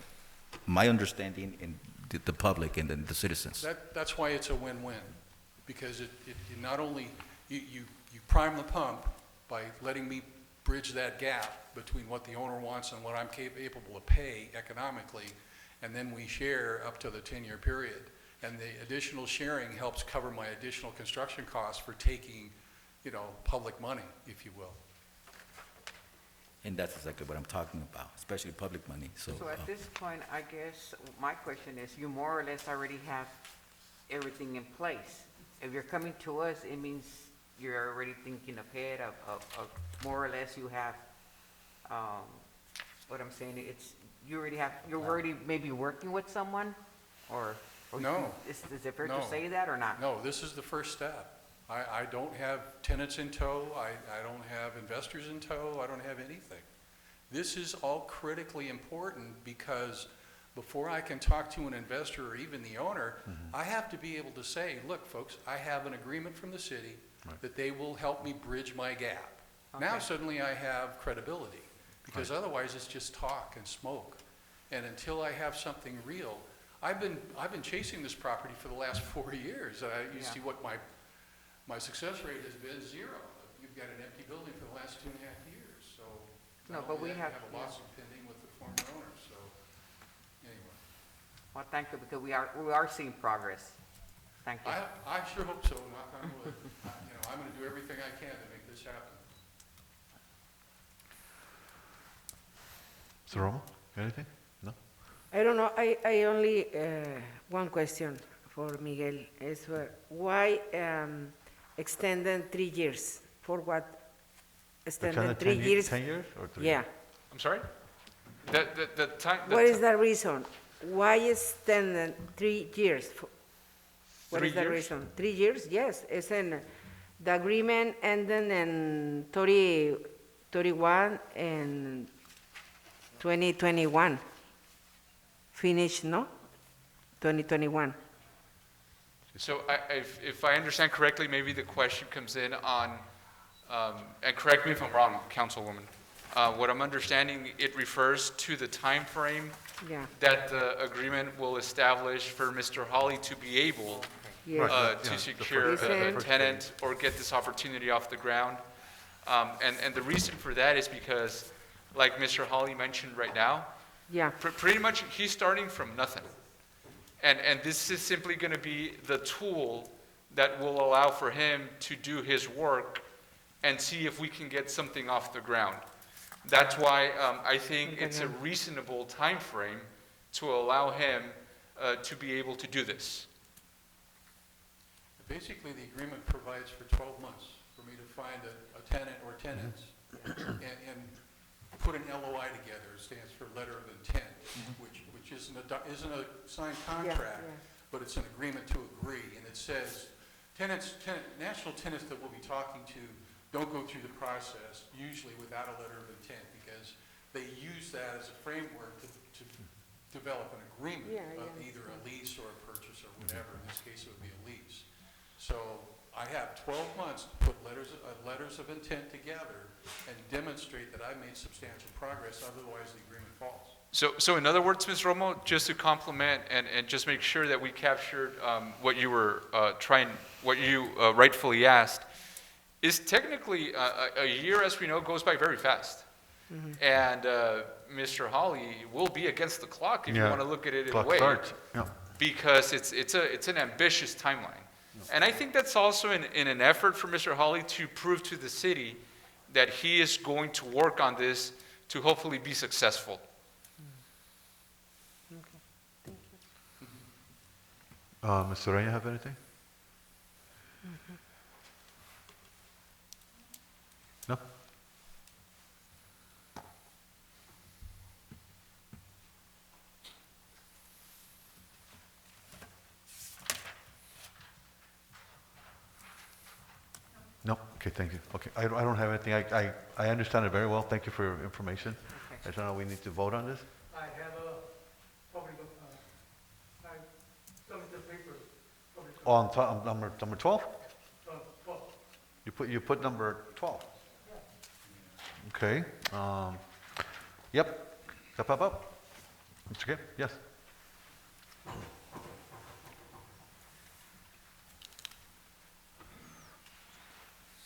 Speaker 19: my understanding and the public and then the citizens.
Speaker 2: That's why it's a win-win, because it not only, you prime the pump by letting me bridge that gap between what the owner wants and what I'm capable to pay economically, and then we share up to the 10-year period. And the additional sharing helps cover my additional construction costs for taking, public money, if you will.
Speaker 19: And that's exactly what I'm talking about, especially public money, so.
Speaker 3: So at this point, I guess my question is, you more or less already have everything in place. If you're coming to us, it means you're already thinking ahead of more or less you have, what I'm saying, you're already maybe working with someone, or
Speaker 2: No.
Speaker 3: Is it fair to
Speaker 2: No.
Speaker 3: say that or not?
Speaker 2: No, this is the first step. I don't have tenants in tow, I don't have investors in tow, I don't have anything. This is all critically important because before I can talk to an investor or even the owner, I have to be able to say, look, folks, I have an agreement from the city that they will help me bridge my gap. Now
Speaker 3: Okay.
Speaker 2: suddenly I have credibility, because otherwise it's just talk and smoke. And until I have something real, I've been chasing this property for the last 4 years. You see what my success rate has been 0. You've got an empty building for the last 2.5 years, so.
Speaker 3: No,
Speaker 2: not
Speaker 3: but
Speaker 2: only
Speaker 3: we
Speaker 2: that,
Speaker 3: have-
Speaker 2: a lawsuit pending with the former owner, so, anyway.
Speaker 3: Well, thank you, because we are seeing progress. Thank you.
Speaker 2: I sure hope so, knock on wood. I'm gonna do everything I can to make this happen.
Speaker 1: Mr. Romo, anything? No?
Speaker 8: I don't know, I only, one question for Miguel, is why extended 3 years? For what extended 3 years?
Speaker 1: 10 years or 3
Speaker 8: Yeah.
Speaker 5: I'm sorry? The time.
Speaker 8: What is the reason? Why extended 3 years? What
Speaker 5: 3
Speaker 8: is the
Speaker 5: years?
Speaker 8: reason? 3 years, yes, it's in, the agreement ended in 31 and 2021. Finished, no? 2021.
Speaker 5: So if I understand correctly, maybe the question comes in on, and correct me if I'm wrong, Councilwoman. What I'm understanding, it refers to the time frame
Speaker 8: Yeah.
Speaker 5: that the agreement will establish for Mr. Hawley to be able
Speaker 8: Yes.
Speaker 5: to secure
Speaker 8: first
Speaker 5: a
Speaker 8: phase.
Speaker 5: tenant or get this opportunity off the ground. And the reason for that is because, like Mr. Hawley mentioned right now,
Speaker 8: Yeah.
Speaker 5: pretty much he's starting from nothing. And this is simply going to be the tool that will allow for him to do his work and see if we can get something off the ground. That's why I think it's a reasonable time frame to allow him to be able to do this.
Speaker 2: Basically, the agreement provides for 12 months for me to find a tenant or tenants and put an LOI together. It stands for letter of intent, which isn't a signed contract, but it's an agreement to agree. And it says national tenants that we'll be talking to don't go through the process usually without a letter of intent, because they use that as a framework to develop an agreement of either a lease or a purchase or whatever. In this case, it would be a lease. So I have 12 months to put letters of intent together and demonstrate that I made substantial progress, otherwise the agreement falls.
Speaker 5: So in other words, Ms. Romo, just to complement and just make sure that we captured what you were what you rightfully asked, is technically a year, as we know, goes by very fast. And Mr. Hawley will be against the clock if you want to look at it in a way, because it's an ambitious timeline. And I think that's also in an effort for Mr. Hawley to prove to the city that he is going to work on this to hopefully be successful.
Speaker 1: Mr. Reyna, have anything? No? No? Okay, thank you. Okay, I don't have anything. I understand it very well. Thank you for your information. I don't know, we need to vote on this?
Speaker 15: I have a probably, some of the
Speaker 1: On number 12? You put number 12. Okay. Yep. Up. It's okay. Yes.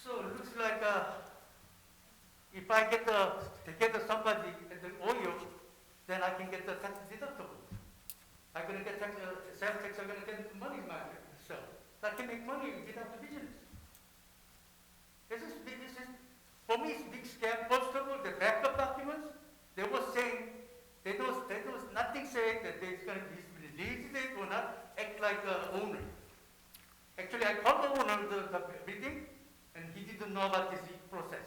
Speaker 15: So it looks like if I get somebody at the oil, then I can get the tax deductible. I'm gonna get sales tax. I'm gonna get money in myself. I can make money without the business. This is for me. It's a big scam. First of all, the backup documents. They were saying there was nothing saying that he's gonna be released it or not act like the owner. Actually, I called the owner of the building, and he didn't know about this process.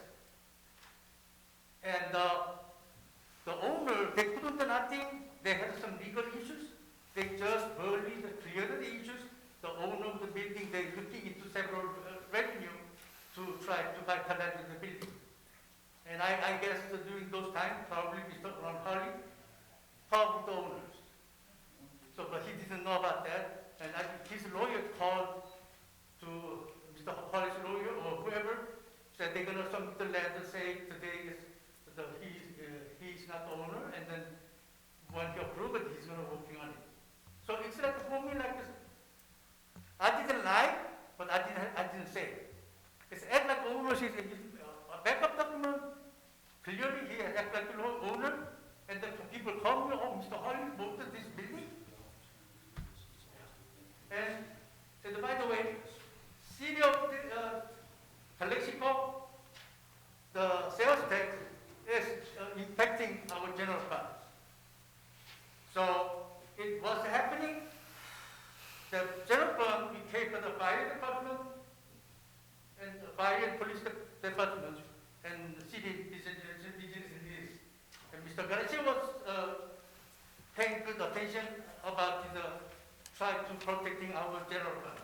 Speaker 15: And the owner, they couldn't do nothing. They had some legal issues. They just barely cleared the issues. The owner of the building, they're looking into several revenue to try to collect the building. And I guess that during those times, probably Mr. Ron Harley talked with the owners. So, but he didn't know about that. And his lawyer called to Mr. Harley's lawyer or whoever, said they're going to submit the letter saying today he's not the owner, and then when he approves it, he's going to working on it. So it's like for me like this. I didn't lie, but I didn't say it. It's act like owner. She's a backup document. Clearly, he act like the owner, and then people call me, oh, Mr. Harley bought this building. And by the way, city of Calexico, the sales tax is impacting our general fund. So it was happening. The general fund, we pay for the fire department and the fire and police department, and the city is in this. And Mr. Garcia was paying good attention about trying to protecting our general fund.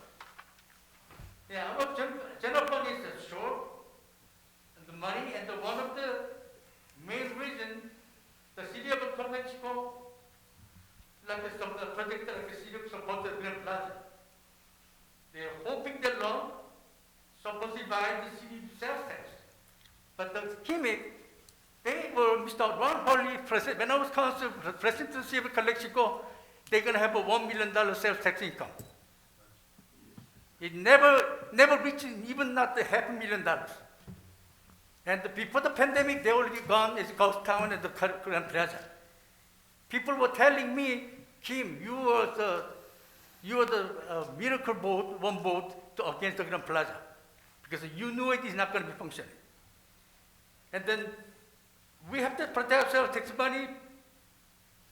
Speaker 15: Yeah, our general fund is short the money, and one of the main reason the city of Calexico, like some of the project like the city of support the Grand Plaza. They are hoping the loan supposed to buy the city sales tax. But the gimmick, they were Mr. Ron Harley, when I was president of the city of Calexico, they're going to have a $1 million sales tax income. It never reached even not the $500,000. And before the pandemic, they already gone as ghost town at the Grand Plaza. People were telling me, Kim, you were the miracle boat, one boat against the Grand Plaza, because you knew it is not going to be functioning. And then we have to protect ourselves, tax money,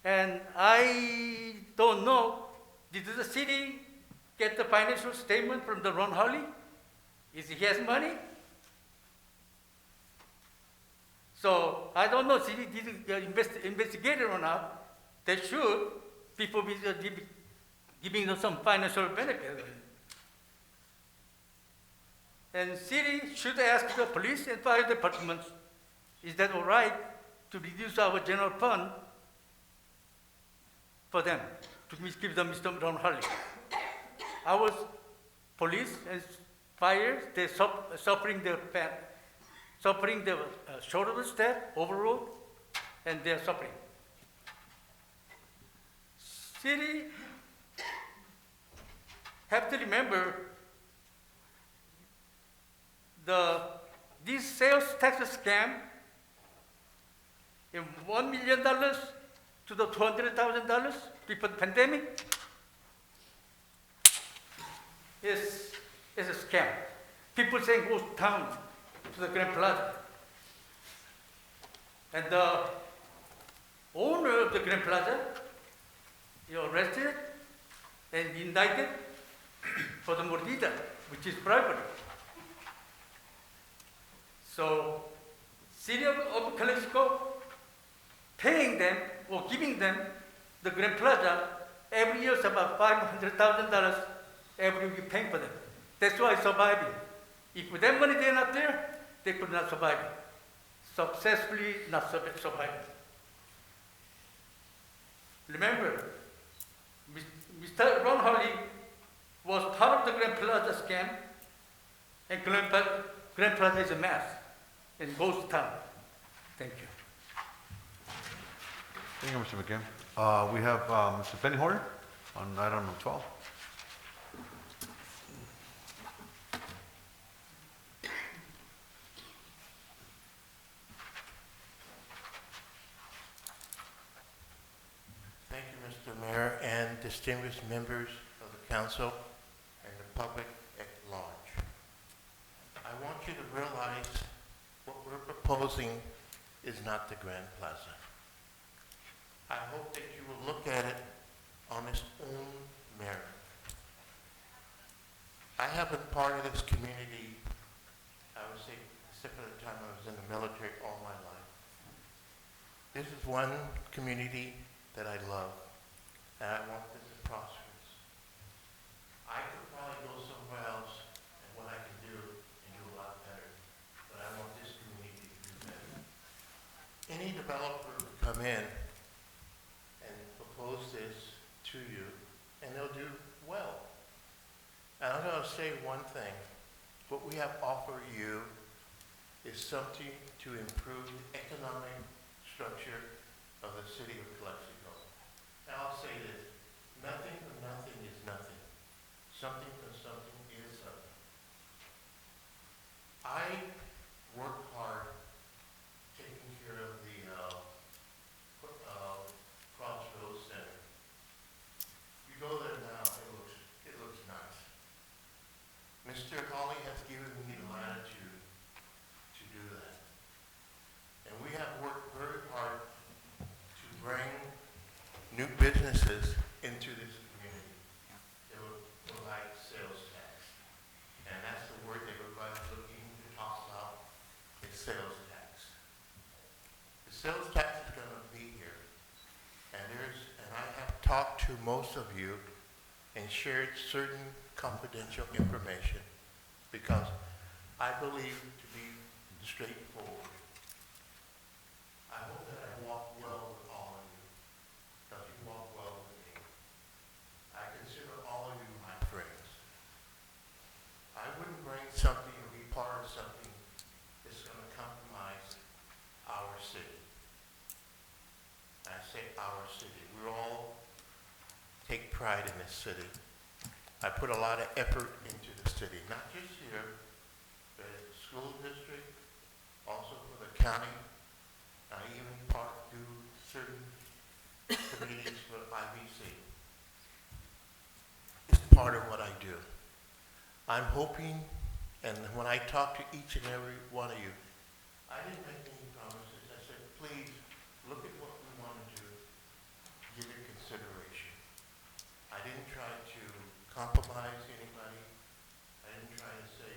Speaker 15: and I don't know, did the city get the financial statement from the Ron Harley? Is he has money? So I don't know if city didn't investigate it or not. They should. People be giving them some financial benefit. And city should ask the police and fire departments, is that all right to reduce our general fund for them, to give them Mr. Ron Harley. Our police and fire, they're suffering the short of the staff, overload, and they're suffering. City have to remember this sales tax scam in $1 million to the $200,000 before the pandemic is a scam. People saying go down to the Grand Plaza. And the owner of the Grand Plaza is arrested and indicted for the mordida, which is bribery. So, city of Calexico paying them or giving them the Grand Plaza every year is about $500,000 every year paying for them. That's why it's surviving. If with that money they're not there, they could not survive. Successfully not surviving. Remember, Mr. Ron Harley was part of Grand Plaza scam, and Grand Plaza is a mess in both towns. Thank you.
Speaker 1: Thank you, Mr. McKim. We have Mr. Pennyhorn on item number 12.
Speaker 4: Thank you, Mr. Mayor, and distinguished members of the council and the public at large. I want you to realize what we're proposing is not the Grand Plaza. I hope that you will look at it on its own merit. I have been part of this community, I would say, except for the time I was in the military all my life. This is one community that I love, and I want this to prosper. I could probably go somewhere else and what I can do and do a lot better, but I want this community to do better. Any developer will come in and propose this to you, and they'll do well. And I'm going to say one thing. What we have offered you is something to improve the economic structure of the city of Calexico. And I'll say this, nothing for nothing is nothing. Something for something is something. I work hard taking care of the Crossroads Center. You go there now, it looks nice. Mr. Hawley has given me the latitude to do that. And we have worked very hard to bring new businesses into this community. They will provide sales tax. And that's the word everybody's looking to talk about, is sales tax. The sales tax is going to be here. And I have talked to most of you and shared certain confidential information because I believe to be straightforward. I hope that I walk well with all of you, because you walk well with me. I consider all of you my friends. I wouldn't bring something or be part of something that's going to compromise our city. I say our city. We all take pride in this city. I put a lot of effort into the city, not just here, but at the school district, also for the county. I even do certain committees for IBC. It's part of what I do. I'm hoping, and when I talk to each and every one of you, I didn't make any promises. I said, please, look at what we want to do. Give it consideration. I didn't try to compromise anybody. I didn't try to say,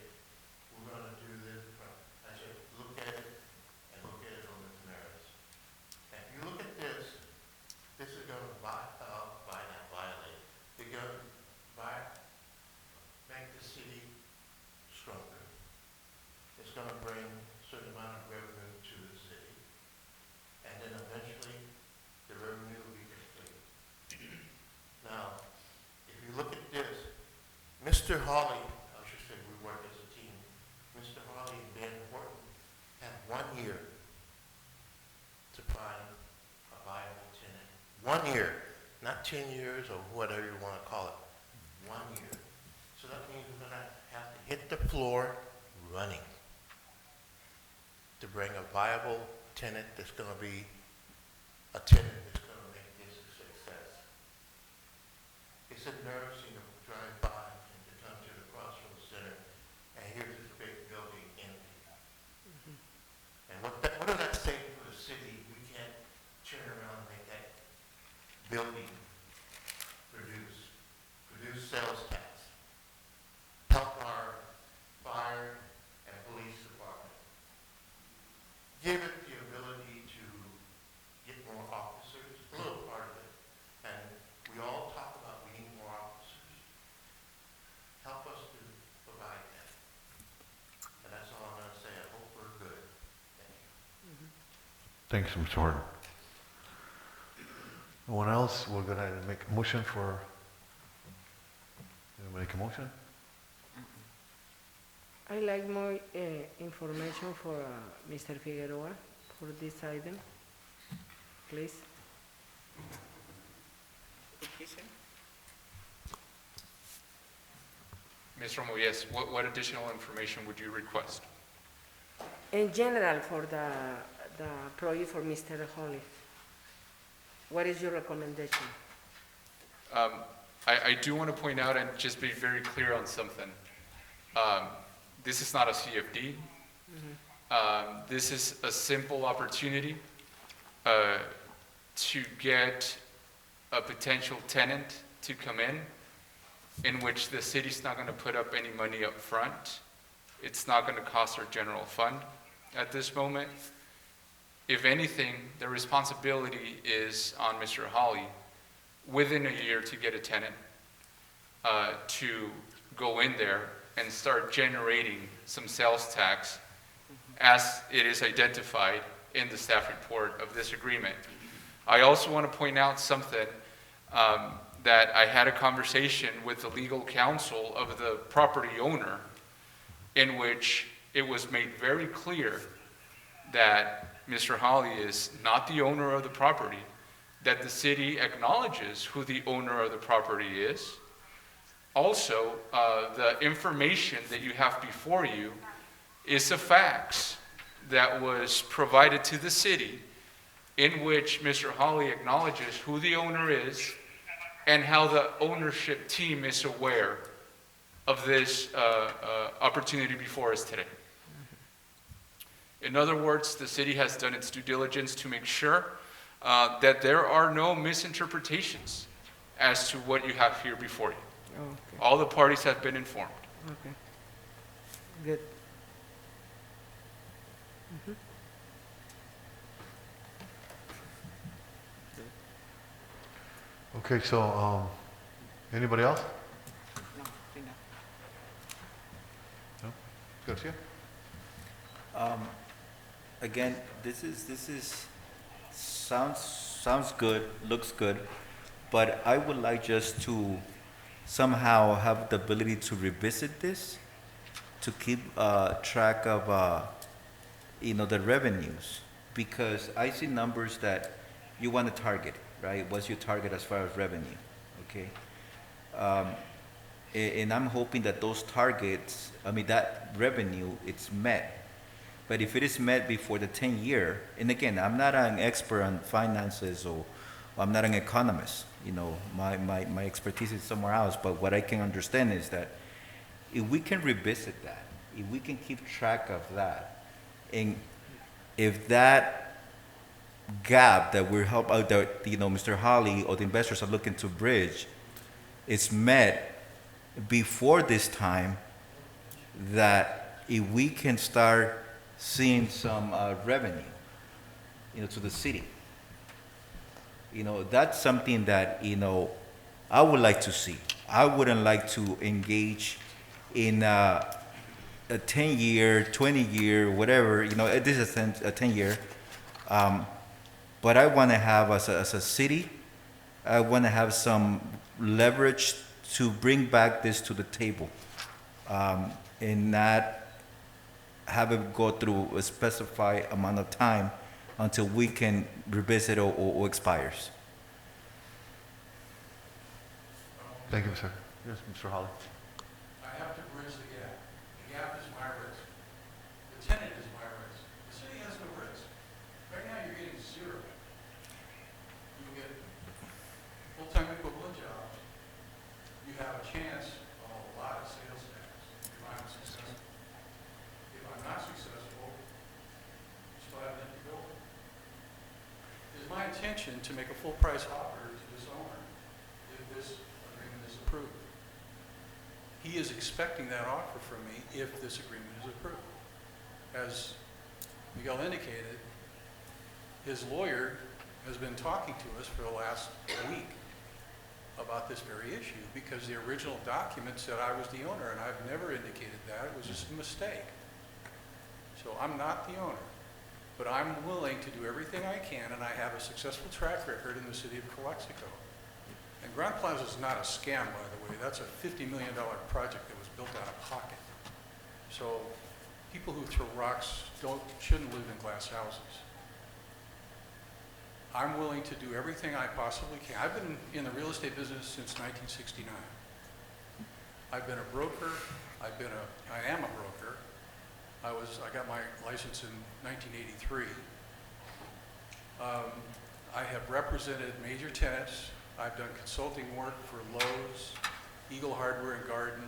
Speaker 4: we're going to do this. I said, look at it and look at it on its merits. And if you look at this, this is going to violate. It's going to make the city stronger. It's going to bring a certain amount of revenue to the city. And then eventually, the revenue will be complete. Now, if you look at this, Mr. Hawley, I should say we work as a team, Mr. Hawley and Ben Horton had 1 year to find a viable tenant. 1 year, not 10 years or whatever you want to call it. 1 year. So that means we're going to have to hit the floor running to bring a viable tenant that's going to be a tenant that's going to make this a success. It's embarrassing to drive by and to come to the Crossroads Center and here's this big building empty. And what does that say for the city? We can't turn around and make that building produce sales tax, help our fire and police department, give it the ability to get more officers, a little part of it. And we all talk about we need more officers. Help us to provide that. And that's all I'm going to say. I hope we're good. Thank you.
Speaker 1: Thanks, Mr. Horton. No one else? We're going to make a motion for... You want to make a motion?
Speaker 8: I like more information for Mr. Figueroa for this item, please.
Speaker 5: Ms. Romo, yes, what additional information would you request?
Speaker 8: In general, for the project for Mr. Holly, what is your recommendation?
Speaker 5: I do want to point out and just be very clear on something. This is not a CFD. This is a simple opportunity to get a potential tenant to come in which the city's not going to put up any money up front. It's not going to cost our general fund at this moment. If anything, the responsibility is on Mr. Hawley within a year to get a tenant to go in there and start generating some sales tax as it is identified in the staff report of this agreement. I also want to point out something that I had a conversation with the legal counsel of the property owner in which it was made very clear that Mr. Hawley is not the owner of the property, that the city acknowledges who the owner of the property is. Also, the information that you have before you is a fax that was provided to the city in which Mr. Hawley acknowledges who the owner is and how the ownership team is aware of this opportunity before us today. In other words, the city has done its due diligence to make sure that there are no misinterpretations as to what you have here before you.
Speaker 8: Okay.
Speaker 5: All the parties have been informed.
Speaker 8: Okay. Good.
Speaker 1: Okay, so, anybody else?
Speaker 3: No, think not.
Speaker 1: No? Garcia?
Speaker 19: Again, this is sounds good, looks good, but I would like just to somehow have the ability to revisit this, to keep track of the revenues, because I see numbers that you want to target, right? What's your target as far as revenue? Okay, and I'm hoping that those targets, that revenue, it's met. But if it is met before the 10-year, and again, I'm not an expert on finances or I'm not an economist, my expertise is somewhere else, but what I can understand is that if we can revisit that, if we can keep track of that, and if that gap that we're that Mr. Hawley or the investors are looking to bridge is met before this time, that if we can start seeing some revenue, to the city. That's something that, I would like to see. I wouldn't like to engage in a 10-year, 20-year, whatever, this is a 10-year. But I want to have, as a city, I want to have some leverage to bring back this to the table, and not have it go through a specified amount of time until we can revisit or expires.
Speaker 1: Thank you, sir. Yes, Mr. Hawley.
Speaker 2: I have to bridge the gap. The gap is my risk. The tenant is my risk. The city has no risk. Right now, you're getting zero. You get full-time equivalent jobs. You have a chance of a lot of sales tax if I'm successful. If I'm not successful, you still have an empty building. It is my intention to make a full price offer to this owner if this agreement is approved. He is expecting that offer from me if this agreement is approved. As Miguel indicated, his lawyer has been talking to us for the last week about this very issue because the original document said I was the owner, and I've never indicated that. It was just a mistake. So I'm not the owner, but I'm willing to do everything I can, and I have a successful track record in the city of Calexico. And Grand Plaza is not a scam, by the way. That's a $50 million project that was built out of pocket. So people who throw rocks shouldn't live in glass houses. I'm willing to do everything I possibly can. I've been in the real estate business since 1969. I've been a broker. I am a broker. I got my license in 1983. I have represented major tenants. I've done consulting work for Lowe's, Eagle Hardware and Garden.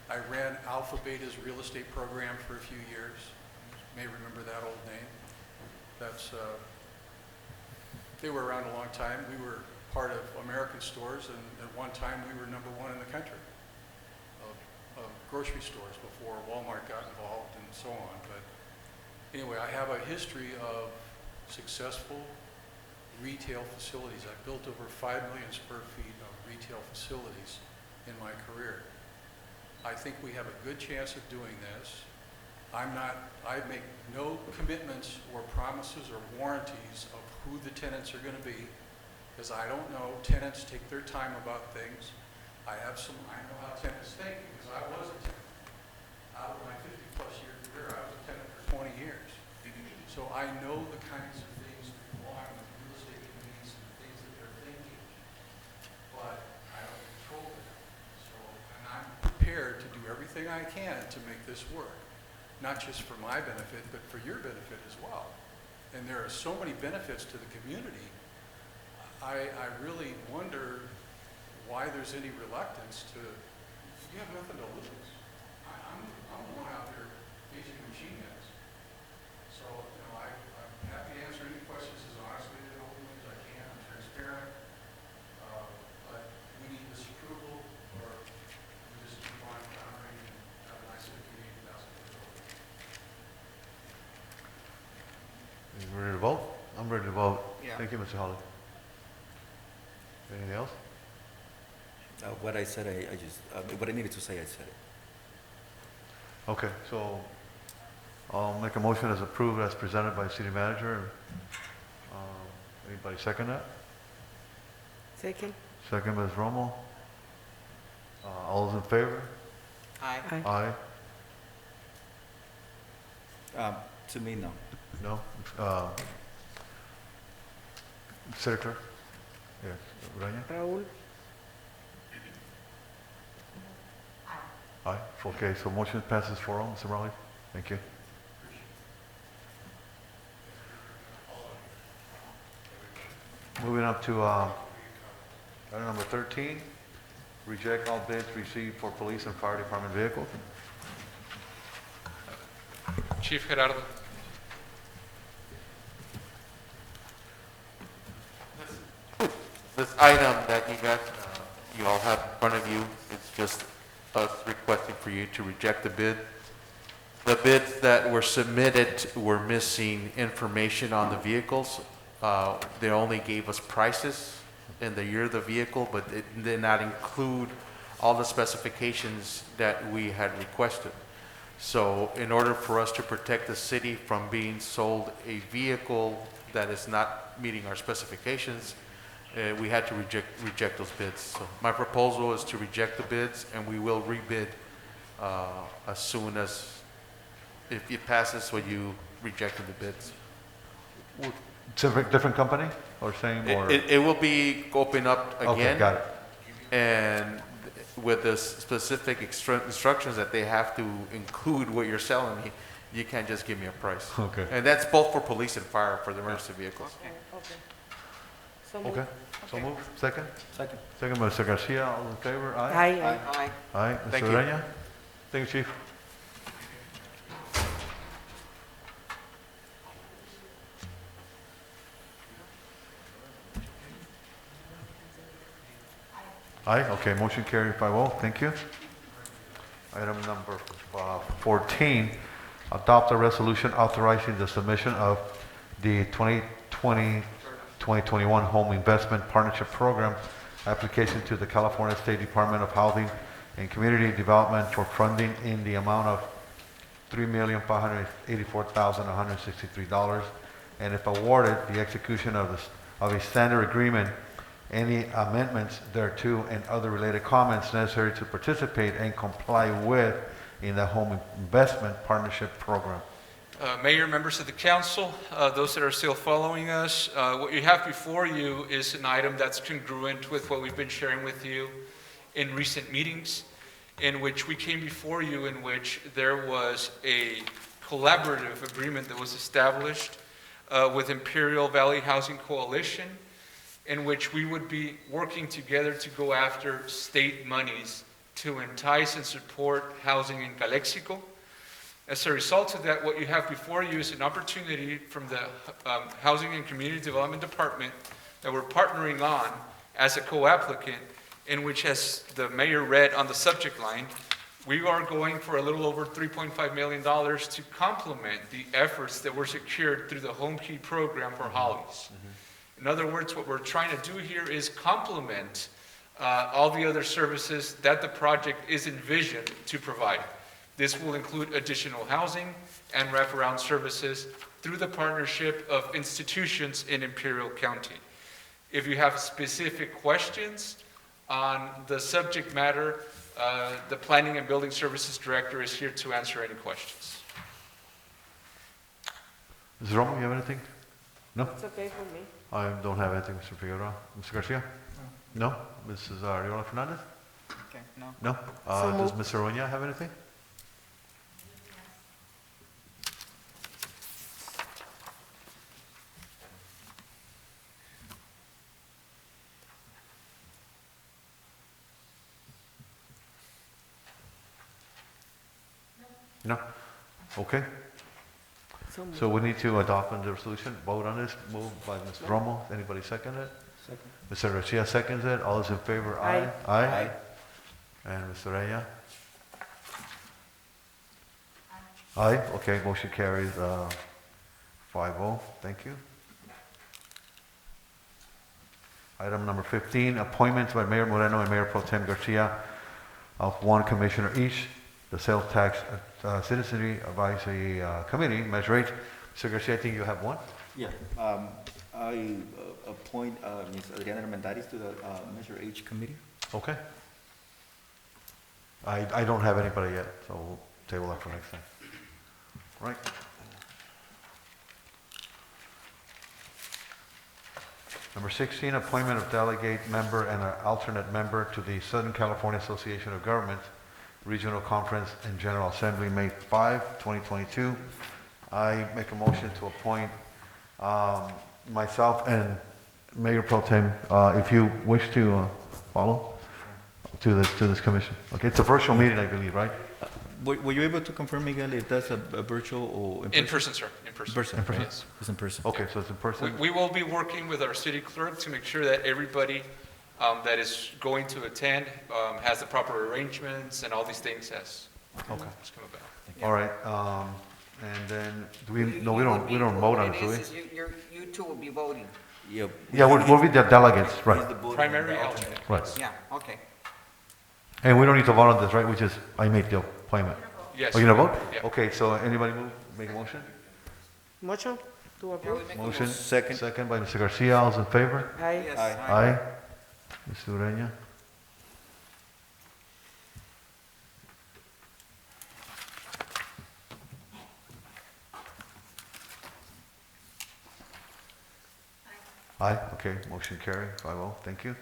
Speaker 2: I ran Alpha Beta's real estate program for a few years. You may remember that old name. They were around a long time. We were part of American Stores, and at one time we were #1 in the country of grocery stores before Walmart got involved and so on. But anyway, I have a history of successful retail facilities. I've built over 5 million square feet of retail facilities in my career. I think we have a good chance of doing this. I make no commitments or promises or warranties of who the tenants are going to be, because I don't know. Tenants take their time about things. I know how tenants think, because I was a tenant. Out of my 50-plus year career, I was a tenant for 20 years. So I know the kinds of things that go on with real estate communities and the things that they're thinking, but I don't control them. And I'm prepared to do everything I can to make this work, not just for my benefit, but for your benefit as well. And there are so many benefits to the community. I really wonder why there's any reluctance to. You have nothing to lose. I'm the one out there facing machine guns. So I'm happy to answer any questions as honestly and openly as I can. I'm transparent. But we need this approval, or we just keep on honoring and have a nice 80,000.
Speaker 1: You ready to vote? I'm ready to vote.
Speaker 3: Yeah.
Speaker 1: Thank you, Mr. Holly. Anything else?
Speaker 19: What I said, I just, what I needed to say, I said it.
Speaker 1: Okay, so I'll make a motion as approved as presented by city manager. Anybody second that?
Speaker 8: Second.
Speaker 1: Second, Ms. Romo. All those in favor?
Speaker 3: Aye.
Speaker 1: Aye.
Speaker 19: To me, no.
Speaker 1: No? Senator? Yes, Urania?
Speaker 8: Raúl.
Speaker 1: Aye. Okay, so motion passes 4-0. Mr. Raleigh? Thank you. Moving up to item number 13, reject all bids received for police and fire department vehicles.
Speaker 5: Chief Gerardo.
Speaker 11: This item that you all have in front of you is just us requesting for you to reject the bid. The bids that were submitted were missing information on the vehicles. They only gave us prices and the year of the vehicle, but it did not include all the specifications that we had requested. So in order for us to protect the city from being sold a vehicle that is not meeting our specifications, we had to reject those bids. So my proposal is to reject the bids, and we will rebid as soon as, if it passes, when you rejected the bids.
Speaker 1: Different company or same? Or?
Speaker 11: It will be open up again.
Speaker 1: Okay, got it.
Speaker 11: And with the specific instructions that they have to include what you're selling me, you can't just give me a price.
Speaker 1: Okay.
Speaker 11: And that's both for police and fire, for the emergency vehicles.
Speaker 8: Okay. So moved.
Speaker 1: Okay, so move. Second?
Speaker 19: Second.
Speaker 1: Second, Mr. Garcia, all in favor? Aye.
Speaker 8: Aye.
Speaker 3: Aye.
Speaker 1: Aye.
Speaker 11: Thank
Speaker 1: Mr.
Speaker 11: you.
Speaker 1: Ureña? Thank you, Chief. Aye, okay, motion carried 5-0, thank you. Item number 14, adopt a resolution authorizing the submission of the 2020-2021 Home Investment Partnership Program application to the California State Department of Housing and Community Development for funding in the amount of $3,584,163, and if awarded, the execution of a standard agreement, any amendments thereto, and other related comments necessary to participate and comply with in the Home Investment Partnership Program.
Speaker 5: Mayor, members of the council, those that are still following us, what you have before you is an item that's congruent with what we've been sharing with you in recent meetings, in which we came before you, in which there was a collaborative agreement that was established with Imperial Valley Housing Coalition, in which we would be working together to go after state monies to entice and support housing in Calexico. As a result of that, what you have before you is an opportunity from the Housing and Community Development Department that we're partnering on as a co-applicant, in which, as the mayor read on the subject line, we are going for a little over $3.5 million to complement the efforts that were secured through the Home Key program for Hollies. In other words, what we're trying to do here is complement all the other services that the project is envisioned to provide. This will include additional housing and wraparound services through the partnership of institutions in Imperial County. If you have specific questions on the subject matter, the Planning and Building Services Director is here to answer any questions.
Speaker 1: Mrs. Romo, you have anything? No?
Speaker 8: It's okay for me.
Speaker 1: I don't have anything, Mr. Figueroa. Mr. Garcia? No? Mrs. Ariola Fernandez?
Speaker 16: Okay, no.
Speaker 1: No?
Speaker 8: So
Speaker 1: Does
Speaker 8: moved.
Speaker 1: Ms. Aroña have anything? No? Okay. So we need to adopt the resolution, vote on this, moved by Mr. Romo. Anybody second it? Mr. Garcia seconds it. All those in favor?
Speaker 8: Aye.
Speaker 1: Aye. And Mr. Reyna? Aye. Okay, motion carries 5-0. Thank you. Item number 15, appointments by Mayor Moreno and Mayor Pro Tem Garcia of one commissioner each. The Sales Tax Citizenry Advisory Committee, Measure H. Mr. Garcia, I think you have one?
Speaker 19: Yeah, I appoint Ms. Adriana Armendariz to the Measure H committee.
Speaker 1: Okay. I don't have anybody yet, so we'll table that for next time. Right. Number 16, appointment of delegate member and an alternate member to the Southern California Association of Governments Regional Conference and General Assembly, May 5, 2022. I make a motion to appoint myself and Mayor Pro Tem, if you wish to follow, to this commission. Okay, it's a virtual meeting, I believe, right?
Speaker 19: Were you able to confirm, Miguel, if that's a virtual or in person?
Speaker 5: In person, sir, in person.
Speaker 19: In person?
Speaker 5: Yes.
Speaker 19: It's in person.
Speaker 1: Okay, so it's in person?
Speaker 5: We will be working with our city clerk to make sure that everybody that is going to attend has the proper arrangements and all these things as
Speaker 1: Okay.
Speaker 5: it's come about.
Speaker 1: All right, and then, we don't vote on it, do we?
Speaker 3: You two will be voting.
Speaker 19: Yeah.
Speaker 1: Yeah, we'll be the delegates, right?
Speaker 5: Primary alternate.
Speaker 1: Right.
Speaker 3: Yeah, okay.
Speaker 1: And we don't need to vote on this, right? I made the appointment.
Speaker 5: Yes.
Speaker 1: Oh, you gonna vote?
Speaker 5: Yeah.
Speaker 1: Okay, so anybody make a motion?
Speaker 8: Motion to approve?
Speaker 1: Motion?
Speaker 19: Second.
Speaker 1: Second by Mr. Garcia, all those in favor?
Speaker 8: Aye.
Speaker 3: Yes.
Speaker 1: Aye. Mr. Ureña? Aye, okay, motion carried, 5-0, thank you.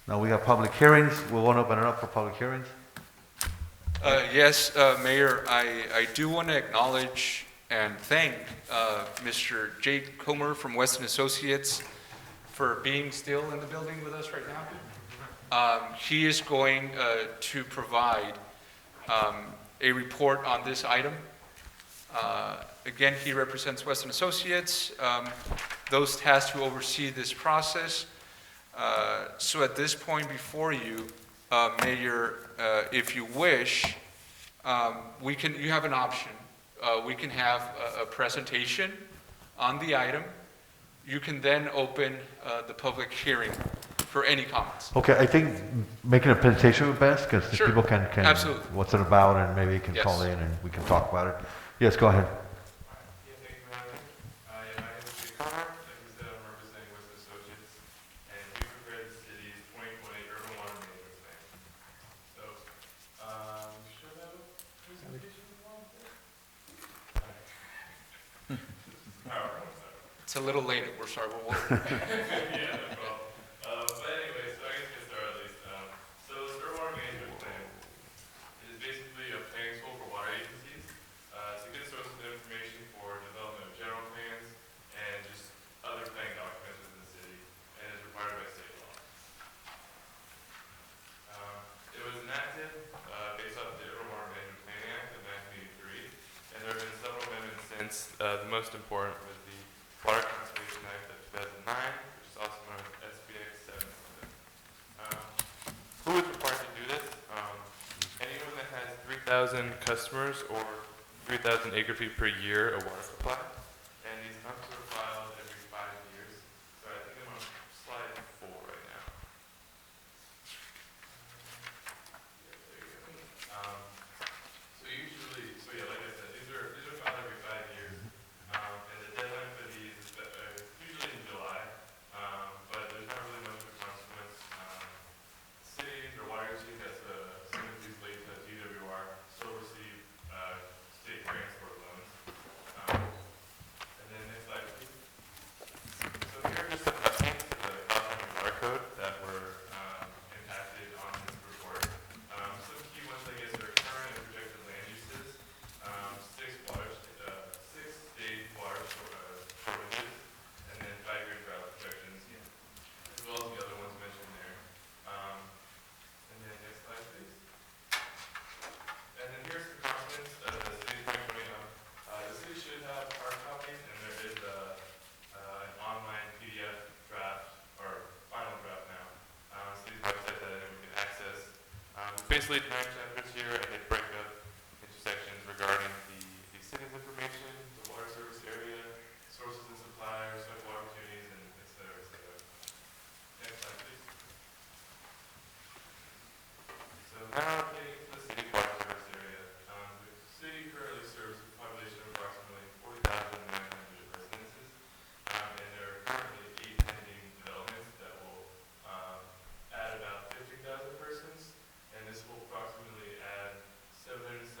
Speaker 1: Now we have public hearings, we want to open it up for public hearings.
Speaker 5: Yes, Mayor, I do want to acknowledge and thank Mr. Jake Comer from Weston Associates for being still in the building with us right now. He is going to provide a report on this item. Again, he represents Weston Associates, those tasked to oversee this process. So at this point before you, Mayor, if you wish, you have an option. We can have a presentation on the item. You can then open the public hearing for any comments.
Speaker 1: Okay, I think making a presentation would be best, because
Speaker 5: Sure.
Speaker 1: people can,
Speaker 5: Absolutely.
Speaker 1: what's it about, and maybe you can
Speaker 5: Yes.
Speaker 1: call in and we can talk about it. Yes, go ahead.
Speaker 5: It's a little late, we're sorry.
Speaker 7: Yeah, no problem. But anyway, so I guess get started at least. So the stormwater management plan is basically a planning tool for water agencies. It's a good source of information for development of general plans and just other planning documents within the city, and is required by state law. It was enacted based off the Urban Water Management Planning Act of 1983, and there have been several amendments since. The most important was the Water Conservation Act of 2009, which is also known as SBX 7. Who is required to do this? Anyone that has 3,000 customers or 3,000 acre-feet per year of water supply, and these pumps are filed every 5 years. So I think I'm on slide 4 right now. There you go. So yeah, like I said, these are filed every 5 years, and the deadline for these is usually in July, but there's not really much of a consequence. Cities or water agencies that submit these late to DWR still receive state grants for loans. And then next slide, please. So here are just some updates to the California water code that were impacted on this report. Some key ones, I guess, are current and projected land uses, 6 state water shortages, and then 5-year drought projections, as well as the other ones mentioned there. And then next slide, please. And then here's the confidence of the city's 2020. The city should have hard copies, and there is an online PDF draft, or final draft now, on the city's website that anyone can access. Basically 9 chapters here, and they break up into sections regarding the city's information, the water service area, sources and suppliers, local opportunities, and et cetera, et cetera. Next slide, please. So now getting to the city water service area. The city currently serves a population of approximately 40,900 residences, and there are currently 8 pending developments that will add about 15,000 persons, and this will approximately add 770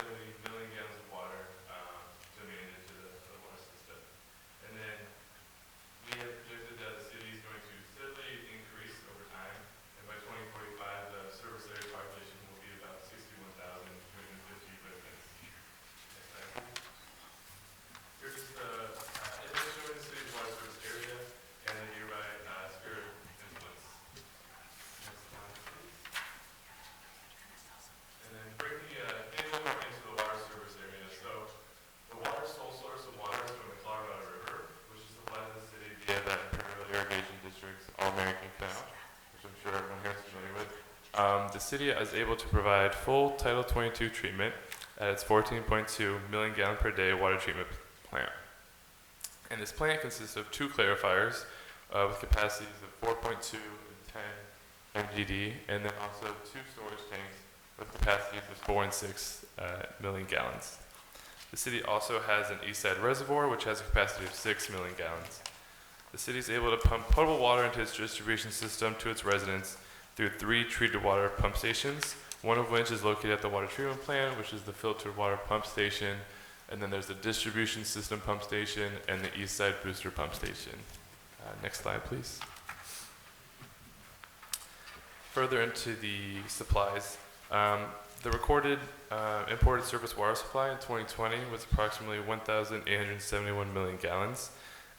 Speaker 7: million gallons of water to manage into the water system. And then we have projected that the city is going to steadily increase over time, and by 2045, the service area population will be about 61,250 residents. Next slide, please. Here's just the image showing the city's water service area and the nearby sphere of influence. Next slide, please. And then breaking things over into the water service area. So the water sole source of water is from the Colorado River, which is supplied to the city via the Imperial Irrigation District's All-American Canal, which I'm sure everyone here is familiar with. The city is able to provide full Title 22 treatment at its 14.2 million gallon per day water treatment plant. And this plant consists of 2 clarifiers with capacities of 4.2 and 10 MGD, and then also 2 storage tanks with capacities of 4 and 6 million gallons. The city also has an east side reservoir, which has a capacity of 6 million gallons. The city is able to pump potable water into its distribution system to its residents through 3 treated water pump stations, one of which is located at the water treatment plant, which is the filtered water pump station, and then there's the distribution system pump station and the east side booster pump station. Next slide, please. Further into the supplies, the recorded imported surface water supply in 2020 was approximately 1,871 million gallons.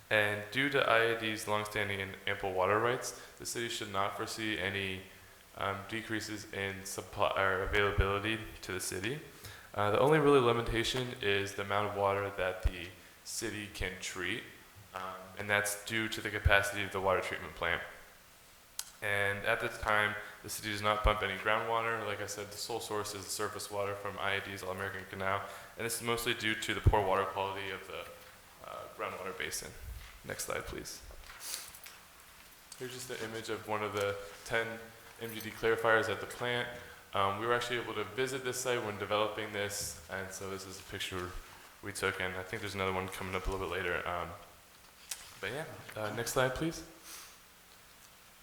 Speaker 7: And due to IAD's longstanding and ample water rights, the city should not foresee any decreases in supply or availability to the city. The only really limitation is the amount of water that the city can treat, and that's due to the capacity of the water treatment plant. And at this time, the city does not pump any groundwater. Like I said, the sole source is the surface water from IAD's All-American Canal, and this is mostly due to the poor water quality of the groundwater basin. Next slide, please. Here's just an image of one of the 10 MGD clarifiers at the plant. We were actually able to visit this site when developing this, and so this is a picture we took, and I think there's another one coming up a little bit later. But yeah, next slide, please.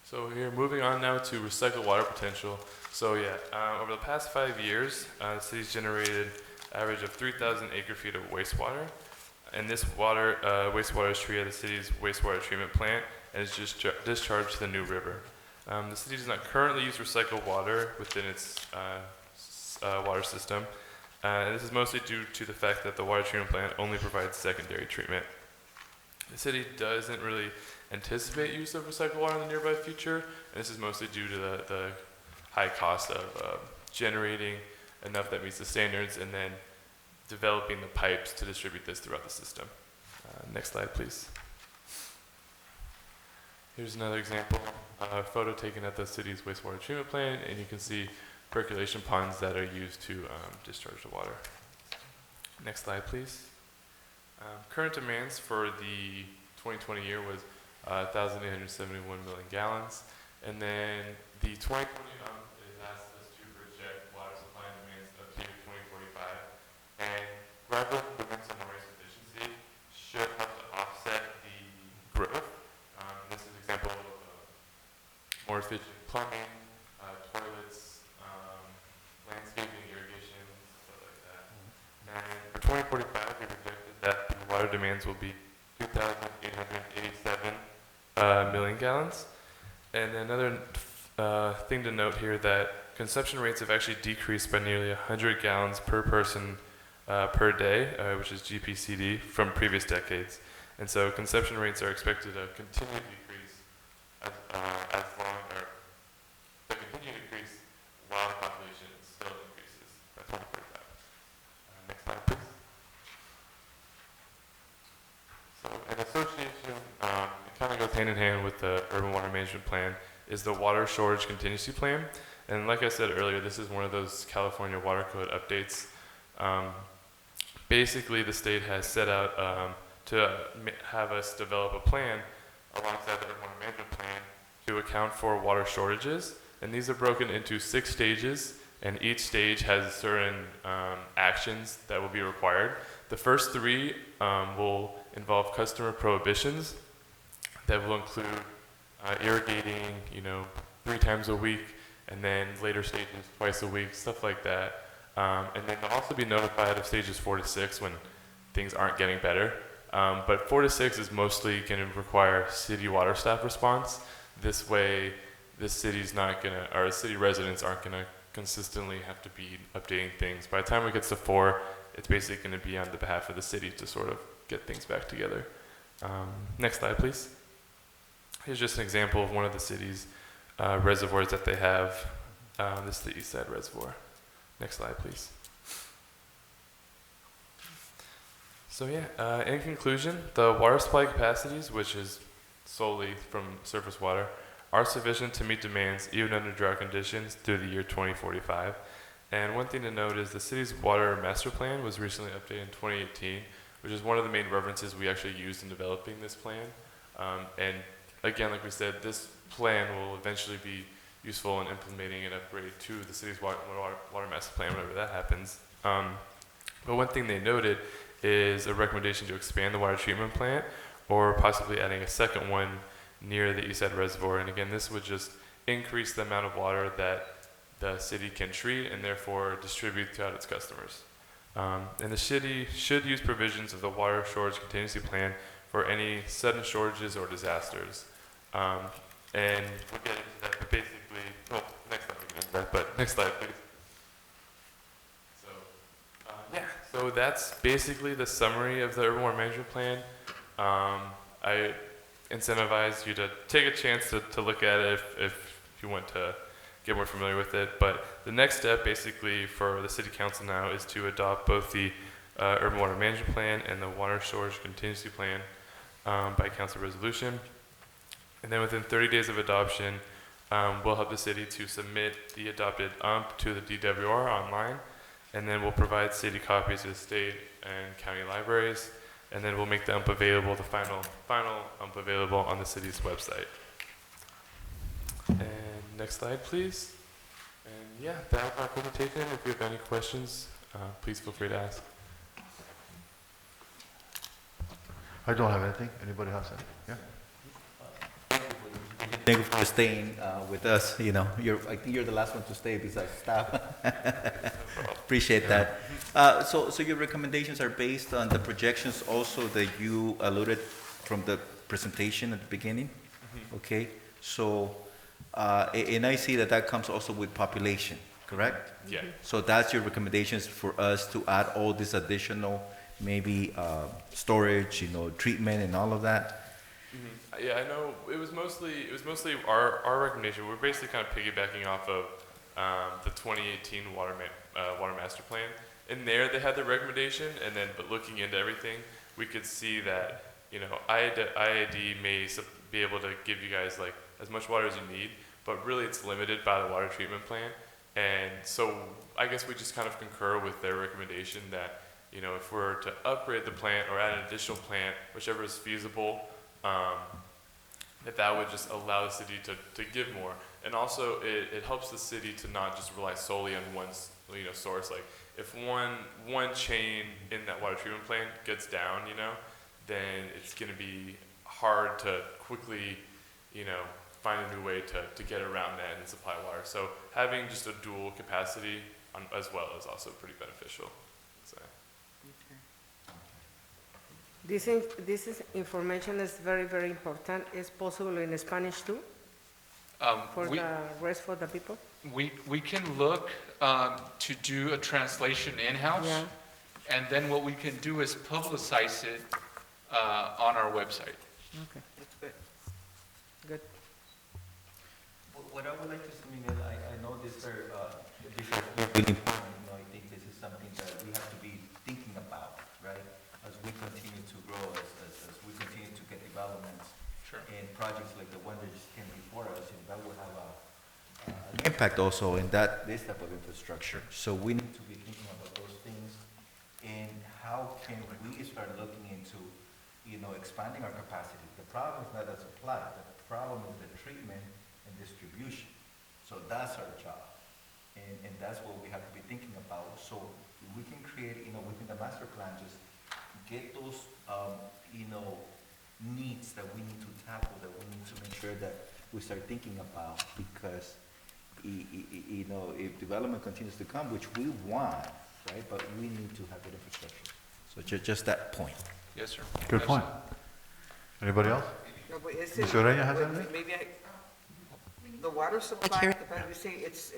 Speaker 7: So we're moving on now to recycled water potential. So yeah, over the past 5 years, the city's generated an average of 3,000 acre-feet of wastewater, And this wastewater is treated at the city's wastewater treatment plant and is just discharged to the New River. The city does not currently use recycled water within its water system. And this is mostly due to the fact that the water treatment plant only provides secondary treatment. The city doesn't really anticipate use of recycled water in the nearby future, and this is mostly due to the high cost of generating enough that meets the standards and then developing the pipes to distribute this throughout the system. Next slide, please. Here's another example, a photo taken at the city's wastewater treatment plant, and you can see percolation ponds that are used to discharge the water. Next slide, please. Current demands for the 2020 year was 1,871 million gallons, and then the 2020 it asked us to project water supply and demands up to 2045, and gradual improvements in water efficiency should help to offset the growth. This is an example of more efficient plumbing, toilets, landscaping, irrigation, stuff like that. And for 2045, we projected that the water demands will be 2,887 million gallons. And another thing to note here that consumption rates have actually decreased by nearly 100 gallons per person per day, which is GPCD, from previous decades. And so consumption rates are expected to continue to decrease while the population still increases by 2045. Next slide, please. So an association, it kind of goes hand in hand with the Urban Water Management Plan, is the Water Shortage Contingency Plan. And like I said earlier, this is one of those California Water Code updates. Basically, the state has set out to have us develop a plan alongside the Urban Water Management Plan to account for water shortages. And these are broken into 6 stages, and each stage has certain actions that will be required. The first 3 will involve customer prohibitions that will include irrigating, 3 times a week, and then later stages twice a week, stuff like that. And then they'll also be notified of stages 4 to 6 when things aren't getting better. But 4 to 6 is mostly going to require city water staff response. This way, the city's not gonna, or city residents aren't gonna consistently have to be updating things. By the time it gets to 4, it's basically gonna be on the behalf of the city to sort of get things back together. Next slide, please. Here's just an example of one of the city's reservoirs that they have. This is the East Side Reservoir. Next slide, please. So yeah, in conclusion, the water supply capacities, which is solely from surface water, are sufficient to meet demands even under drought conditions through the year 2045. And one thing to note is the city's water master plan was recently updated in 2018, which is one of the main references we actually used in developing this plan. And again, like we said, this plan will eventually be useful in implementing an upgrade to the city's water master plan whenever that happens. But one thing they noted is a recommendation to expand the water treatment plant or possibly adding a second one near the East Side Reservoir. And again, this would just increase the amount of water that the city can treat and therefore distribute throughout its customers. And the city should use provisions of the Water Shortage Contingency Plan for any sudden shortages or disasters. And we'll get into that, but basically, well, next slide we can get into that, but next slide, please. So, yeah, so that's basically the summary of the Urban Water Management Plan. I incentivize you to take a chance to look at it if you want to get more familiar with it. But the next step basically for the City Council now is to adopt both the Urban Water Management Plan and the Water Shortage Contingency Plan by council resolution. And then within 30 days of adoption, we'll help the city to submit the adopted UMP to the DWR online, and then we'll provide city copies to the state and county libraries. And then we'll make the UMP available, the final UMP available on the city's website. And next slide, please. And yeah, that's our presentation. If you have any questions, please feel free to ask.
Speaker 1: I don't have anything. Anybody has anything? Yeah.
Speaker 19: Thank you for staying with us. I think you're the last one to stay besides staff. Appreciate that. So your recommendations are based on the projections also that you alluded from the presentation at the beginning? Okay, so, and I see that that comes also with population, correct?
Speaker 7: Yeah.
Speaker 19: So that's your recommendations for us to add all this additional, maybe, storage, treatment and all of that?
Speaker 7: Yeah, I know. It was mostly our recommendation. We're basically kind of piggybacking off of the 2018 water master plan. In there, they had the recommendation, and then but looking into everything, we could see that IAD may be able to give you guys like as much water as you need, but really it's limited by the water treatment plan. And so I guess we just kind of concur with their recommendation that if we're to upgrade the plant or add an additional plant, whichever is feasible. That would just allow the city to give more, and also it helps the city to not just rely solely on one source. Like if one chain in that water treatment plant gets down, then it's going to be hard to quickly find a new way to get around that and supply water. So having just a dual capacity as well is also pretty beneficial. So.
Speaker 8: This information is very, very important. Is possible in Spanish too? For the rest for the people?
Speaker 5: We can look to do a translation in-house.
Speaker 8: Yeah.
Speaker 5: And then what we can do is publicize it on our website.
Speaker 8: Okay. That's good. Good.
Speaker 19: What I would like to see, Miguel, I know these are really important. I think this is something that we have to be thinking about, right? As we continue to grow, as we continue to get developments.
Speaker 5: Sure.
Speaker 19: And projects like the one that just came before us, that will have an impact also in this type of infrastructure. So we need to be thinking about those things and how can we start looking into, expanding our capacity. The problem is not the supply, the problem is the treatment and distribution. So that's our job. And that's what we have to be thinking about. So we can create, within the master plan, just get those, needs that we need to tackle, that we need to make sure that we start thinking about, because, if development continues to come, which we want, right, but we need to have that infrastructure. So just that point.
Speaker 5: Yes, sir.
Speaker 1: Good point. Anybody else?
Speaker 3: No, but is
Speaker 1: Mr. Ureña has anything?
Speaker 3: Maybe the water supply, we say it's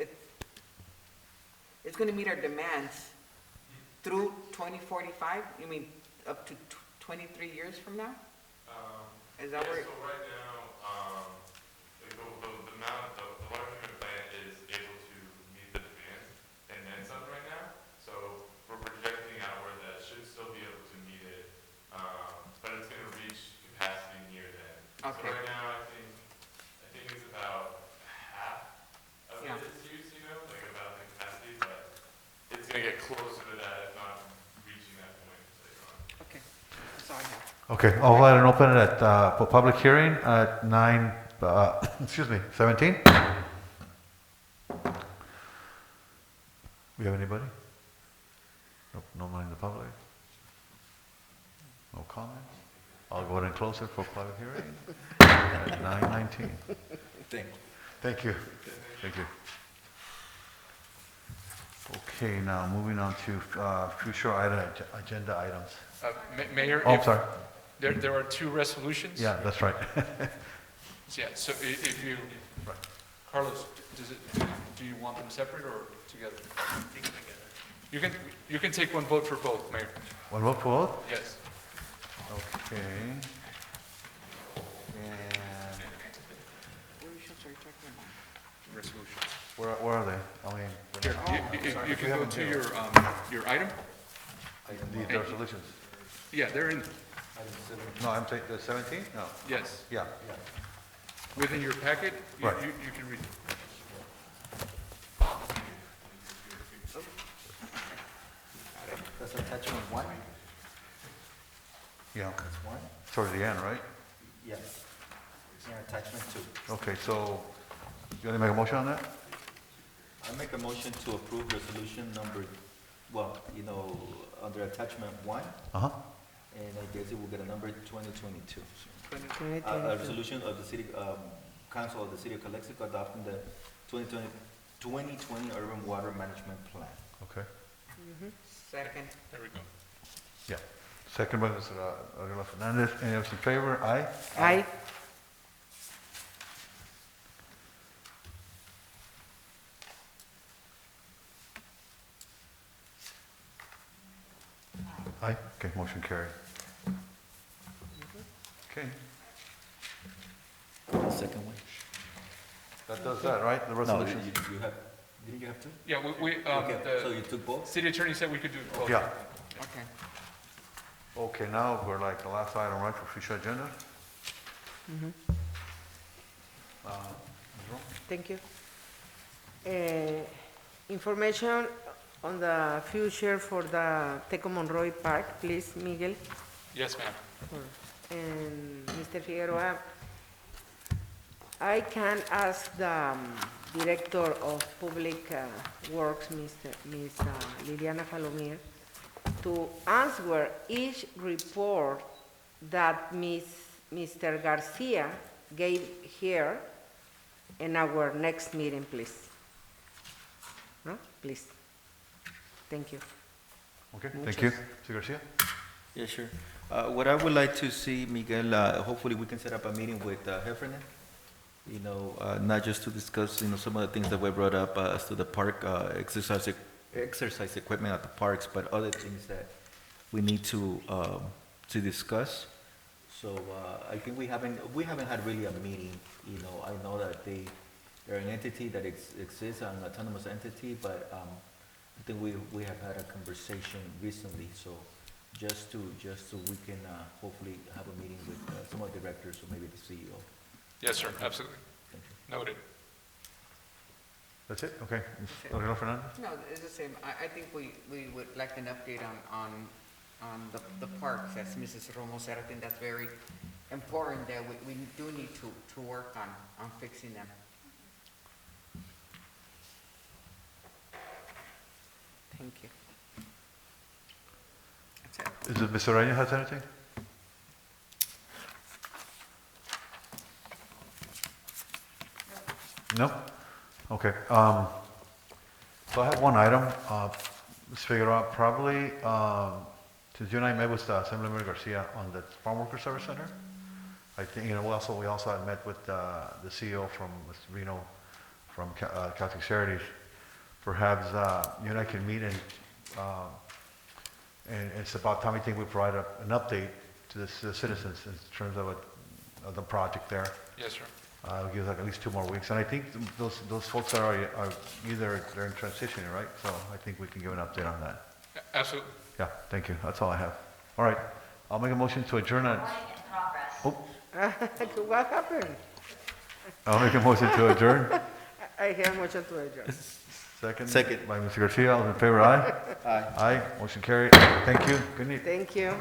Speaker 3: going to meet our demands through 2045? You mean up to 23 years from now? Is that where?
Speaker 7: So right now, the water treatment plant is able to meet the demand and then some right now. So we're projecting out where that should still be able to meet it, but it's going to reach capacity near then.
Speaker 3: Okay.
Speaker 7: So right now, I think it's about half of its use, like about the capacity, but it's going to get closer to that, if not reaching that point later on.
Speaker 3: Okay, that's all I have.
Speaker 1: Okay, I'll go ahead and open it for public hearing at 17. We have anybody? Nope, no one in the public? No comments? I'll go ahead and close it for public hearing at 9:19. Thank you. Thank you. Okay, now moving on to future agenda items.
Speaker 5: Mayor?
Speaker 1: Oh, I'm sorry.
Speaker 5: There are two resolutions?
Speaker 1: Yeah, that's right.
Speaker 5: Yeah, so if you, Carlos, do you want them separate or together? You can take one vote for both, Mayor.
Speaker 1: One vote for both?
Speaker 5: Yes.
Speaker 1: Okay. And
Speaker 5: Resolutions.
Speaker 1: where are they? I mean,
Speaker 5: Here, you can go to your item.
Speaker 1: these resolutions.
Speaker 5: Yeah, they're in,
Speaker 1: No, I'm taking the 17? No.
Speaker 5: yes.
Speaker 1: Yeah.
Speaker 5: Within your packet, you
Speaker 1: Right.
Speaker 5: you can read.
Speaker 19: That's attachment 1?
Speaker 1: Yeah.
Speaker 19: That's 1?
Speaker 1: Towards the end, right?
Speaker 19: Yes. And attachment 2.
Speaker 1: Okay, so you want to make a motion on that?
Speaker 19: I make a motion to approve resolution number, under attachment 1,
Speaker 1: Uh-huh.
Speaker 19: and I guess it will get a number 2022. A
Speaker 8: 2022.
Speaker 19: resolution of the city, council of the city of Calexico adopting the 2020 urban water management plan.
Speaker 1: Okay.
Speaker 3: Second.
Speaker 5: There we go.
Speaker 1: Yeah. Second by Mr. Aguilar Fernandez. Any of us in favor? Aye.
Speaker 8: Aye.
Speaker 1: Aye. Okay, motion carried. Okay,
Speaker 19: The second one?
Speaker 1: that does that, right? The
Speaker 19: No,
Speaker 1: resolution?
Speaker 19: you have, didn't you have two?
Speaker 5: Yeah,
Speaker 19: Okay, so you took both?
Speaker 5: city attorney said we could do both.
Speaker 1: Yeah.
Speaker 3: Okay.
Speaker 1: Okay, now we're like the last item, right, for future agenda?
Speaker 8: Mhm.
Speaker 1: Ms. Ro?
Speaker 8: Thank you. Information on the future for the Teco Monroy Park, please, Miguel.
Speaker 5: Yes, ma'am.
Speaker 8: And Mr. Figueroa, I can ask the Director of Public Works, Ms. Liliana Falomir, to answer each report that Mr. Garcia gave here in our next meeting, please. No, please. Thank you.
Speaker 1: Okay, thank
Speaker 8: Muchas.
Speaker 1: you. Mr. Garcia?
Speaker 19: Yeah, sure. What I would like to see, Miguel, hopefully we can set up a meeting with Heffernan, you know, not just to discuss, you know, some of the things that were brought up as to the park, exercise equipment at the parks, but other things that we need to discuss. So I think we haven't had really a meeting, you know. I know that they're an entity that exists, an autonomous entity, but I think we have had a conversation recently, so just so we can hopefully have a meeting with some of the directors or maybe the CEO.
Speaker 5: Yes, sir, absolutely.
Speaker 19: Thank you.
Speaker 5: Noted.
Speaker 1: That's it? Okay. Ms. Aguilar Fernandez?
Speaker 3: No, it's the same. I think we would like an update on the parks, as Mrs. Romo said. I think that's very important, that we do need to work on fixing them. Thank you. That's it.
Speaker 1: Is it Mr. Araya has anything? No? Okay. So I have one item, Ms. Figueroa, probably, since you and I met with Assemblyman Garcia on the Farm Worker Service Center, I think, you know, we also had met with the CEO from Mr. Reno, from Catholic Charities. Perhaps you and I can meet and it's about time I think we provide an update to the citizens in terms of the project there.
Speaker 5: Yes, sir.
Speaker 1: It'll give us like at least 2 more weeks. And I think those folks are either they're in transition, right? So I think we can give an update on that.
Speaker 5: Absolutely.
Speaker 1: Yeah, thank you. That's all I have. All right. I'll make a motion to adjourn at... Oh,
Speaker 8: What happened?
Speaker 1: I'll make a motion to adjourn.
Speaker 8: I have motion to adjourn.
Speaker 1: Second by Mr. Garcia. All in favor, aye?
Speaker 19: Aye.
Speaker 1: Aye. Motion carried. Thank you. Good night.
Speaker 8: Thank you.